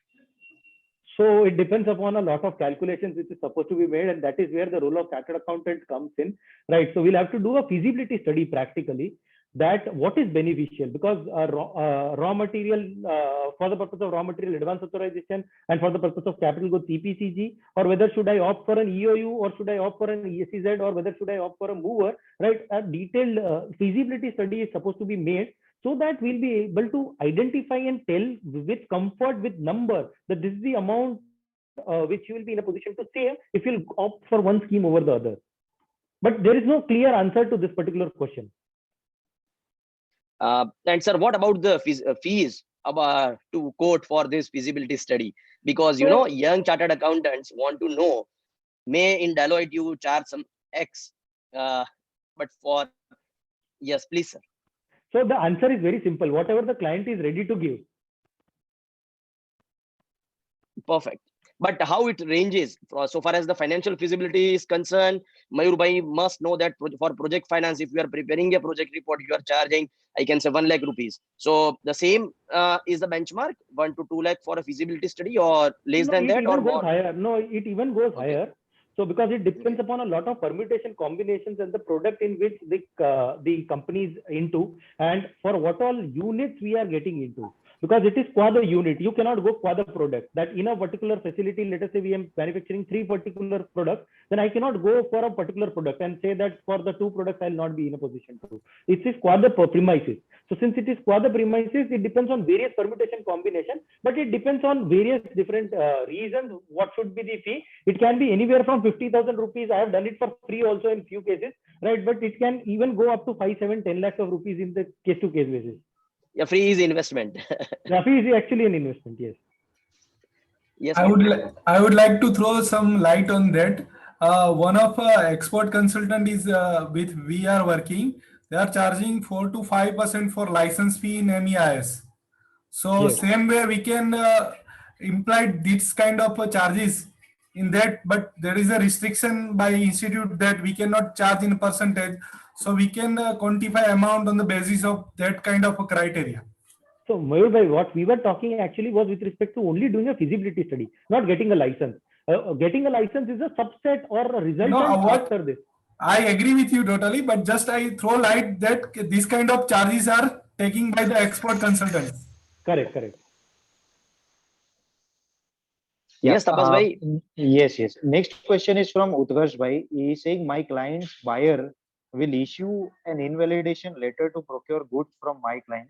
So it depends upon a lot of calculations which is supposed to be made, and that is where the role of chartered accountant comes in, right? So we'll have to do a feasibility study practically, that what is beneficial, because raw material for the purpose of raw material advance authorization and for the purpose of capital goods EPCG, or whether should I opt for an EOU or should I opt for an ESCZ, or whether should I opt for a mover, right? A detailed feasibility study is supposed to be made, so that we'll be able to identify and tell with comfort, with number, that this is the amount which you will be in a position to save if you'll opt for one scheme over the other. But there is no clear answer to this particular question. And sir, what about the fees to quote for this feasibility study? Because, you know, young chartered accountants want to know, may in Deloitte you charge some X, but for, yes, please, sir. So the answer is very simple. Whatever the client is ready to give. Perfect. But how it ranges, so far as the financial feasibility is concerned, Mayur Bhai must know that for project finance, if you are preparing a project report, you are charging, I can say 1 lakh rupees. So the same is the benchmark, 1 to 2 lakh for a feasibility study, or less than that, or goes what? higher. No, it even goes higher. So because it depends upon a lot of permutation combinations and the product in which the company is into, and for what all units we are getting into. Because it is qua the unit, you cannot go qua the product. That in a particular facility, let us say we are manufacturing 3 particular products, then I cannot go for a particular product and say that for the 2 products I'll not be in a position to. It is qua the premises. So since it is qua the premises, it depends on various permutation combination, but it depends on various different reasons what should be the fee. It can be anywhere from 50,000 rupees. I have done it for free also in few cases, right? But it can even go up to 5, 7, 10 lakhs of rupees in the case to case basis. Yeah, free is investment. Yeah, fee is actually an investment, yes. Yes, I would like to throw some light on that. One of export consultant is with we are working. They are charging 4 to 5% for license fee in MEIS. So Yes. same way we can imply this kind of charges in that, but there is a restriction by institute that we cannot charge in percentage. So we can quantify amount on the basis of that kind of a criteria. So Mayur Bhai, what we were talking actually was with respect to only doing a feasibility study, not getting a license. Getting a license is a subset or a resultant after this. I agree with you totally, but just I throw light that these kind of charges are taken by the expert consultants. Correct, correct. Yeah, yes, Tapas Bhai. Yes. Next question is from Utkarsh Bhai. He is saying, my client's buyer will issue an invalidation letter to procure goods from my client.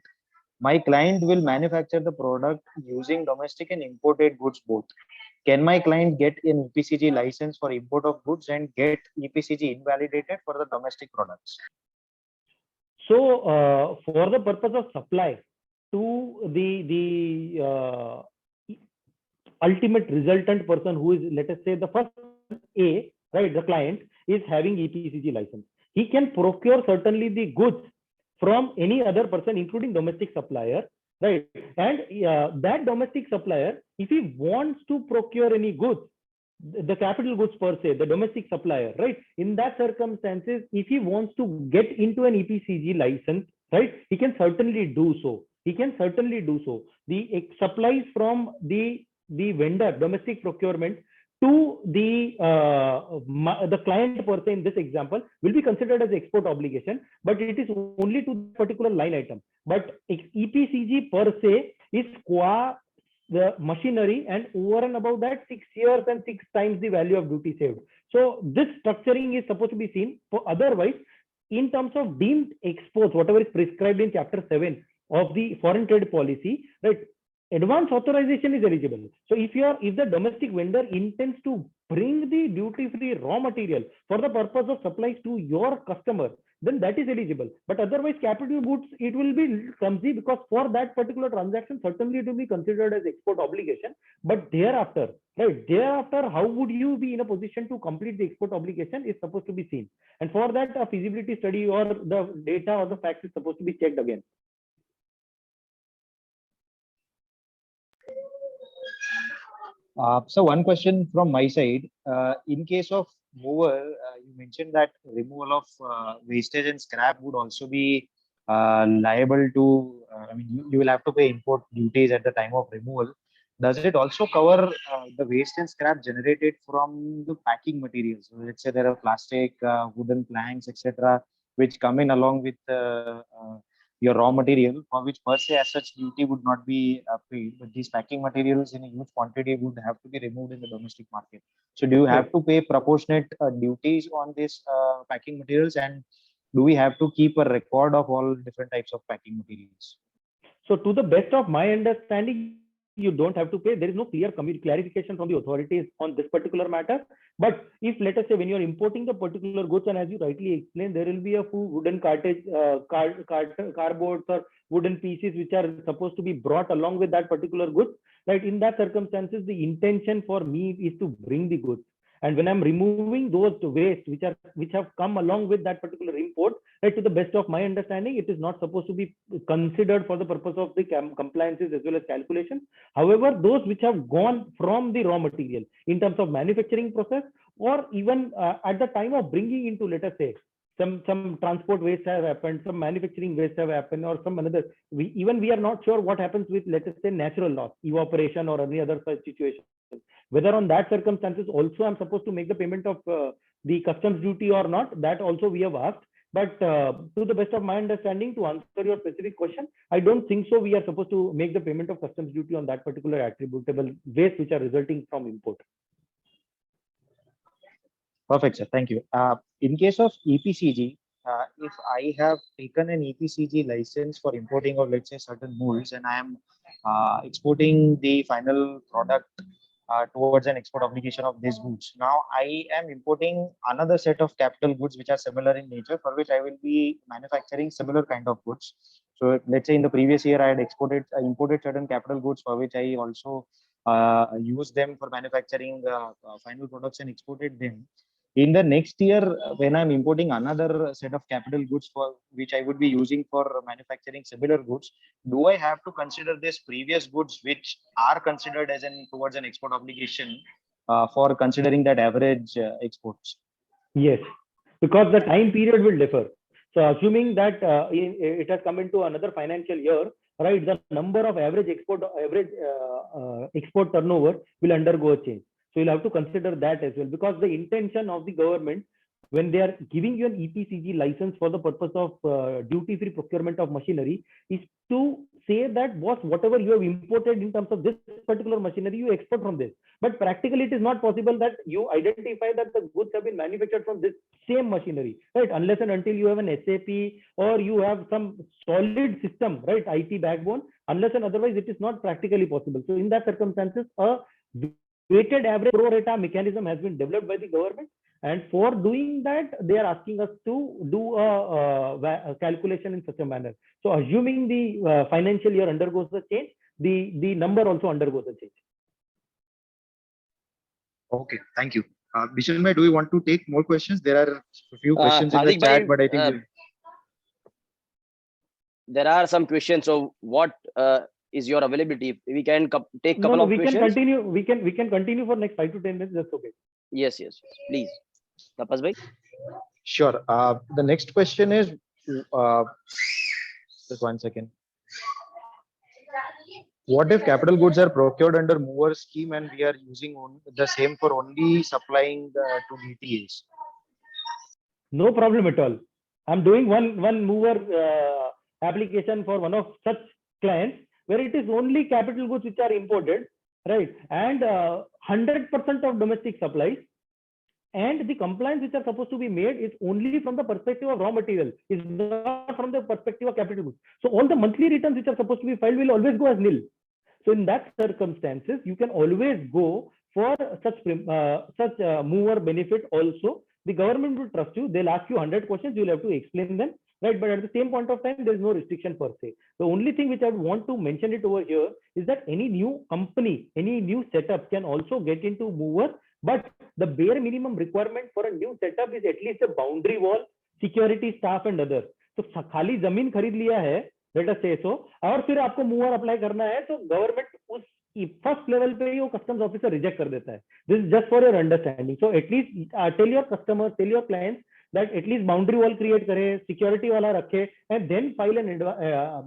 My client will manufacture the product using domestic and imported goods both. Can my client get an EPCG license for import of goods and get EPCG invalidated for the domestic products? So for the purpose of supply to the ultimate resultant person who is, let us say, the first A, right, the client is having EPCG license. He can procure certainly the goods from any other person, including domestic supplier, right? And that domestic supplier, if he wants to procure any goods, the capital goods per se, the domestic supplier, right? In that circumstances, if he wants to get into an EPCG license, right, he can certainly do so. He can certainly do so. The supplies from the vendor, domestic procurement, to the client per se in this example will be considered as export obligation, but it is only to the particular line item. But EPCG per se is qua the machinery, and over and above that 6 years and 6 times the value of duty saved. So this structuring is supposed to be seen. For otherwise, in terms of deemed exports, whatever is prescribed in chapter 7 of the foreign trade policy, right, advance authorization is eligible. So if the domestic vendor intends to bring the duty-free raw material for the purpose of supplies to your customer, then that is eligible. But otherwise, capital goods, it will be clumsy, because for that particular transaction, certainly it will be considered as export obligation. But thereafter, right, how would you be in a position to complete the export obligation is supposed to be seen. And for that, a feasibility study or the data or the facts is supposed to be checked again. So one question from my side. In case of mover, you mentioned that removal of wastage and scrap would also be liable to, I mean, you will have to pay import duties at the time of removal. Does it also cover the waste and scrap generated from the packing materials? So let's say there are plastic, wooden planks, etc., which come in along with your raw material, for which per se as such duty would not be paid, but these packing materials in a huge quantity would have to be removed in the domestic market. So do you have to pay proportionate duties on these packing materials, and do we have to keep a record of all different types of packing materials? So to the best of my understanding, you don't have to pay. There is no clear clarification from the authorities on this particular matter. But if, let us say, when you're importing the particular goods, and as you rightly explained, there will be a few wooden cardboards or wooden pieces which are supposed to be brought along with that particular goods, right? In that circumstances, the intention for me is to bring the goods. And when I'm removing those waste which have come along with that particular import, right, to the best of my understanding, it is not supposed to be considered for the purpose of the compliances as well as calculation. However, those which have gone from the raw material in terms of manufacturing process, or even at the time of bringing into, let us say, some transport waste have happened, some manufacturing waste have happened, or some another. We are not sure what happens with, let us say, natural loss, evaporation, or any other such situation. Whether on that circumstances also I'm supposed to make the payment of the customs duty or not, that also we have asked. But to the best of my understanding, to answer your specific question, I don't think so. We are supposed to make the payment of customs duty on that particular attributable waste which are resulting from import. Perfect, sir. Thank you. In case of EPCG, if I have taken an EPCG license for importing of, let's say, certain molds, and I am exporting the final product towards an export obligation of these goods. Now I am importing another set of capital goods which are similar in nature, for which I will be manufacturing similar kind of goods. So let's say in the previous year I had imported certain capital goods for which I also used them for manufacturing final products and exported them. In the next year, when I'm importing another set of capital goods for which I would be using for manufacturing similar goods, do I have to consider this previous goods which are considered as towards an export obligation for considering that average exports? Yes, because the time period will differ. So assuming that it has come into another financial year, right, the number of average export turnover will undergo a change. So you'll have to consider that as well, because the intention of the government, when they are giving you an EPCG license for the purpose of duty-free procurement of machinery, is to say that whatever you have imported in terms of this particular machinery, you export from this. But practically, it is not possible that you identify that the goods have been manufactured from this same machinery, right? Unless and until you have an SAP or you have some solid system, right, IT backbone. Unless and otherwise, it is not practically possible. So in that circumstances, a weighted average pro rata mechanism has been developed by the government, and for doing that they are asking us to do a calculation in such a manner. So assuming the financial year undergoes a change, the number also undergoes a change. Okay, thank you. Bishan bhai, do we want to take more questions? There are a few questions in the Hardik chat, bhai, but I think there are some questions. So what is your availability? We can take couple of questions. We can continue for next 5 to 10 minutes. That's okay. Yes, please. Tapas bhai. Sure. The next question is just 1 second. What if capital goods are procured under mover scheme and we are using the same for only supplying to DTAs? No problem at all. I'm doing one mover application for one of such clients where it is only capital goods which are imported, right? And 100% of domestic supplies, and the compliance which are supposed to be made is only from the perspective of raw material, is not from the perspective of capital goods. So all the monthly returns which are supposed to be filed will always go as nil. So in that circumstances, you can always go for such mover benefit also. The government will trust you. They'll ask you 100 questions. You'll have to explain them, right? But at the same point of time, there is no restriction per se. The only thing which I want to mention it over here is that any new company, any new setup can also get into mover, but the bare minimum requirement for a new setup is at least a boundary wall, security staff and others. So खाली जमीन खरीद लिया है, let us say so, और फिर आपको mover apply करना है, तो government उस फर्स्ट लेवल पे ही वो कस्टम्स ऑफिसर रिजेक्ट कर देता है. This is just for your understanding. So at least tell your customers, tell your clients that at least boundary wall create करे, security वाला रखे, and then file an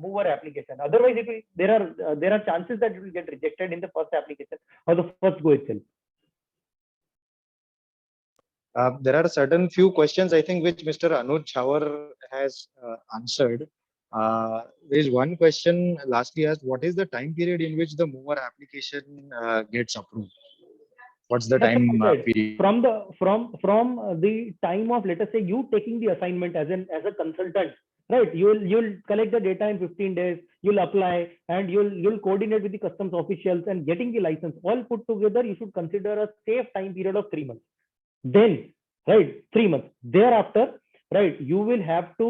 mover application. Otherwise, there are chances that it will get rejected in the first application or the first go itself. There are certain few questions, I think, which Mr. Anuj Chawar has answered. There is one question lastly asked: what is the time period in which the mover application gets approved? What's the time period? From the time of, let us say, you taking the assignment as a consultant, right? You'll collect the data in 15 days. You'll apply and you'll coordinate with the customs officials and getting the license. All put together, you should consider a safe time period of 3 months. Then, right, 3 months. Thereafter, right, you will have to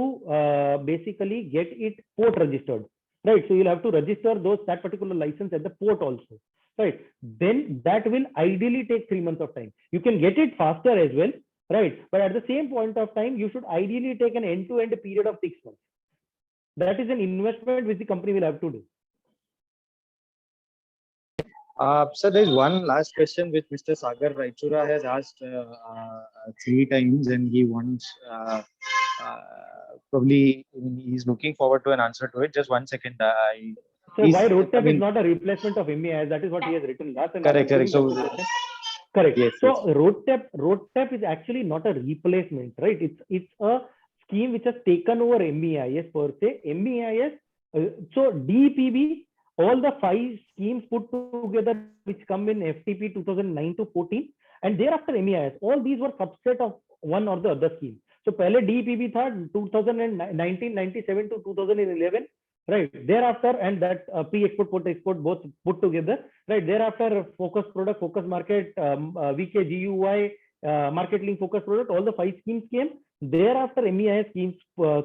basically get it port registered, right? So you'll have to register that particular license at the port also. Right, then that will ideally take 3 months of time. You can get it faster as well, right? But at the same point of time, you should ideally take an end-to-end period of 6 months. That is an investment which the company will have to do. Sir, there is one last question which Mr. Sagar Raichura has asked 3 times, and he wants probably he's looking forward to an answer to it. Just 1 second. So why RoDTEP is not a replacement of MEIS? That is what he has written last. Correct. So correct. Yes, so yes. RoDTEP is actually not a replacement, right? It's a scheme which has taken over MEIS per se. MEIS. So DPB, all the 5 schemes put together which come in FTP 2009 to 14, and thereafter MEIS. All these were subset of one or the other scheme. So पहले DPB था 1997 to 2011. Right, thereafter, and that pre-export, post-export both put together. Right, thereafter, focus product, focus market, VK, GUI, market link focus product, all the 5 schemes came. Thereafter, MEIS schemes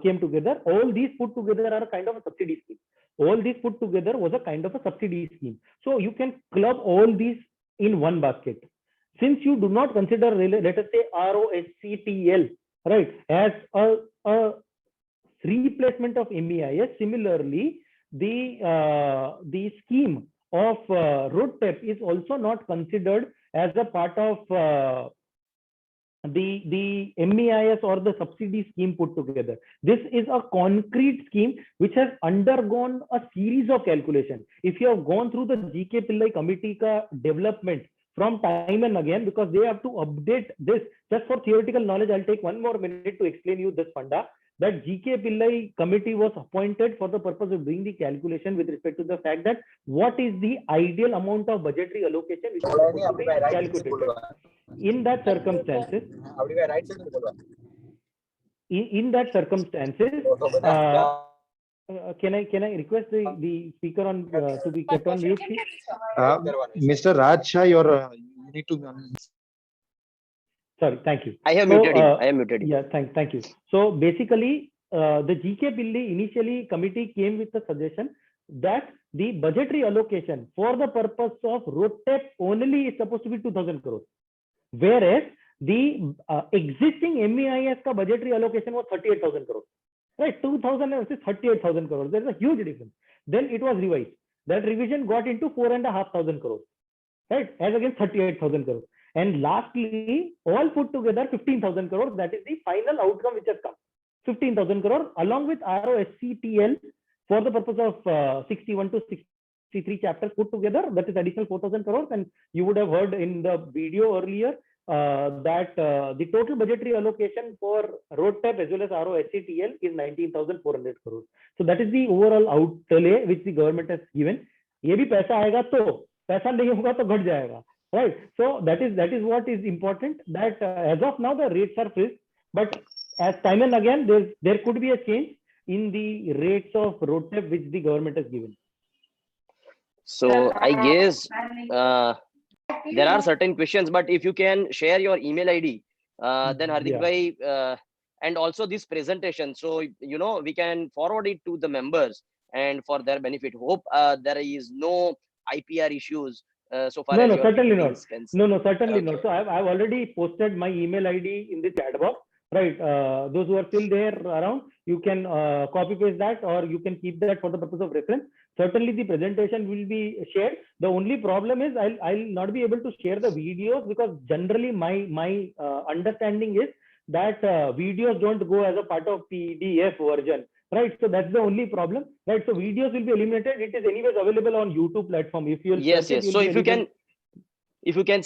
came together. All these put together are a kind of a subsidy scheme. All these put together was a kind of a subsidy scheme. So you can club all these in one basket. Since you do not consider, let us say, RoSCTL, right, as a replacement of MEIS. Similarly, the scheme of RoDTEP is also not considered as a part of the MEIS or the subsidy scheme put together. This is a concrete scheme which has undergone a series of calculations. If you have gone through the GK Pillai committee ka development from time and again, because they have to update this. Just for theoretical knowledge, I'll take 1 more minute to explain you this funda. That GK Pillai committee was appointed for the purpose of doing the calculation with respect to the fact that what is the ideal amount of budgetary allocation which is supposed to be calculated. In that circumstances, can I request the speaker on to be kept on mute? Mr. Raj Shah, you need to. Sorry, thank you. I have muted him. I am muted him. Yeah, thank you. So basically, the GK Pillai initially committee came with a suggestion that the budgetary allocation for the purpose of RoDTEP only is supposed to be 2,000 crores, whereas the existing MEIS ka budgetary allocation was 38,000 crores. Right, 2,000 versus 38,000 crores. There is a huge difference. Then it was revised. That revision got into 4,500 crores, right, as against 38,000 crores. And lastly, all put together 15,000 crores. That is the final outcome which has come. 15,000 crores along with RoSCTL for the purpose of 61 to 63 chapters put together. That is additional 4,000 crores. And you would have heard in the video earlier that the total budgetary allocation for RoDTEP as well as RoSCTL is 19,400 crores. So that is the overall outlay which the government has given. ये भी पैसा आएगा तो पैसा नहीं होगा तो घट जाएगा. Right, so that is what is important. That as of now the rates are fixed, but as time and again there could be a change in the rates of RoDTEP which the government has given. So I guess there are certain questions, but if you can share your email ID, then Hardik bhai, and also this presentation, so we can forward it to the members and for their benefit. Hope there is no IPR issues. So far No, certainly not. Concerned. No, certainly not. So I've already posted my email ID in the chat box. right? Those who are still there around, you can copy paste that, or you can keep that for the purpose of reference. Certainly the presentation will be shared. The only problem is I'll not be able to share the videos, because generally my understanding is that videos don't go as a part of PDF version, right? So that's the only problem, right? So videos will be eliminated. It is anyways available on YouTube platform. If you'll Yes, search it, yes. So you'll if you can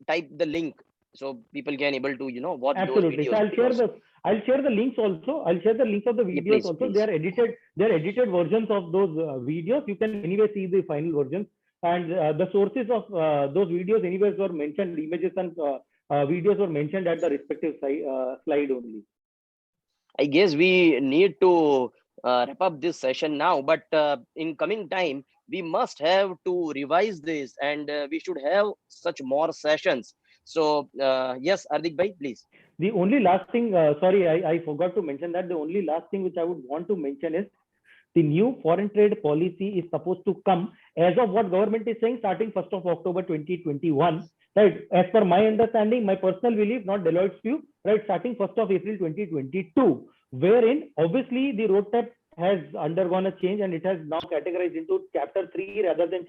type the link, so people can able to watch absolutely. those videos. So I'll share the links also. I'll share the links of the videos please, also. please. They are edited versions of those videos. You can anyway see the final versions, and the sources of those videos anyways were mentioned. Images and videos were mentioned at the respective slide only. I guess we need to wrap up this session now, but in coming time, we must have to revise this, and we should have such more sessions. So yes, Hardik bhai, please. The only last thing, sorry, I forgot to mention that. The only last thing which I would want to mention is the new foreign trade policy is supposed to come, as of what government is saying, starting 1st of October 2021. Right, as per my understanding, my personal belief, not Deloitte's view, right, starting 1st of April 2022, wherein obviously the RoDTEP has undergone a change, and it has now categorized into chapter 3 rather than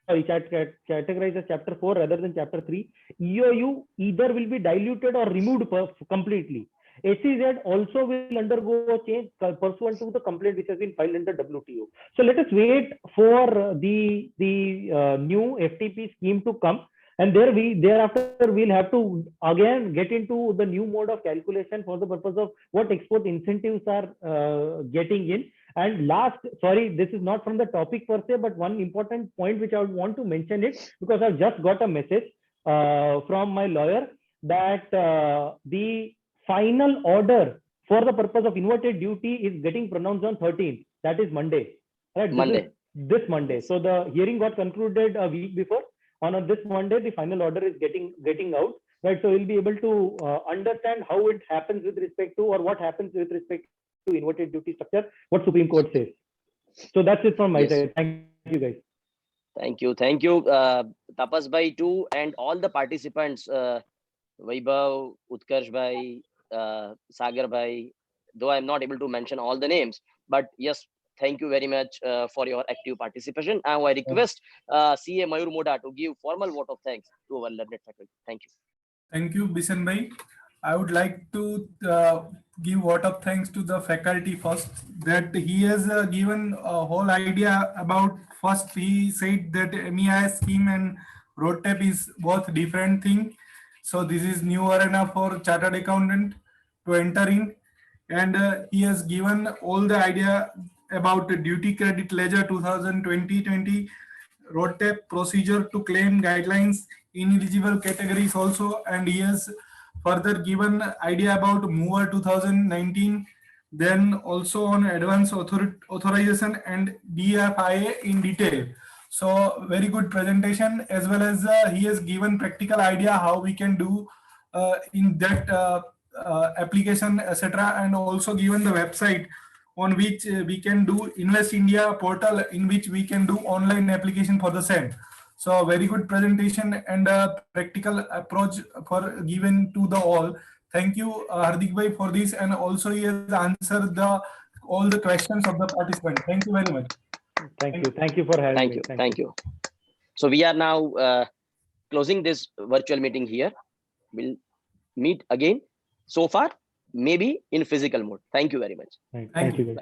categorized as chapter 4 rather than chapter 3. EOU either will be diluted or removed completely. SEZ also will undergo a change pursuant to the complaint which has been filed under WTO. So let us wait for the new FTP scheme to come, and thereafter we'll have to again get into the new mode of calculation for the purpose of what export incentives are getting in. And last, sorry, this is not from the topic per se, but one important point which I would want to mention it, because I've just got a message from my lawyer that the final order for the purpose of inverted duty is getting pronounced on 13th. That is Monday. Right? This Monday. So the hearing got concluded a week before. On this Monday, the final order is getting out. Right. So we'll be able to understand how it happens with respect to, or what happens with respect to inverted duty structure, what Supreme Court says. So that's it from my side. Thank you, guys. Thank you. Tapas bhai too, and all the participants, Vaibhav, Utkarsh bhai, Sagar bhai, though I'm not able to mention all the names, but yes, thank you very much for your active participation. Now I request CA Mayur Moda to give formal vote of thanks to our learned faculty. Thank you. Thank you, Bishan bhai. I would like to give vote of thanks to the faculty first, that he has given a whole idea about. First, he said that MEI scheme and RoDTEP is both different thing. So this is new arena for chartered accountant to enter in, and he has given all the idea about the duty credit ledger 2020 RoDTEP procedure to claim guidelines in eligible categories also, and he has further given idea about mover 2019, then also on advance authorization and DFIA in detail. So very good presentation, as well as he has given practical idea how we can do in that application, etc., and also given the website on which we can do Invest India portal, in which we can do online application for the same. So very good presentation and practical approach for given to the all. Thank you, Hardik bhai, for this, and also he has answered all the questions of the participant. Thank you very much. Thank you for having me. Thank you. So we are now closing this virtual meeting here. We'll meet again. So far, maybe in physical mode. Thank you very much. Thank you.